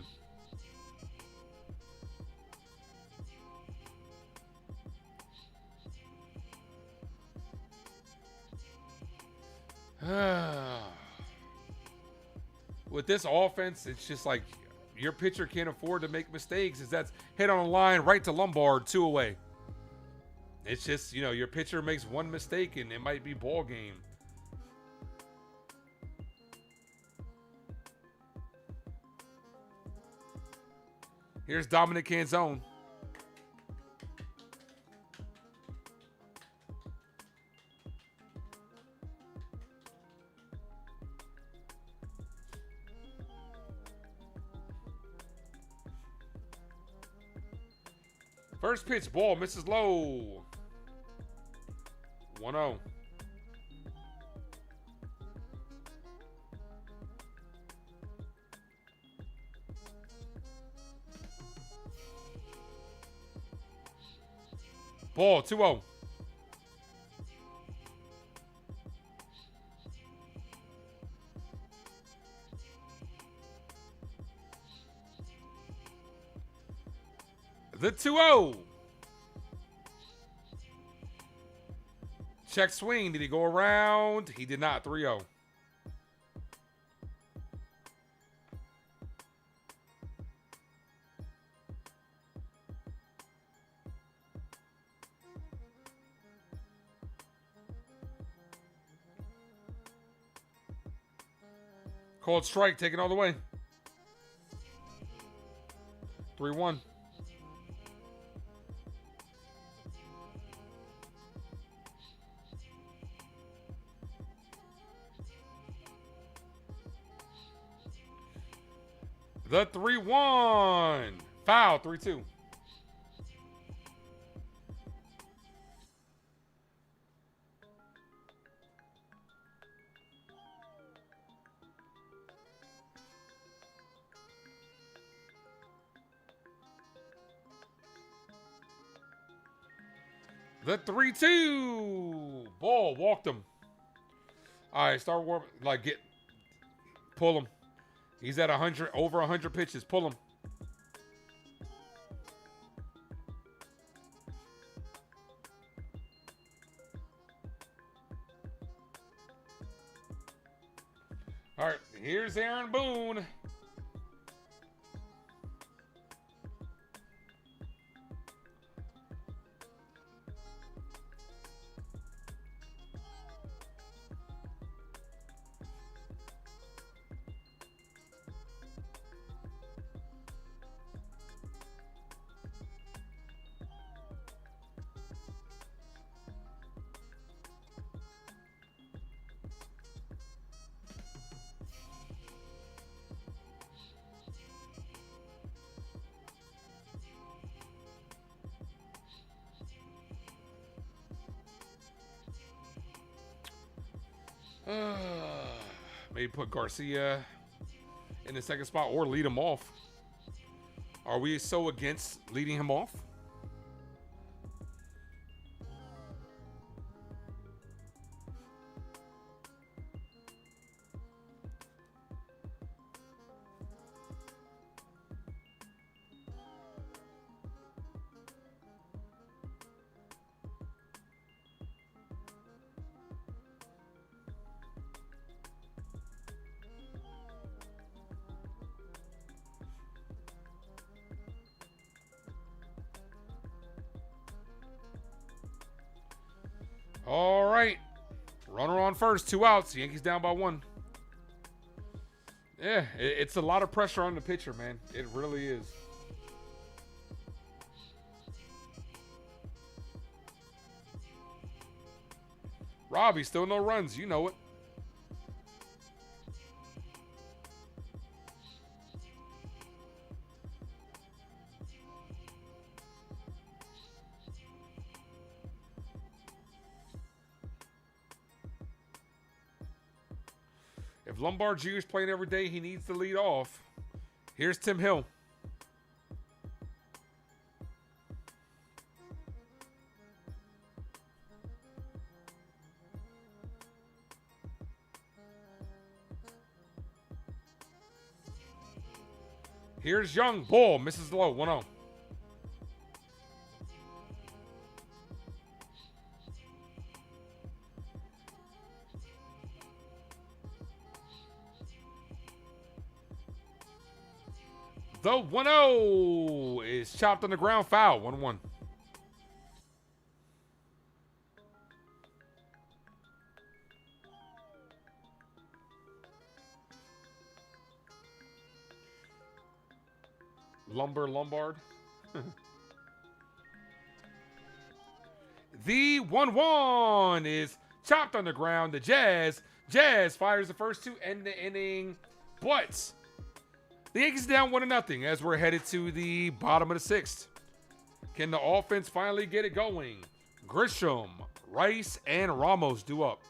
With this offense, it's just like your pitcher can't afford to make mistakes. Is that's hit on the line right to Lombard, 2 away. It's just, you know, your pitcher makes one mistake and it might be ball game. Here's Dominic Canzone. First pitch, ball, misses low. 1-0. Ball, 2-0. The 2-0. Check swing. Did he go around? He did not. 3-0. Called strike, taken all the way. 3-1. The 3-1. Foul, 3-2. The 3-2. Ball, walked him. All right, start warming. Pull him. He's at 100, over 100 pitches. Pull him. All right, here's Aaron Boone. Maybe put Garcia in the second spot or lead him off. Are we so against leading him off? All right. Runner on first, 2 outs. Yankees down by 1. Yeah, it's a lot of pressure on the pitcher, man. It really is. Robbie, still no runs. You know it. If Lombard Jr. is playing every day, he needs to lead off. Here's Tim Hill. Here's Young. Ball. Misses low. 1-0. The 1-0 is chopped on the ground. Foul. 1-1. Lombard. The 1-1 is chopped on the ground. The Jazz fires the first 2, end the inning. But the Yankees down 1-0 as we're headed to the bottom of the 6th. Can the offense finally get it going? Grisham, Rice, and Ramos due up.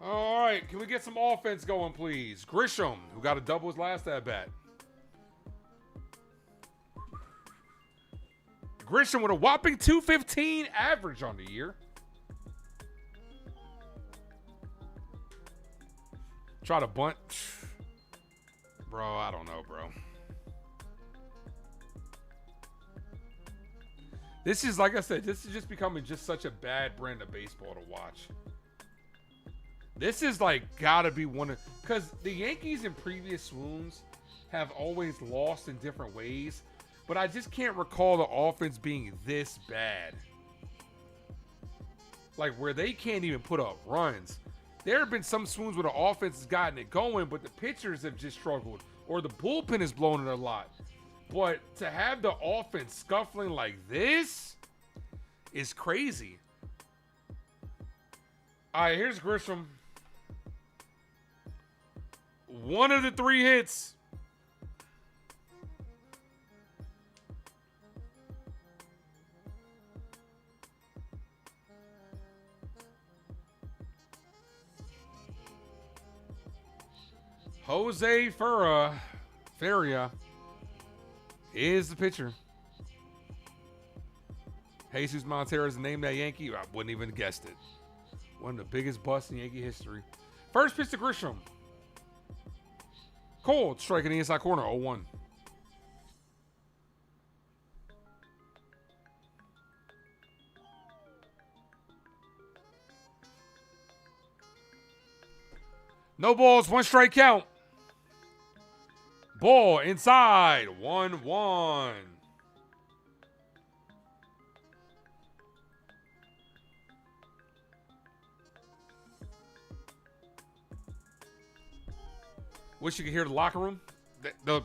All right, can we get some offense going, please? Grisham, who got a double his last at bat. Grisham with a whopping .215 average on the year. Try to bunt. Bro, I don't know, bro. This is, like I said, this is just becoming just such a bad brand of baseball to watch. This is like gotta be one of, because the Yankees in previous swoons have always lost in different ways, but I just can't recall the offense being this bad. Like where they can't even put up runs. There have been some swoons where the offense has gotten it going, but the pitchers have just struggled, or the bullpen is blowing it a lot. But to have the offense scuffling like this is crazy. All right, here's Grisham. 1 of the 3 hits. Jose Feria is the pitcher. Jesus Montero is the name of that Yankee. I wouldn't even have guessed it. One of the biggest busts in Yankee history. First pitch to Grisham. Cold, striking the inside corner, 0-1. No balls, 1 strike count. Ball inside, 1-1. Wish you could hear the locker room. The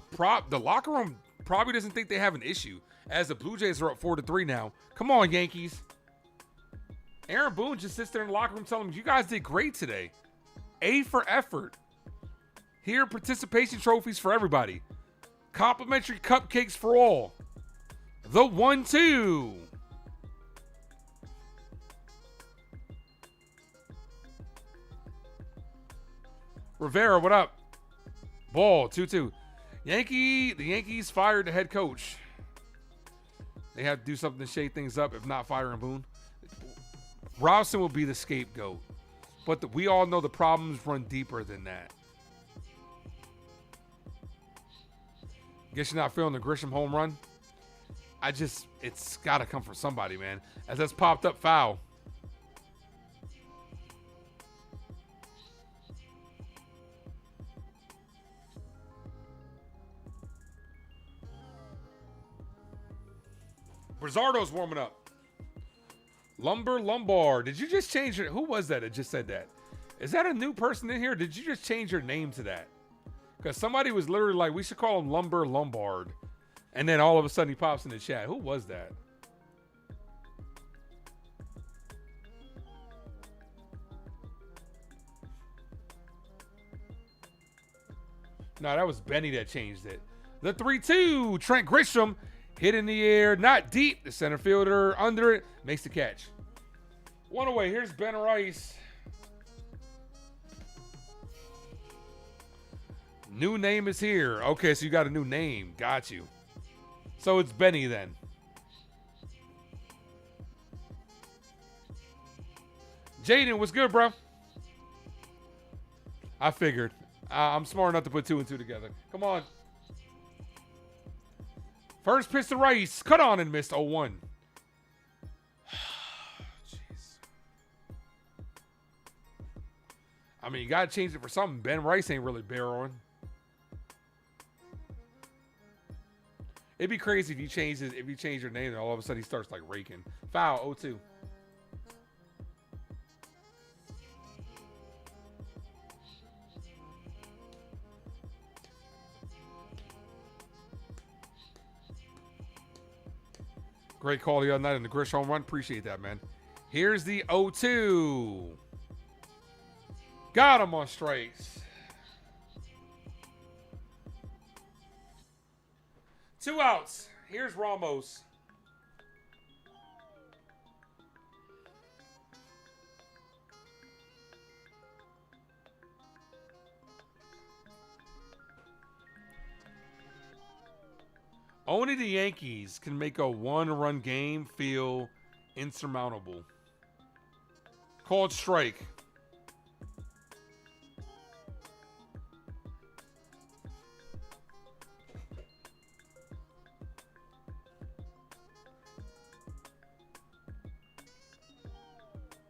locker room probably doesn't think they have an issue, as the Blue Jays are up 4-3 now. Come on, Yankees. Aaron Boone just sits there in the locker room telling them, you guys did great today. A for effort. Here are participation trophies for everybody. Complimentary cupcakes for all. The 1-2. Rivera, what up? Ball, 2-2. The Yankees fired the head coach. They have to do something to shake things up, if not firing Boone. Robson will be the scapegoat. But we all know the problems run deeper than that. Guess you're not feeling the Grisham home run? It's got to come from somebody, man. As that's popped up, foul. Brizardo's warming up. Lombard. Did you just change it? Who was that just said that? Is that a new person in here? Did you just change your name to that? Because somebody was literally like, we should call him Lombard. And then all of a sudden he pops in the chat. Who was that? No, that was Benny that changed it. The 3-2. Trent Grisham hit in the air, not deep. The center fielder under it makes the catch. One away. Here's Ben Rice. New name is here. Okay, so you got a new name. Got you. So it's Benny then. Jaden, what's good, bro? I figured. I'm smart enough to put 2 and 2 together. Come on. First pitch to Rice. Cut on and missed 0-1. Jeez. I mean, you got to change it for something. Ben Rice ain't really barreling. It'd be crazy if you change your name and all of a sudden he starts like raking. Foul, 0-2. Great call the other night in the Grish home run. Appreciate that, man. Here's the 0-2. Got him on strikes. 2 outs. Here's Ramos. Only the Yankees can make a 1-run game feel insurmountable. Called strike.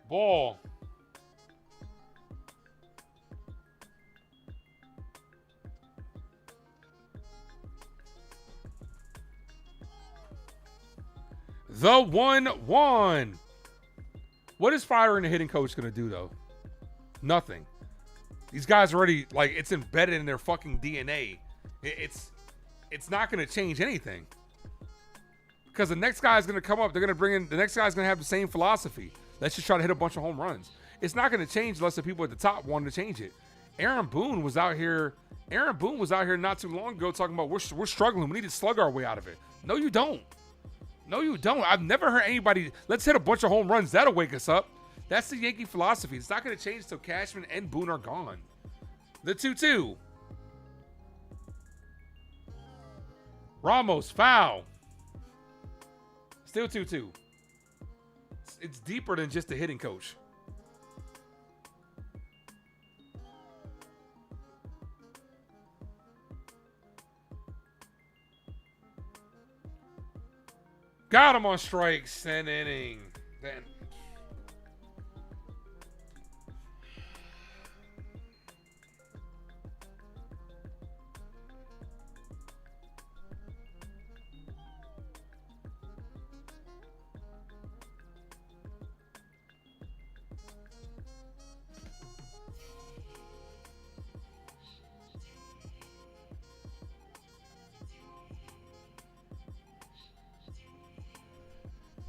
Ball. The 1-1. What is firing the hitting coach going to do, though? Nothing. These guys already, like, it's embedded in their fucking DNA. It's not going to change anything. Because the next guy's going to come up. They're going to bring in, the next guy's going to have the same philosophy. Let's just try to hit a bunch of home runs. It's not going to change unless the people at the top wanted to change it. Aaron Boone was out here not too long ago talking about we're struggling. We need to slug our way out of it. No, you don't. No, you don't. I've never heard anybody, let's hit a bunch of home runs. That'll wake us up. That's the Yankee philosophy. It's not going to change until Cashman and Boone are gone. The 2-2. Ramos, foul. Still 2-2. It's deeper than just a hitting coach. Got him on strikes. An inning. Then.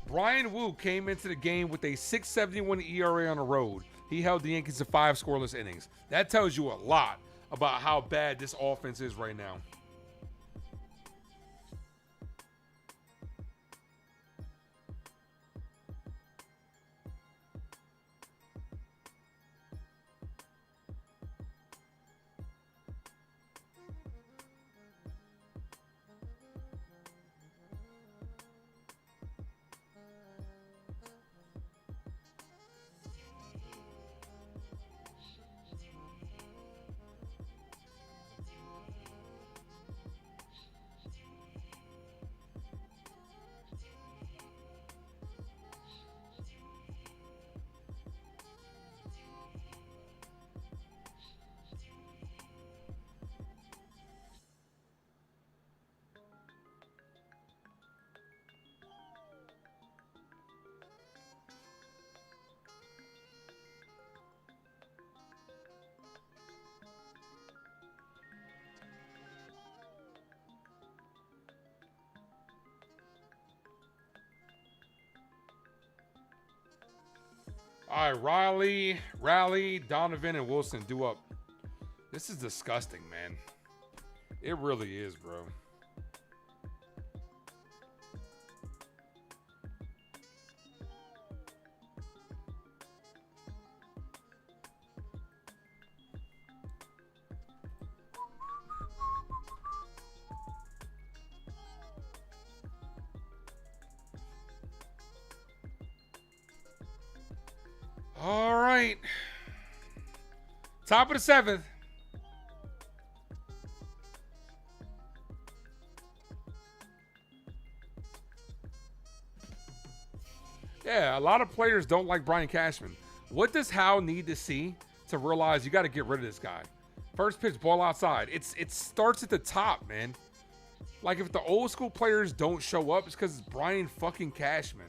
Brian Wu came into the game with a 6.71 ERA on the road. He held the Yankees to 5 scoreless innings. That tells you a lot about how bad this offense is right now. All right, Riley, Donovan, and Wilson due up. This is disgusting, man. It really is, bro. All right. Top of the 7th. Yeah, a lot of players don't like Brian Cashman. What does Howe need to see to realize you got to get rid of this guy? First pitch, ball outside. It starts at the top, man. Like, if the old school players don't show up, it's because it's Brian fucking Cashman.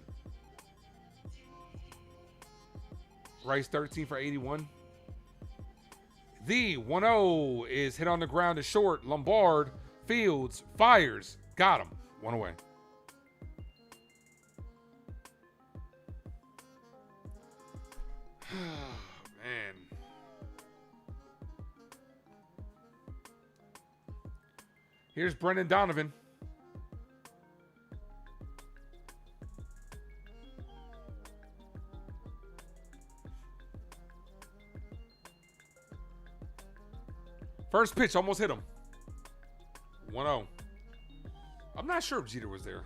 Rice 13 for 81. The 1-0 is hit on the ground to short. Lombard, Fields, fires. Got him. One away. Man. Here's Brendan Donovan. First pitch almost hit him. 1-0. I'm not sure if Jeter was there.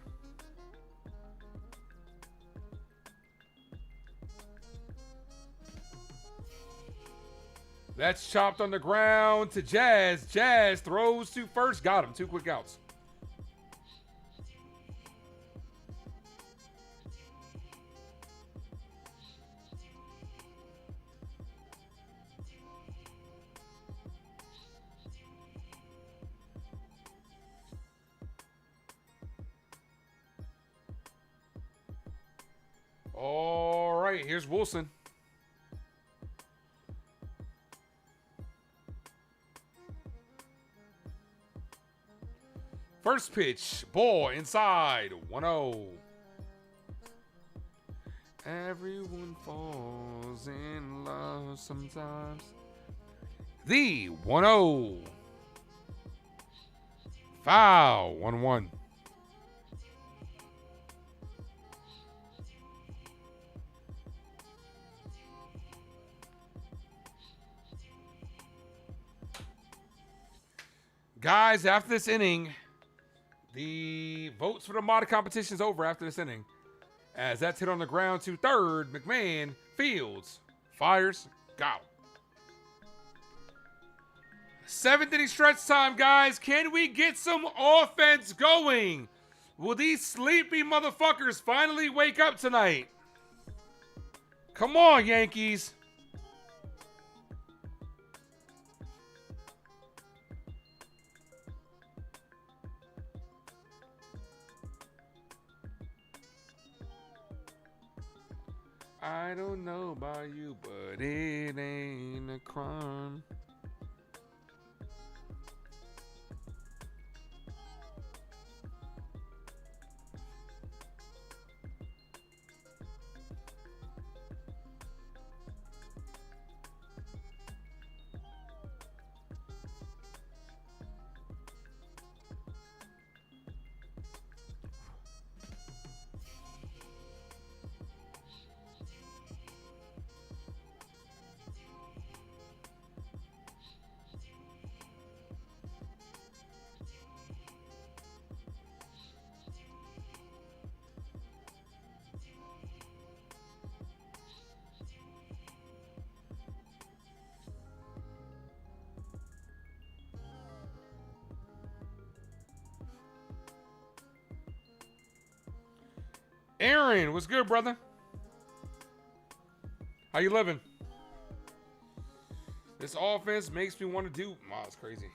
That's chopped on the ground to Jazz. Jazz throws to first. Got him. 2 quick outs. All right, here's Wilson. First pitch, ball inside, 1-0. Everyone falls in love sometimes. The 1-0. Foul, 1-1. Guys, after this inning, the votes for the mod competition is over after this inning. As that's hit on the ground to third, McMahon, Fields, fires, got him. 7th inning stretch time, guys. Can we get some offense going? Will these sleepy motherfuckers finally wake up tonight? Come on, Yankees. I don't know about you, but it ain't a crime. Aaron, what's good, brother? How you living? This offense makes me want to do. Wow, it's crazy.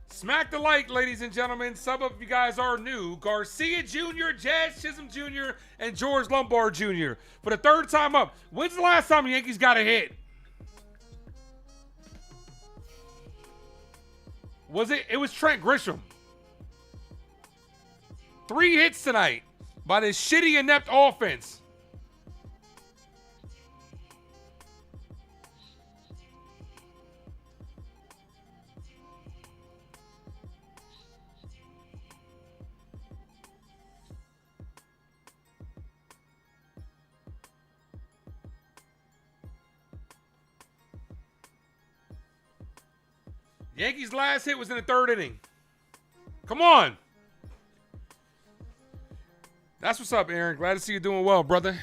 Smack the like, ladies and gentlemen. Some of you guys are new. Garcia Jr., Jazz Chisholm Jr., and George Lombard Jr. For the third time up. When's the last time the Yankees got a hit? Was it? It was Trent Grisham. 3 hits tonight by this shitty, inept offense. Yankees' last hit was in the 3rd inning. Come on. That's what's up, Aaron. Glad to see you doing well, brother.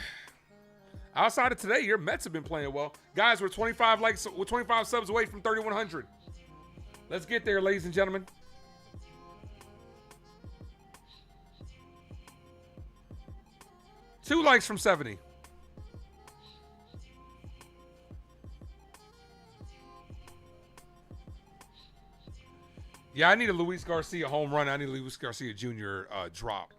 Outside of today, your Mets have been playing well. Guys, we're 25 likes, we're 25 subs away from 3,100. Let's get there, ladies and gentlemen. Two likes from 70. Yeah, I need a Luis Garcia home run. I need a Luis Garcia Jr. Drop.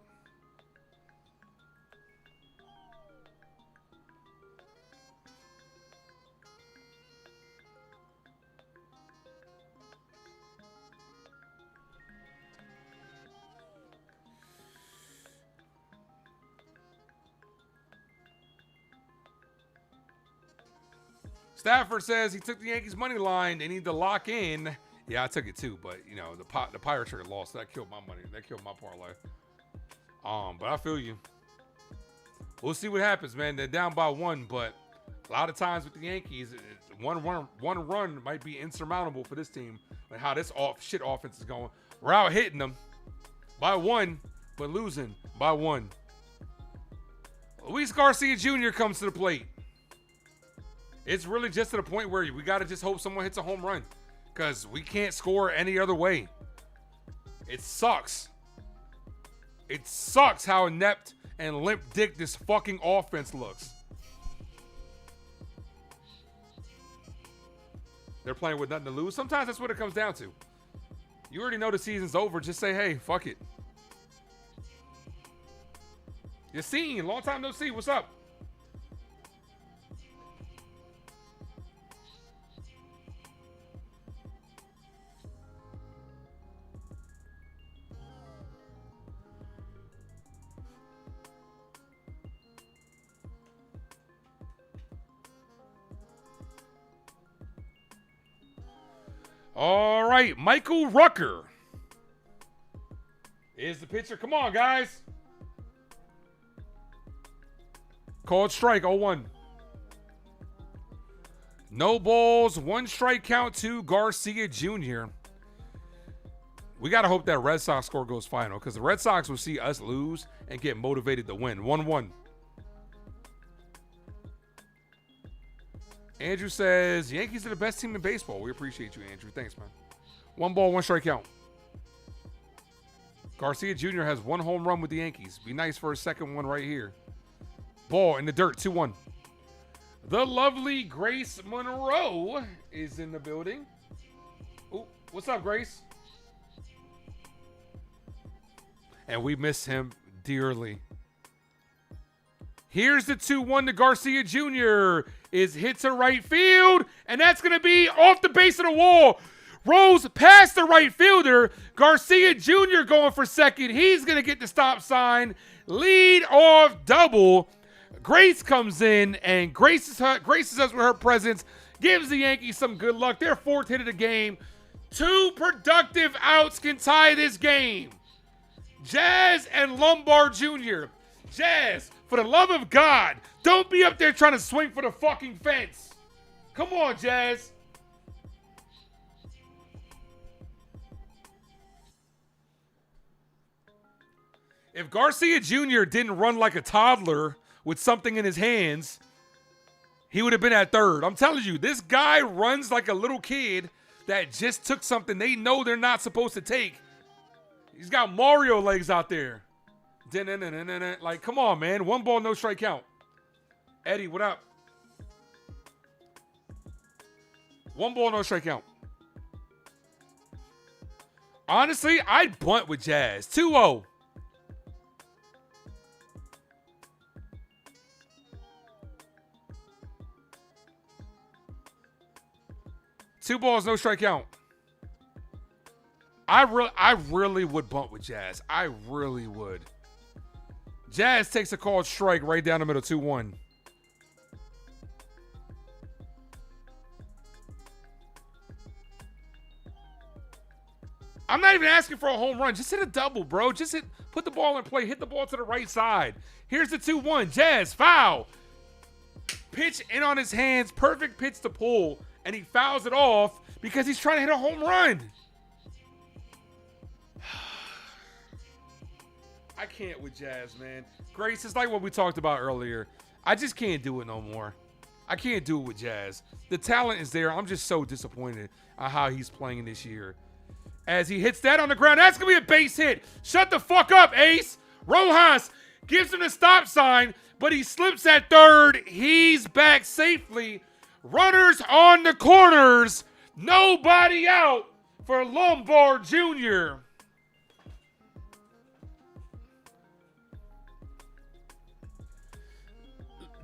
Stafford says he took the Yankees money line. They need to lock in. Yeah, I took it too, but you know the Pirates are lost. That killed my money. That killed my parlay. But I feel you. We'll see what happens, man. They're down by 1, but a lot of times with the Yankees, one run might be insurmountable for this team. And how this shit offense is going. We're out hitting them by 1, but losing by 1. Luis Garcia Jr. comes to the plate. It's really just to the point where we got to just hope someone hits a home run. Because we can't score any other way. It sucks. It sucks how inept and limp dick this fucking offense looks. They're playing with nothing to lose. Sometimes that's what it comes down to. You already know the season's over. Just say, hey, fuck it. Yassine, long time no see. What's up? All right, Michael Rucker is the pitcher. Come on, guys. Called strike, 0-1. No balls, 1 strike count to Garcia Jr. We got to hope that Red Sox score goes final because the Red Sox will see us lose and get motivated to win. 1-1. Andrew says, Yankees are the best team in baseball. We appreciate you, Andrew. Thanks, man. 1 ball, 1 strike count. Garcia Jr. has 1 home run with the Yankees. Be nice for a second one right here. Ball in the dirt, 2-1. The lovely Grace Monroe is in the building. Ooh, what's up, Grace? And we miss him dearly. Here's the 2-1 to Garcia Jr. Is hit to right field, and that's going to be off the base of the wall. Rose past the right fielder. Garcia Jr. going for second. He's going to get the stop sign. Lead off double. Grace comes in and graces us with her presence. Gives the Yankees some good luck. Their 4th hit of the game. 2 productive outs can tie this game. Jazz and Lombard Jr. Jazz, for the love of God, don't be up there trying to swing for the fucking fence. Come on, Jazz. If Garcia Jr. didn't run like a toddler with something in his hands, he would have been at third. I'm telling you, this guy runs like a little kid that just took something they know they're not supposed to take. He's got Mario legs out there. Like, come on, man. 1 ball, no strike count. Eddie, what up? 1 ball, no strike count. Honestly, I'd bunt with Jazz. 2-0. Two balls, no strike count. I really would bunt with Jazz. I really would. Jazz takes a called strike right down the middle, 2-1. I'm not even asking for a home run. Just hit a double, bro. Just put the ball in play. Hit the ball to the right side. Here's the 2-1. Jazz, foul. Pitch in on his hands. Perfect pitch to pull. And he fouls it off because he's trying to hit a home run. I can't with Jazz, man. Grace, it's like what we talked about earlier. I just can't do it no more. I can't do it with Jazz. The talent is there. I'm just so disappointed at how he's playing this year. As he hits that on the ground, that's going to be a base hit. Shut the fuck up, Ace. Rojas gives him the stop sign, but he slips at third. He's back safely. Runners on the corners. Nobody out for Lombard Jr.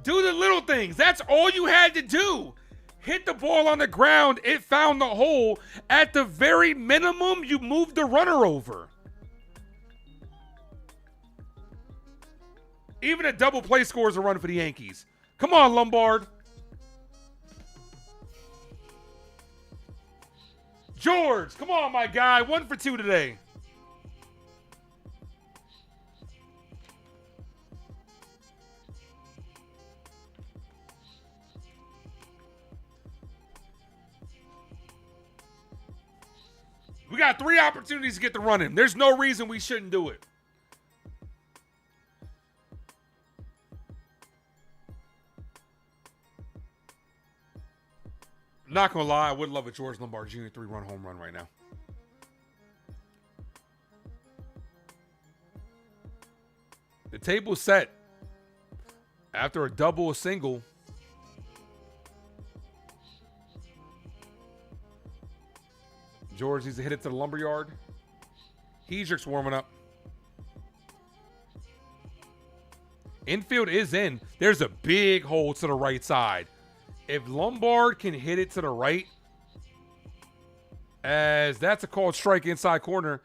Do the little things. That's all you had to do. Hit the ball on the ground. It found the hole. At the very minimum, you moved the runner over. Even a double play scores a run for the Yankees. Come on, Lombard. George, come on, my guy. 1 for 2 today. We got 3 opportunities to get the run in. There's no reason we shouldn't do it. Not gonna lie, I would love a George Lombard Jr. 3-run home run right now. The table's set. After a double, a single. George needs to hit it to the lumberyard. Hedrick's warming up. Infield is in. There's a big hole to the right side. If Lombard can hit it to the right, as that's a called strike inside corner,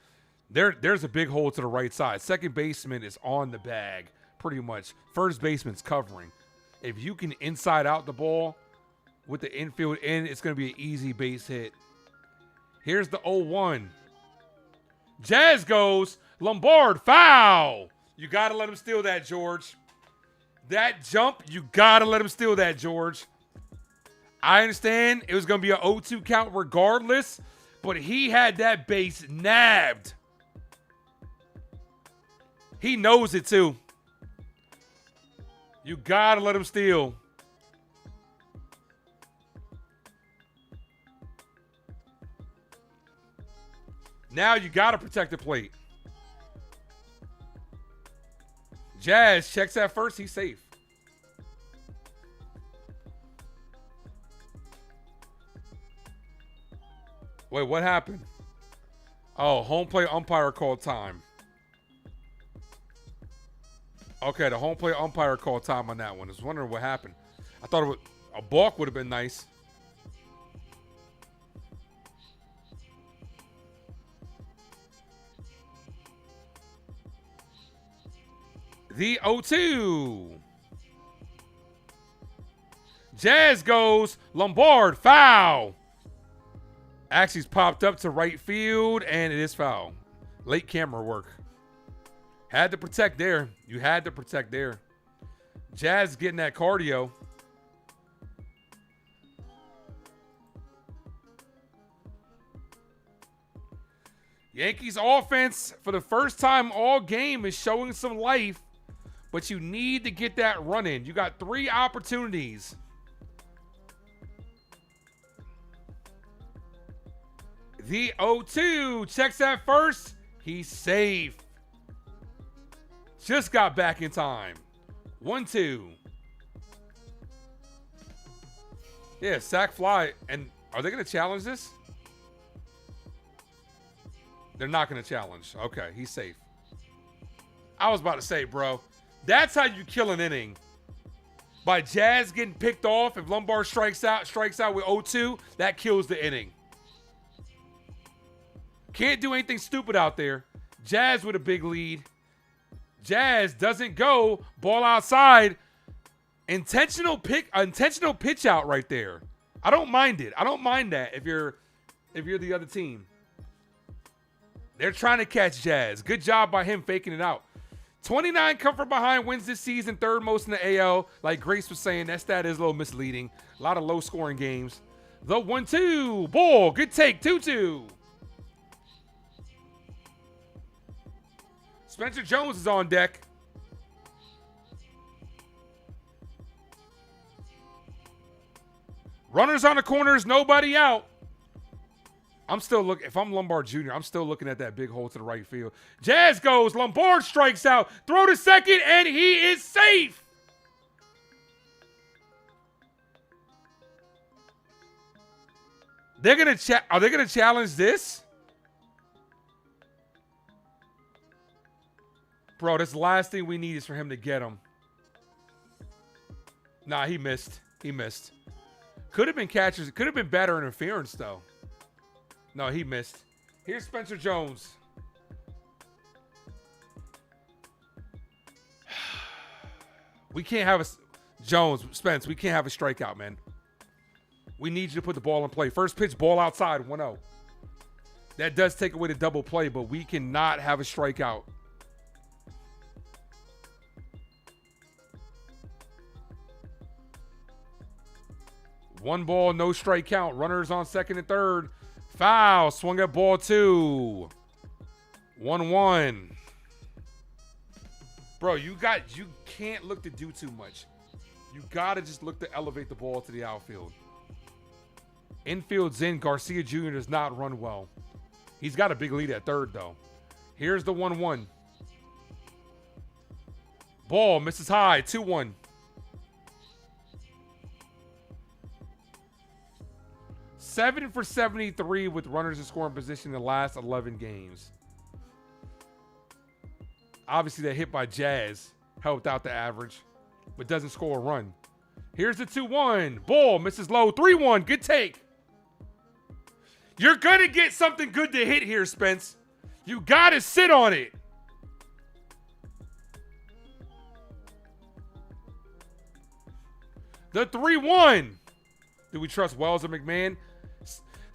there's a big hole to the right side. Second baseman is on the bag, pretty much. First baseman's covering. If you can inside out the ball with the infield in, it's going to be an easy base hit. Here's the 0-1. Jazz goes. Lombard, foul. You got to let him steal that, George. That jump, you got to let him steal that, George. I understand it was going to be an 0-2 count regardless, but he had that base nabbed. He knows it too. You got to let him steal. Now you got to protect the plate. Jazz checks that first. He's safe. Wait, what happened? Oh, home plate umpire called time. Okay, the home plate umpire called time on that one. I was wondering what happened. I thought a balk would have been nice. The 0-2. Jazz goes. Lombard, foul. Actually's popped up to right field, and it is foul. Late camera work. Had to protect there. You had to protect there. Jazz getting that cardio. Yankees offense, for the first time all game, is showing some life, but you need to get that run in. You got 3 opportunities. The 0-2 checks at first. He's safe. Just got back in time. 1-2. Yeah, sack fly. And are they going to challenge this? They're not going to challenge. Okay, he's safe. I was about to say, bro, that's how you kill an inning. By Jazz getting picked off. If Lombard strikes out with 0-2, that kills the inning. Can't do anything stupid out there. Jazz with a big lead. Jazz doesn't go. Ball outside. Intentional pitch out right there. I don't mind it. I don't mind that if you're the other team. They're trying to catch Jazz. Good job by him faking it out. 29 come from behind wins this season, third most in the AL. Like Grace was saying, that stat is a little misleading. A lot of low-scoring games. The 1-2. Ball. Good take. 2-2. Spencer Jones is on deck. Runners on the corners, nobody out. I'm still looking. If I'm Lombard Jr., I'm still looking at that big hole to the right field. Jazz goes. Lombard strikes out. Throw to second, and he is safe. They're gonna Are they gonna challenge this? Bro, this last thing we need is for him to get him. Nah, he missed. He missed. Could have been catchers. Could have been better interference, though. No, he missed. Here's Spencer Jones. We can't have a... Spence, we can't have a strikeout, man. We need you to put the ball in play. First pitch, ball outside, 1-0. That does take away the double play, but we cannot have a strikeout. One ball, no strike count. Runners on second and third. Foul. Swung at ball 2. 1-1. Bro, you can't look to do too much. You got to just look to elevate the ball to the outfield. Infield's in. Garcia Jr. does not run well. He's got a big lead at third, though. Here's the 1-1. Ball misses high. 2-1. Seven for 73 with runners in scoring position in the last 11 games. Obviously, that hit by Jazz helped out the average, but doesn't score a run. Here's the 2-1. Ball misses low. 3-1. Good take. You're going to get something good to hit here, Spence. You got to sit on it. The 3-1. Do we trust Wells or McMahon?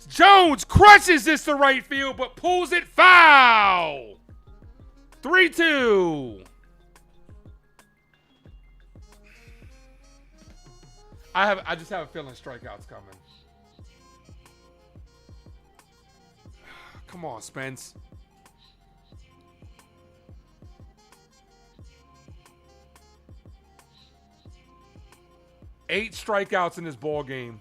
Jones crushes this to right field, but pulls it foul. 3-2. I just have a feeling strikeouts coming. Come on, Spence. Eight strikeouts in this ball game.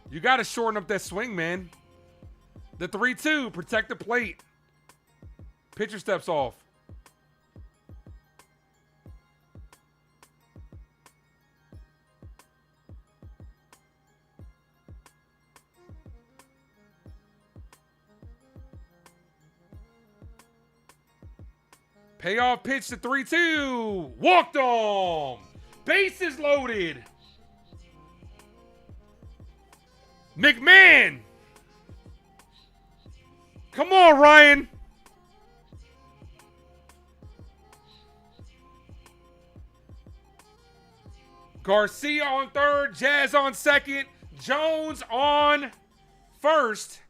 You got to shorten up that swing, man. The 3-2, protect the plate. Pitcher steps off. Payoff pitch to 3-2. Walked on. Bases loaded. McMahon. Come on, Ryan. Garcia on third, Jazz on second, Jones on first.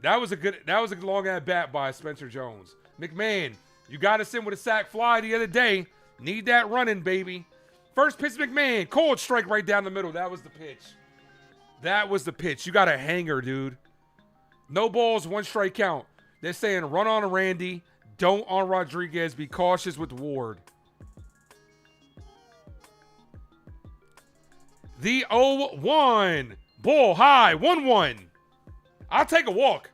That was a long at bat by Spencer Jones. McMahon, you got us in with a sac fly the other day. Need that running, baby. First pitch, McMahon. Cold strike right down the middle. That was the pitch. That was the pitch. You got a hanger, dude. No balls, one strike count. They're saying run on Randy. Don't on Rodriguez. Be cautious with Ward. The 0-1. Ball high, 1-1. I'll take a walk.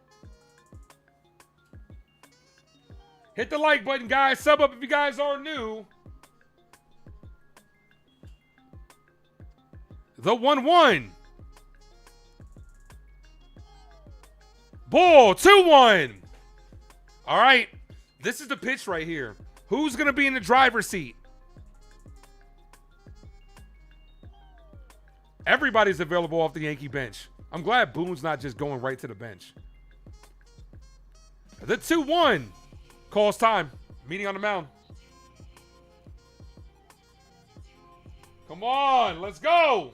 Hit the like button, guys. Sub up if you guys are new. The 1-1. Ball, 2-1. All right. This is the pitch right here. Who's going to be in the driver's seat? Everybody's available off the Yankee bench. I'm glad Boone's not just going right to the bench. The 2-1 calls time. Meeting on the mound. Come on, let's go.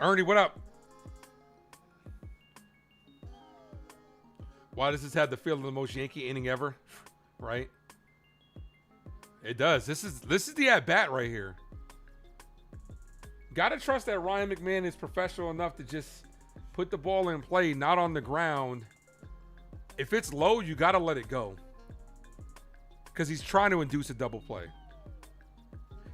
Ernie, what up? Why does this have the feel of the most Yankee inning ever? Right? It does. This is the at-bat right here. Gotta trust that Ryan McMahon is professional enough to just put the ball in play, not on the ground. If it's low, you gotta let it go. Because he's trying to induce a double play.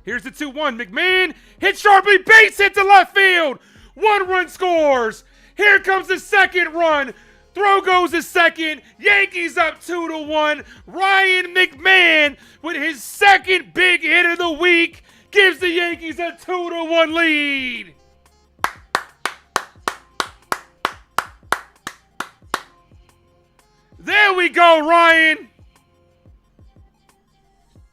Here's the 2-1. McMahon hit sharply, base hit to left field. 1 run scores. Here comes the second run. Throw goes to second. Yankees up 2-1. Ryan McMahon with his second big hit of the week gives the Yankees a 2-1 lead. There we go, Ryan.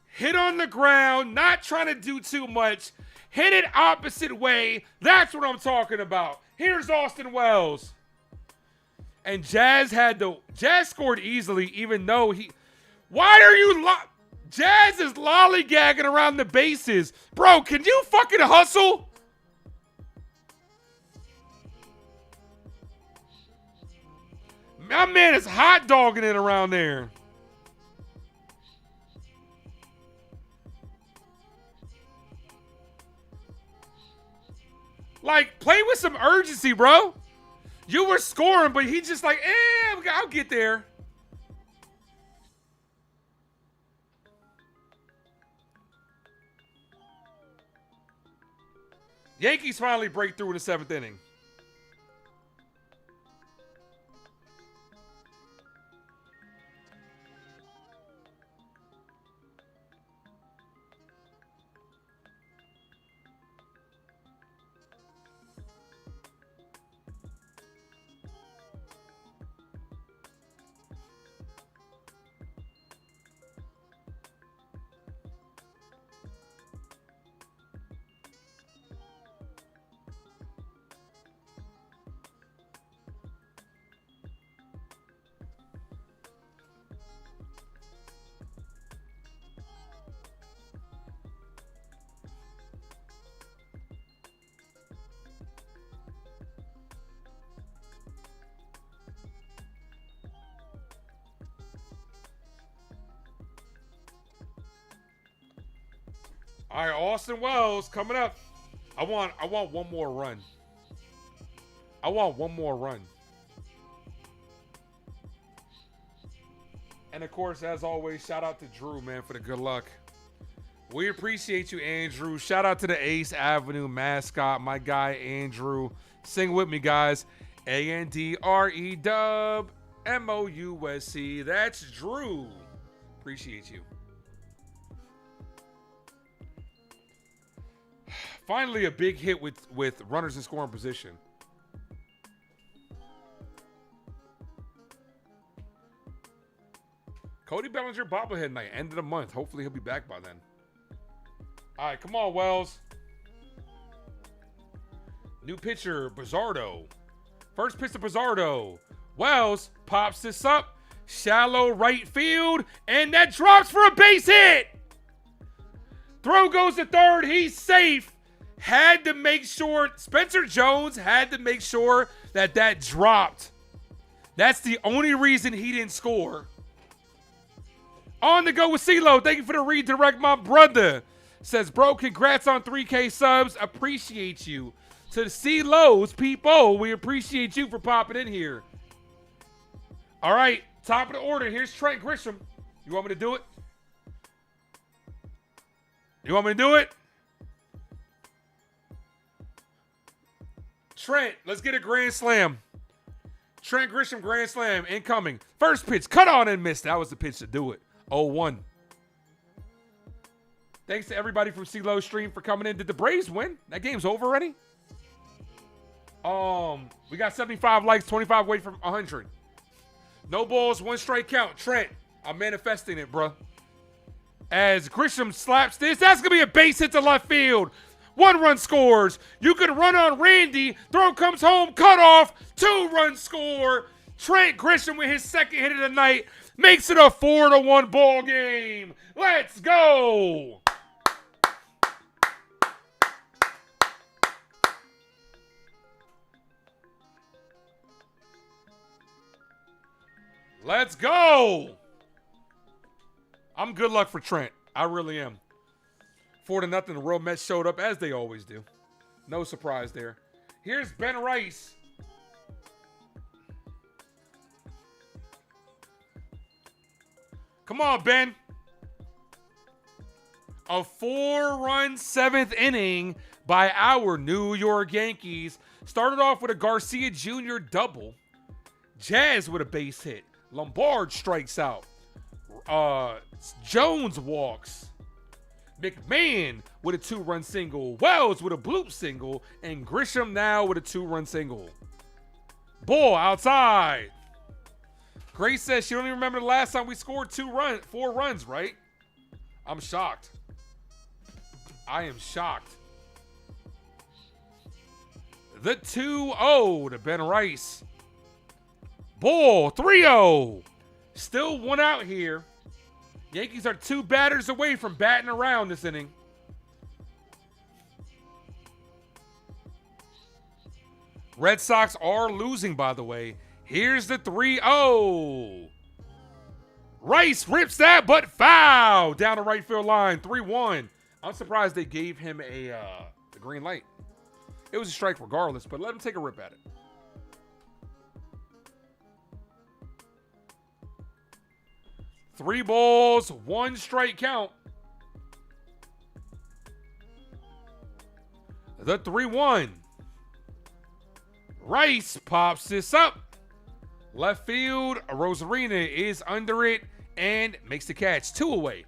Hit on the ground, not trying to do too much. Hit it opposite way. That's what I'm talking about. Here's Austin Wells. And Jazz scored easily, even though why are you Jazz is lollygagging around the bases. Bro, can you fucking hustle? My man is hot dogging it around there. Like, play with some urgency, bro. You were scoring, but he just like, I'll get there. Yankees finally break through in the 7th inning. All right, Austin Wells coming up. I want one more run. I want one more run. And of course, as always, shout out to Drew, man, for the good luck. We appreciate you, Andrew. Shout out to the Ace Avenue mascot, my guy, Andrew. Sing with me, guys. ANDRE dub MOUSC. That's Drew. Appreciate you. Finally, a big hit with runners in scoring position. Cody Bellinger bobblehead night, end of the month. Hopefully, he'll be back by then. All right, come on, Wells. New pitcher, Bizzardo. First pitch to Bizzardo. Wells pops this up. Shallow right field, and that drops for a base hit. Throw goes to third. He's safe. Had to make sure, Spencer Jones had to make sure that dropped. That's the only reason he didn't score. On the go with CeeLo. Thank you for the redirect, my brother. Says, bro, congrats on 3K subs. Appreciate you. To the CeeLo's people, we appreciate you for popping in here. All right, top of the order. Here's Trent Grisham. You want me to do it? You want me to do it? Trent, let's get a grand slam. Trent Grisham, grand slam, incoming. First pitch, cut on and missed. That was the pitch to do it. 0-1. Thanks to everybody from CeeLo's stream for coming in. Did the Braves win? That game's over already? We got 75 likes, 25 away from 100. No balls, 1 strike count. Trent, I'm manifesting it, bro. As Grisham slaps this, that's going to be a base hit to left field. 1 run scores. You can run on Randy. Throw comes home, cut off. 2-run score. Trent Grisham with his second hit of the night makes it a 4-1 ball game. Let's go. Let's go. I'm good luck for Trent. I really am. 4-0, the Royal Mets showed up as they always do. No surprise there. Here's Ben Rice. Come on, Ben. A 4-run 7th inning by our New York Yankees. Started off with a Garcia Jr. double. Jazz with a base hit. Lombard strikes out. Jones walks. McMahon with a 2-run single. Wells with a bloop single. And Grisham now with a 2-run single. Ball outside. Grace says she don't even remember the last time we scored 4 runs, right? I'm shocked. I am shocked. The 2-0 to Ben Rice. Ball, 3-0. Still 1 out here. Yankees are 2 batters away from batting around this inning. Red Sox are losing, by the way. Here's the 3-0. Rice rips that, but foul down the right field line. 3-1. I'm surprised they gave him the green light. It was a strike regardless, but let him take a rip at it. Three balls, 1 strike count. The 3-1. Rice pops this up. Left field, Rosarina is under it and makes the catch. 2 away.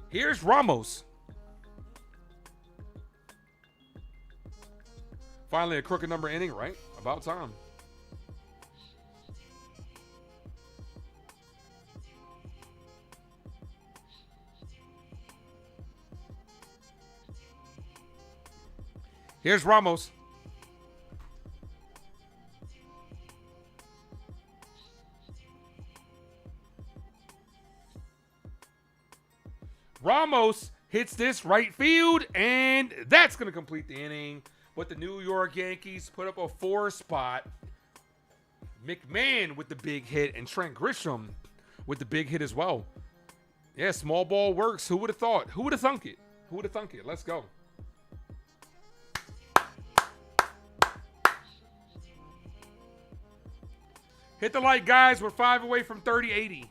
Here's Ramos. Finally a crooked number inning, right? About time. Here's Ramos. Ramos hits this right field, and that's going to complete the inning. But the New York Yankees put up a 4 spot. McMahon with the big hit, and Trent Grisham with the big hit as well. Yeah, small ball works. Who would have thought? Who would have thunk it? Who would have thunk it? Let's go. Hit the like, guys. We're 5 away from 3080.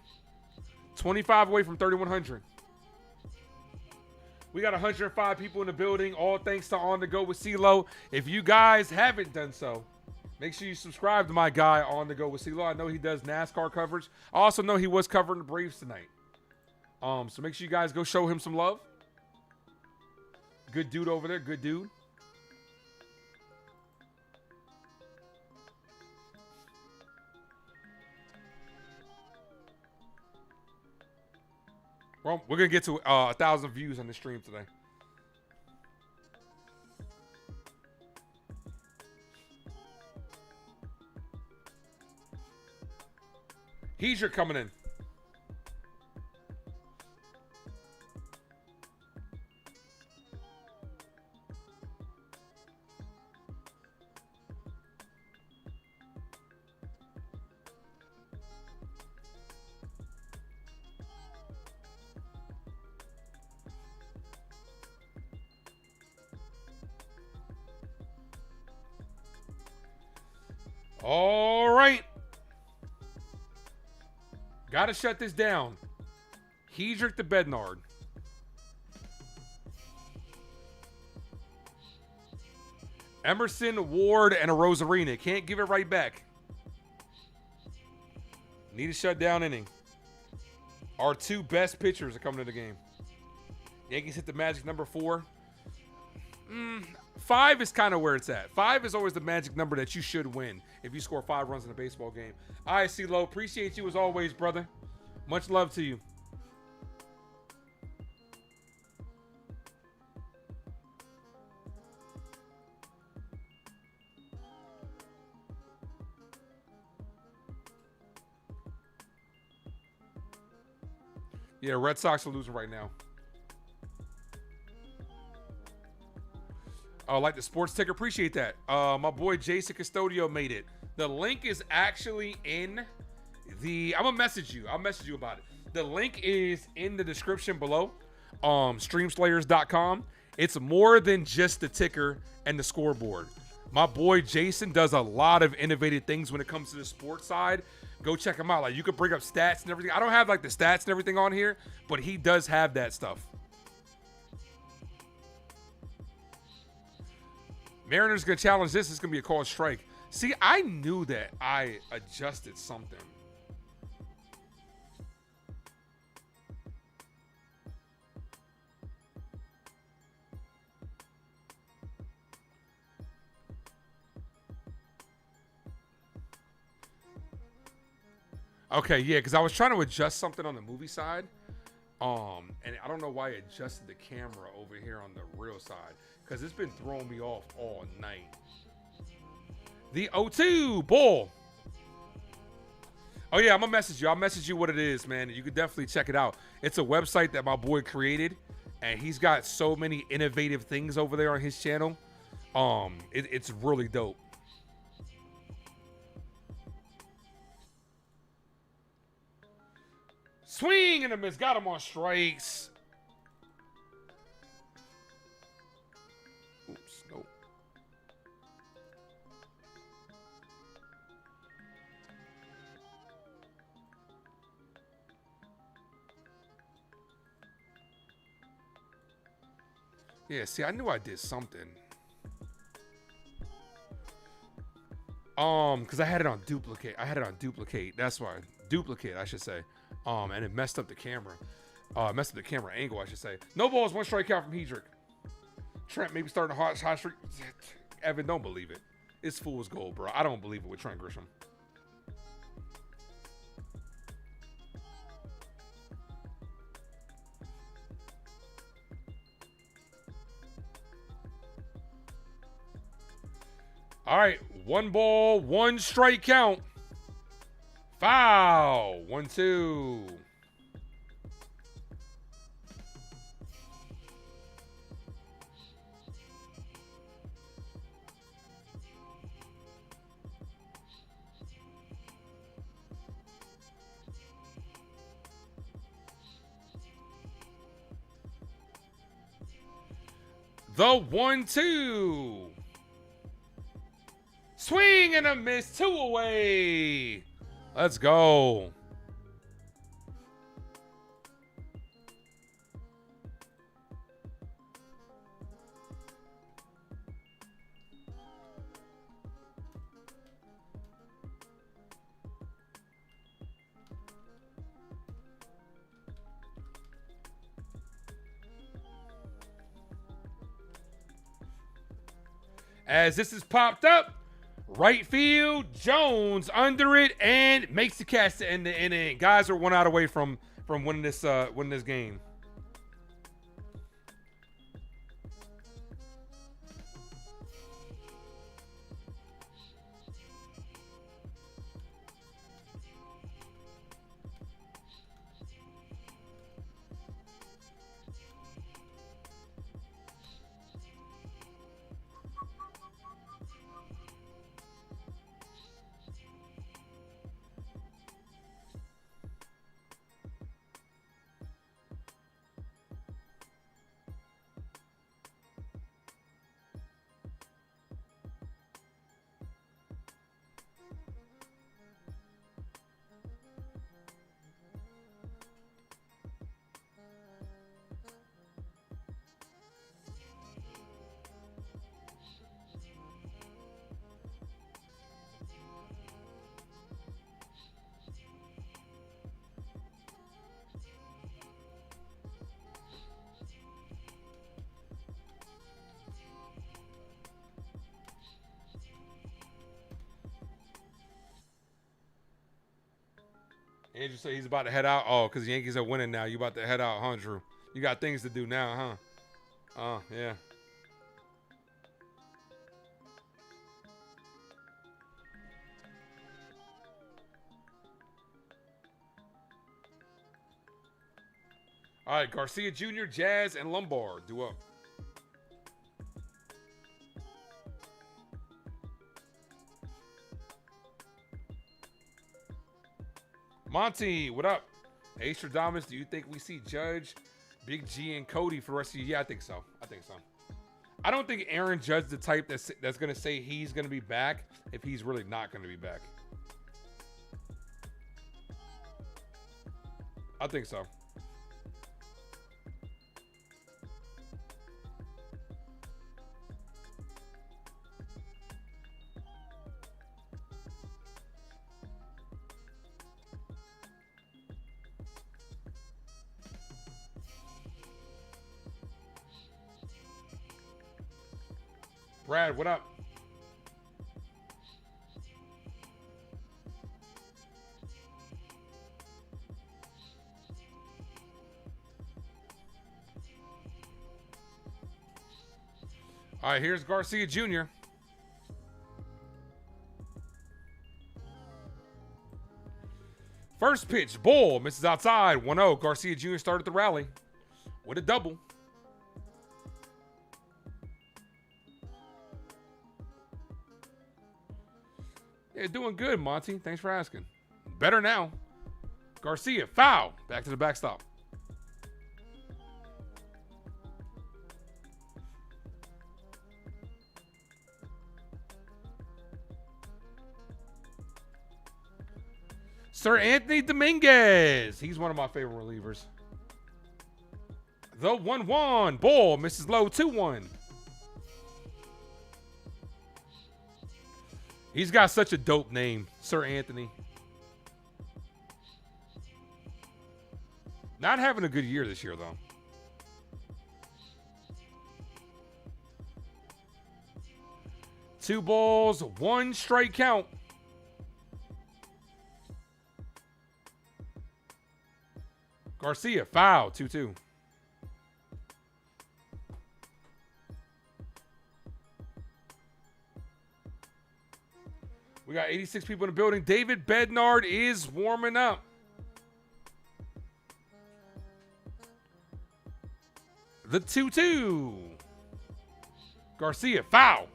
25 away from 3100. We got 105 people in the building, all thanks to On The Go with CeeLo. If you guys haven't done so, make sure you subscribe to my guy On The Go with CeeLo. I know he does NASCAR coverage. I also know he was covering the Braves tonight. So make sure you guys go show him some love. Good dude over there, good dude. Well, we're going to get to 1,000 views on the stream today. He's coming in. All right. Got to shut this down. Hedrick to Bednard. Emerson, Ward, and a Rosarina. Can't give it right back. Need a shutdown inning. Our two best pitchers are coming to the game. Yankees hit the magic number 4. 5 is kind of where it's at. 5 is always the magic number that you should win if you score 5 runs in a baseball game. All right, CeeLo, appreciate you as always, brother. Much love to you. Yeah, Red Sox are losing right now. Oh, like the sports ticker. Appreciate that. My boy Jason Custodio made it. The link is actually in the... I'm going to message you. I'll message you about it. The link is in the description below. Streamslayers.com. It's more than just the ticker and the scoreboard. My boy Jason does a lot of innovative things when it comes to the sports side. Go check him out. Like, you could bring up stats and everything. I don't have like the stats and everything on here, but he does have that stuff. Mariners gonna challenge this. It's gonna be a called strike. See, I knew that I adjusted something. Okay, yeah, because I was trying to adjust something on the movie side. And I don't know why I adjusted the camera over here on the real side, because it's been throwing me off all night. The 0-2 ball. Oh, yeah, I'm going to message you. I'll message you what it is, man. You could definitely check it out. It's a website that my boy created, and he's got so many innovative things over there on his channel. It's really dope. Swing and a miss. Got him on strikes. Oops, nope. Yeah, see, I knew I did something. Because I had it on duplicate. That's why. Duplicate, I should say. And it messed up the camera. Messed up the camera angle, I should say. No balls, 1 strikeout from Hedrick. Trent maybe starting a hot streak. Evan, don't believe it. It's fool's gold, bro. I don't believe it with Trent Grisham. All right, 1 ball, 1 strike count. Foul. 1-2. The 1-2. Swing and a miss. 2 away. Let's go. As this is popped up, right field, Jones under it and makes the catch to end the inning. Guys are 1 out away from winning this game. Andrew said he's about to head out. Oh, because the Yankees are winning now. You about to head out, huh, Drew? You got things to do now, huh? Yeah. All right, Garcia Jr., Jazz, and Lombard. Do up. Monty, what up? Ace Stradamus, do you think we see Judge, Big G, and Cody for the rest of the year? Yeah, I think so. I don't think Aaron Judge's the type that's going to say he's going to be back if he's really not going to be back. I think so. Brad, what up? All right, here's Garcia Jr. First pitch, ball, misses outside, 1-0. Garcia Jr. started the rally with a double. Yeah, doing good, Monty. Thanks for asking. Better now. Garcia, foul. Back to the backstop. Sir Anthony Dominguez. He's one of my favorite relievers. The 1-1. Ball misses low, 2-1. He's got such a dope name, Sir Anthony. Not having a good year this year, though. Two balls, one strike count. Garcia, foul, 2-2. We got 86 people in the building. David Bednard is warming up. The 2-2. Garcia, foul.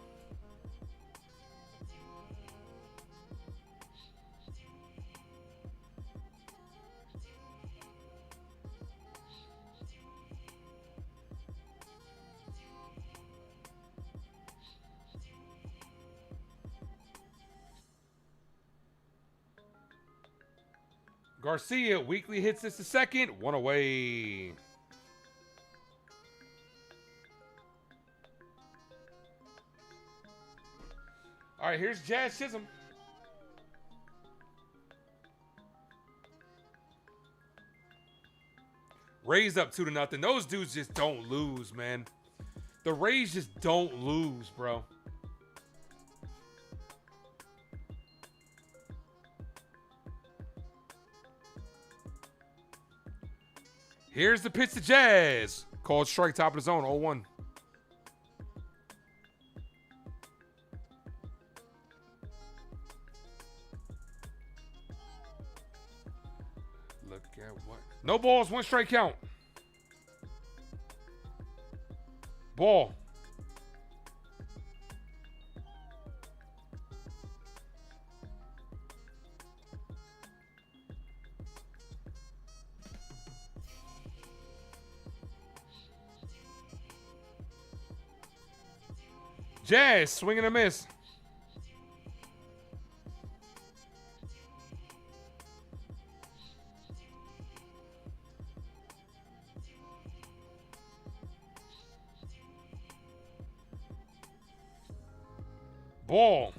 Garcia, weekly hits this the second. One away. All right, here's Jazz Chisholm. Rays up 2-0. Those dudes just don't lose, man. The Rays just don't lose, bro. Here's the pitch to Jazz. Called strike, top of the zone, 0-1. Look at what? No balls, one strike count. Ball. Jazz, swing and a miss. Ball.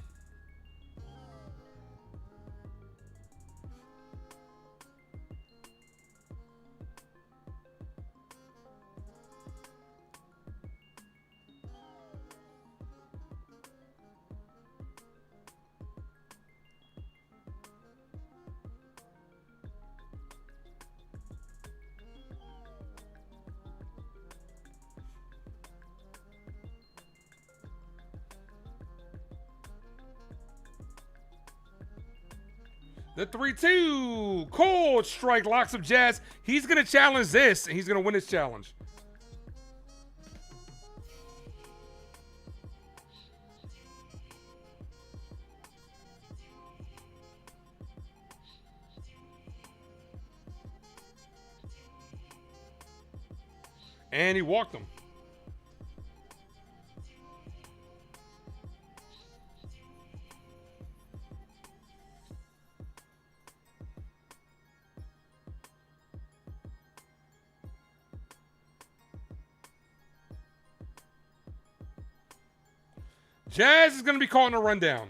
The 3-2. Cold strike locks up Jazz. He's going to challenge this, and he's going to win this challenge. And he walked him. Jazz is going to be calling a rundown.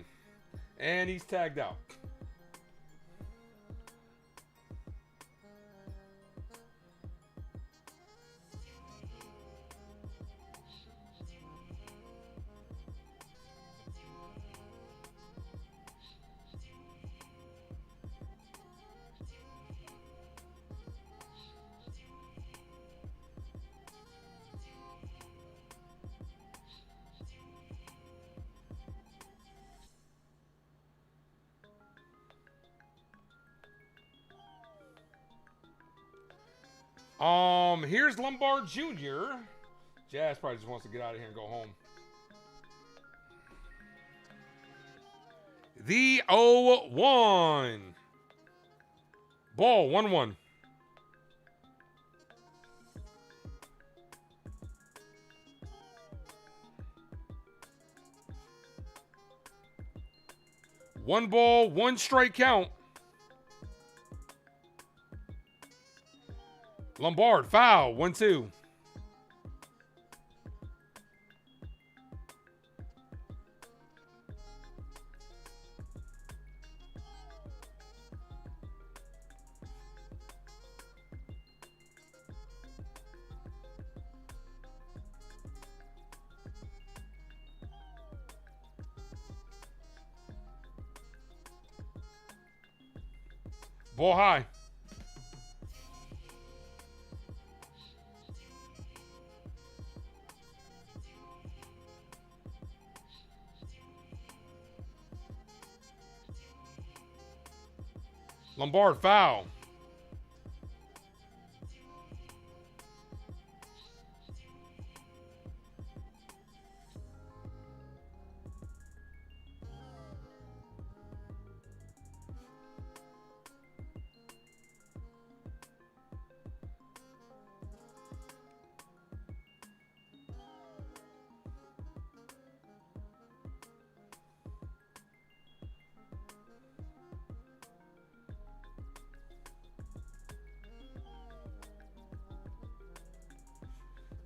And he's tagged out. Here's Lombard Jr. Jazz probably just wants to get out of here and go home. The 0-1. Ball, 1-1. One ball, one strike count. Lombard, foul, 1-2. Ball high. Lombard, foul.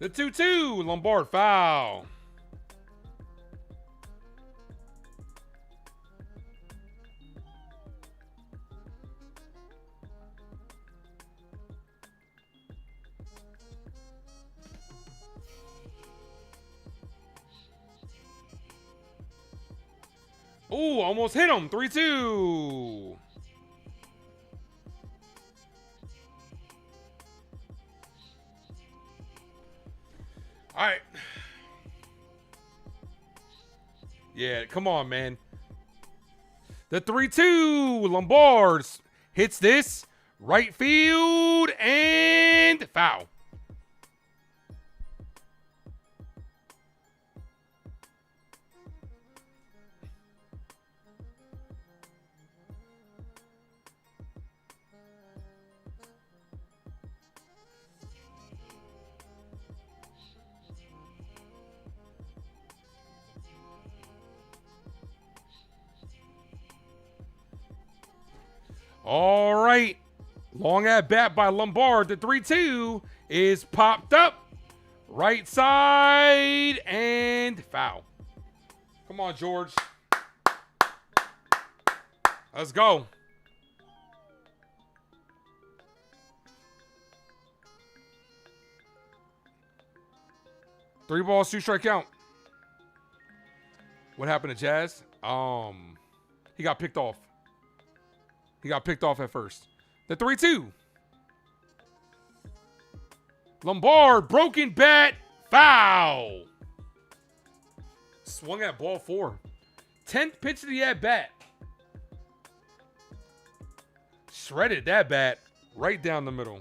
The 2-2, Lombard, foul. Ooh, almost hit him. 3-2. All right. Yeah, come on, man. The 3-2, Lombard hits this. Right field and foul. All right. Long at bat by Lombard. The 3-2 is popped up. Right side and foul. Come on, George. Let's go. Three balls, two strike count. What happened to Jazz? He got picked off. He got picked off at first. The 3-2. Lombard, broken bat, foul. Swung at ball 4. 10th pitch of the at bat. Shredded that bat right down the middle.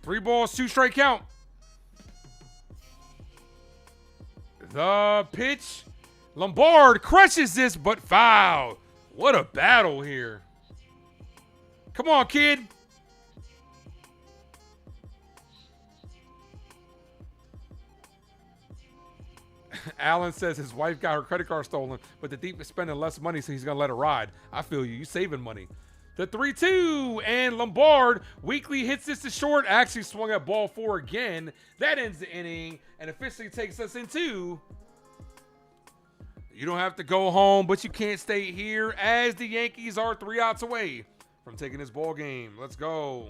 Three balls, 2 strike count. The pitch. Lombard crushes this, but foul. What a battle here. Come on, kid. Alan says his wife got her credit card stolen, but the Deep is spending less money, so he's going to let her ride. I feel you. You saving money. The 3-2, and Lombard weakly hits this to short. Actually swung at ball 4 again. That ends the inning and officially takes us into... You don't have to go home, but you can't stay here as the Yankees are 3 outs away from taking this ball game. Let's go.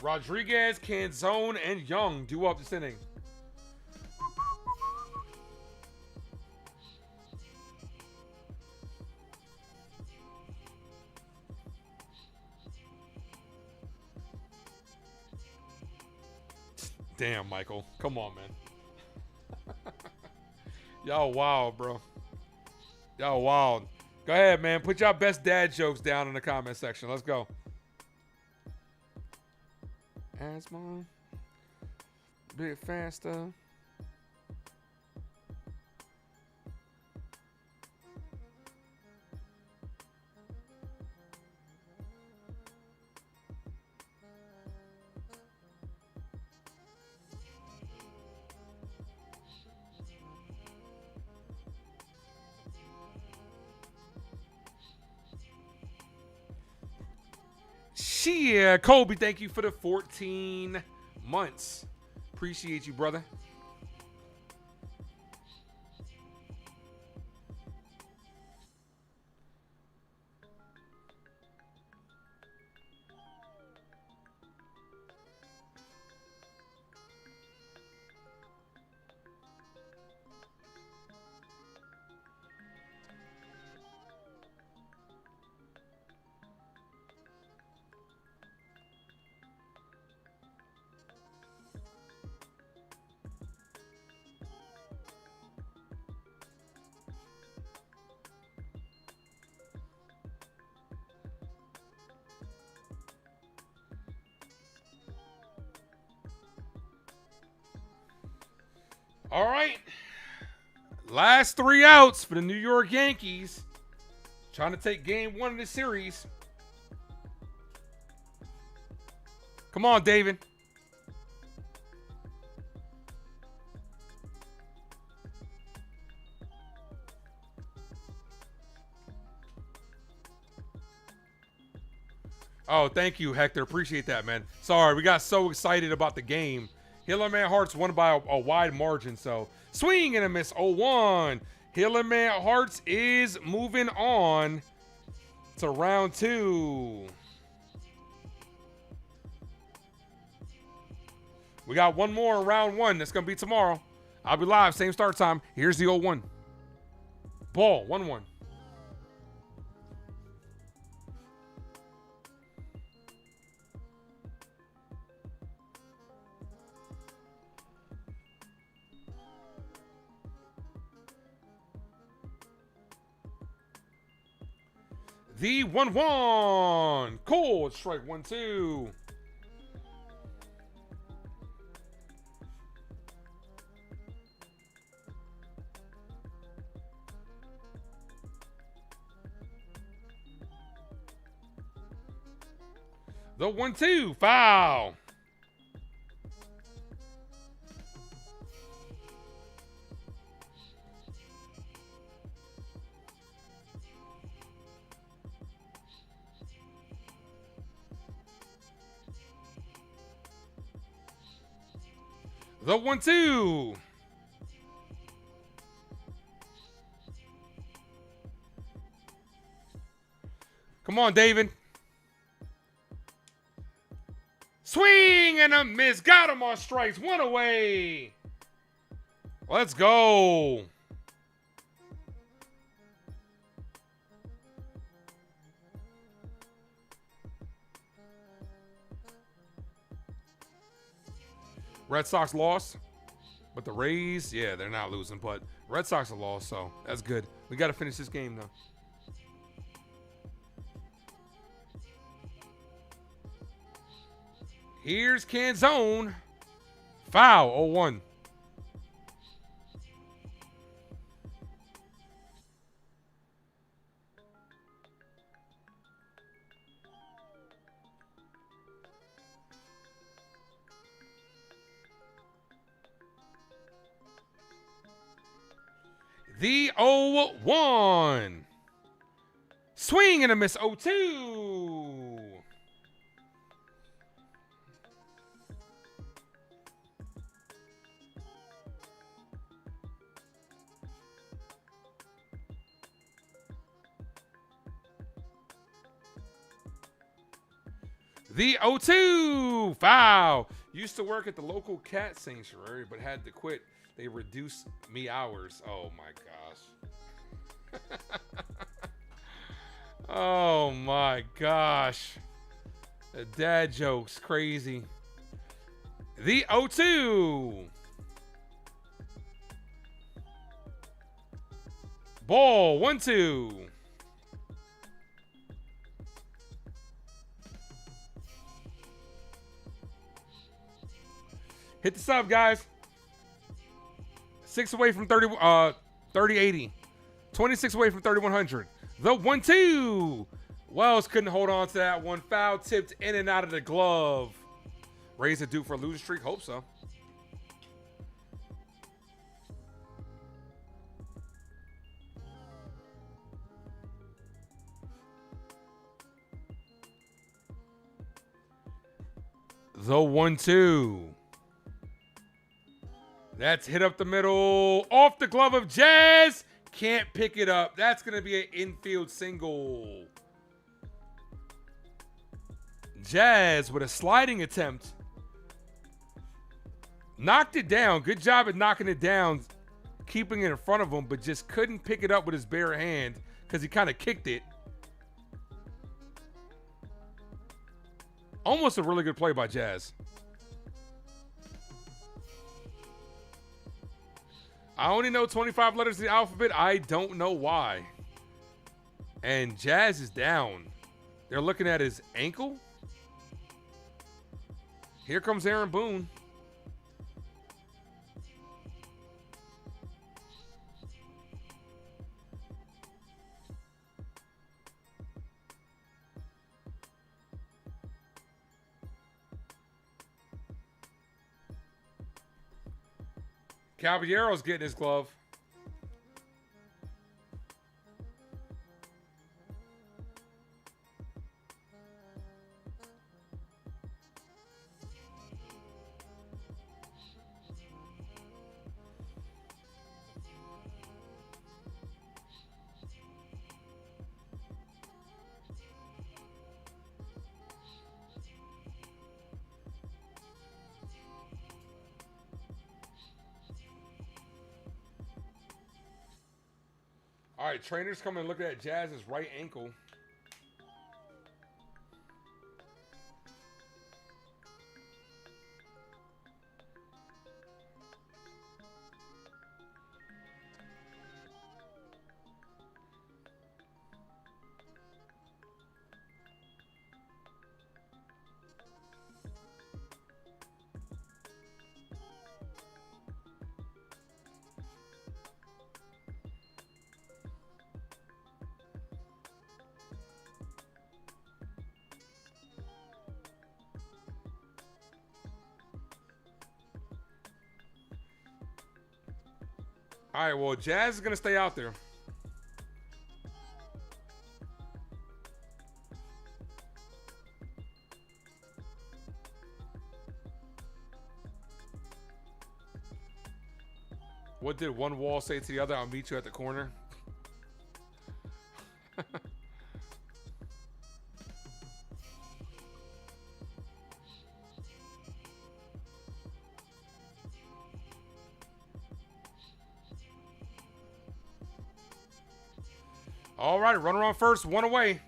Rodriguez, Canzone, and Young due up this inning. Damn, Michael. Come on, man. Y'all wild, bro. Y'all wild. Go ahead, man. Put y'all best dad jokes down in the comment section. Let's go. Asthma. Bit faster. Shit, Kobe, thank you for the 14 months. Appreciate you, brother. All right. Last 3 outs for the New York Yankees. Trying to take game 1 of the series. Come on, David. Oh, thank you, Hector. Appreciate that, man. Sorry, we got so excited about the game. Hillerman Hearts won by a wide margin, so swing and a miss. 0-1. Hillerman Hearts is moving on to round 2. We got one more in round 1. That's going to be tomorrow. I'll be live, same start time. Here's the 0-1. Ball, 1-1. The 1-1. Cold strike 1-2. The 1-2. Foul. The 1-2. Come on, David. Swing and a miss. Got him on strikes. One away. Let's go. Red Sox lost, but the Rays, yeah, they're not losing, but Red Sox are lost, so that's good. We got to finish this game, though. Here's Canzone. Foul, 0-1. The 0-1. Swing and a miss, 0-2. The 0-2. Foul. Used to work at the local cat sanctuary, but had to quit. They reduced me hours. Oh, my gosh. Oh, my gosh. The dad joke's crazy. The 0-2. Ball, 1-2. Hit the sub, guys. 6 away from 30-80. 26 away from 3,100. The 1-2. Wells couldn't hold on to that one. Foul tipped in and out of the glove. Rays are due for a losing streak. Hope so. The 1-2. That's hit up the middle. Off the glove of Jazz. Can't pick it up. That's going to be an infield single. Jazz with a sliding attempt. Knocked it down. Good job at knocking it down. Keeping it in front of him, but just couldn't pick it up with his bare hand because he kind of kicked it. Almost a really good play by Jazz. I only know 25 letters of the alphabet. I don't know why. And Jazz is down. They're looking at his ankle. Here comes Aaron Boone. Caballero's getting his glove. All right, trainers coming and looking at Jazz's right ankle. All right, well, Jazz is going to stay out there. What did one wall say to the other? I'll meet you at the corner. All right, runner on first, one away.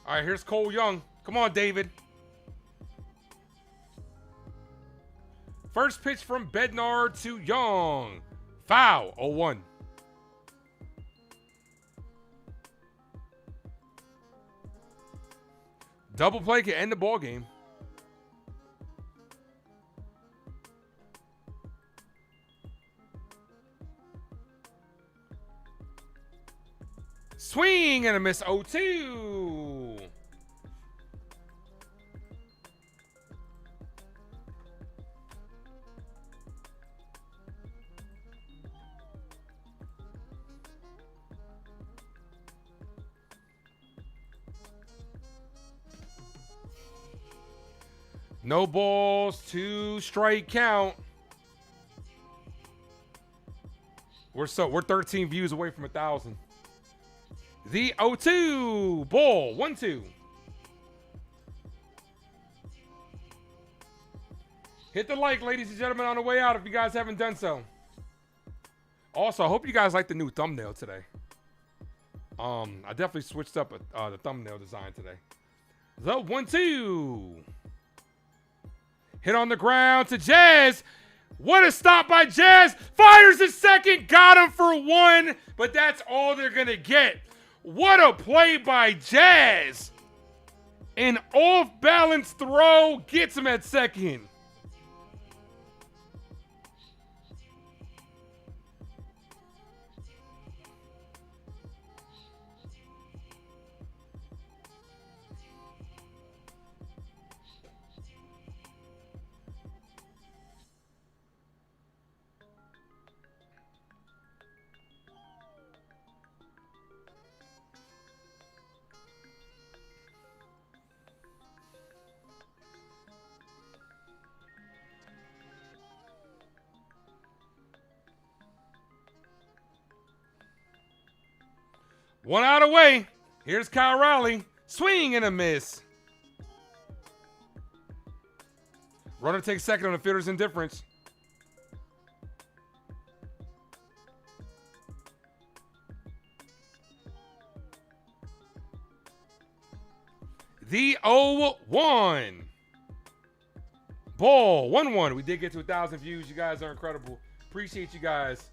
All right, here's Cole Young. Come on, David. First pitch from Bednar to Young. Foul, 0-1. Double play can end the ball game. Swing and a miss, 0-2. No balls, 2 strike count. We're 13 views away from 1,000. The 0-2 ball, 1-2. Hit the like, ladies and gentlemen, on the way out if you guys haven't done so. Also, I hope you guys like the new thumbnail today. I definitely switched up the thumbnail design today. The 1-2. Hit on the ground to Jazz. What a stop by Jazz. Fires a second. Got him for 1, but that's all they're going to get. What a play by Jazz. An off-balance throw gets him at second. One out away. Here's Kyle Raleigh. Swing and a miss. Runner takes second on the fielder's indifference. The 0-1. Ball, 1-1. We did get to 1,000 views. You guys are incredible. Appreciate you guys.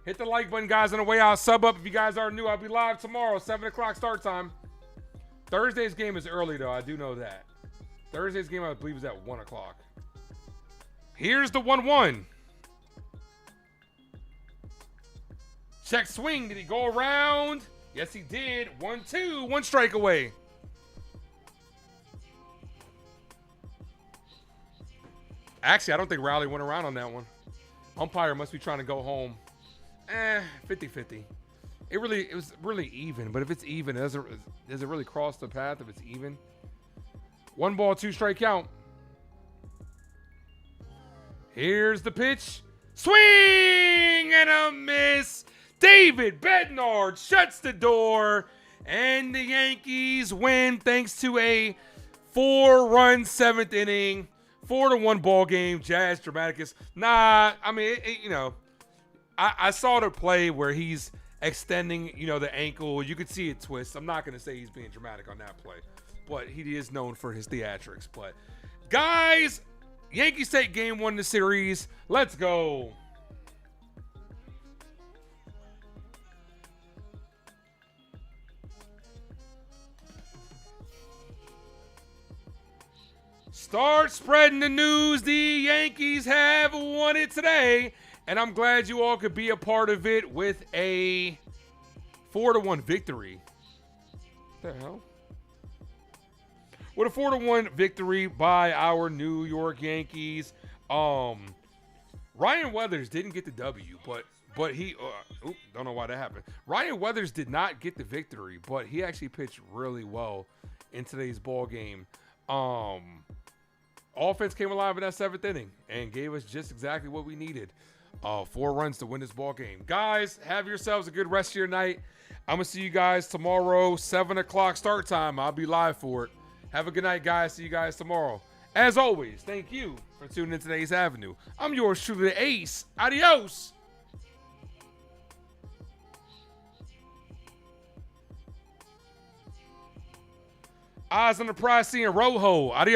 Hit the like button, guys, on the way out. Sub up if you guys are new. I'll be live tomorrow, 7 o'clock start time. Thursday's game is early, though. I do know that. Thursday's game, I believe, is at 1 o'clock. Here's the 1-1. Check swing. Did he go around? Yes, he did. 1-2. 1 strike away. Actually, I don't think Rowley went around on that one. Umpire must be trying to go home. 50-50. It was really even, but if it's even, does it really cross the path if it's even? 1 ball, 2 strike count. Here's the pitch. Swing and a miss. David Bednar shuts the door, and the Yankees win thanks to a 4-run 7th inning, 4-1 ball game. Jazz Dramaticus. Nah, I mean, I saw the play where he's extending, the ankle. You could see it twist. I'm not going to say he's being dramatic on that play, but he is known for his theatrics. But, guys, Yankees take game 1 of the series. Let's go. Start spreading the news. The Yankees have won it today. And I'm glad you all could be a part of it with a 4-1 victory. What the hell? With a 4-1 victory by our New York Yankees. Ryan Weathers didn't get the W, but he don't know why that happened. Ryan Weathers did not get the victory, but he actually pitched really well in today's ball game. offense came alive in that 7th inning and gave us just exactly what we needed. 4 runs to win this ball game. Guys, have yourselves a good rest of your night. I'm going to see you guys tomorrow, 7 o'clock start time. I'll be live for it. Have a good night, guys. See you guys tomorrow. As always, thank you for tuning in to today's Avenue. I'm yours truly, the Ace. Adios. Eyes on the prize, seeing Rojo. Adios.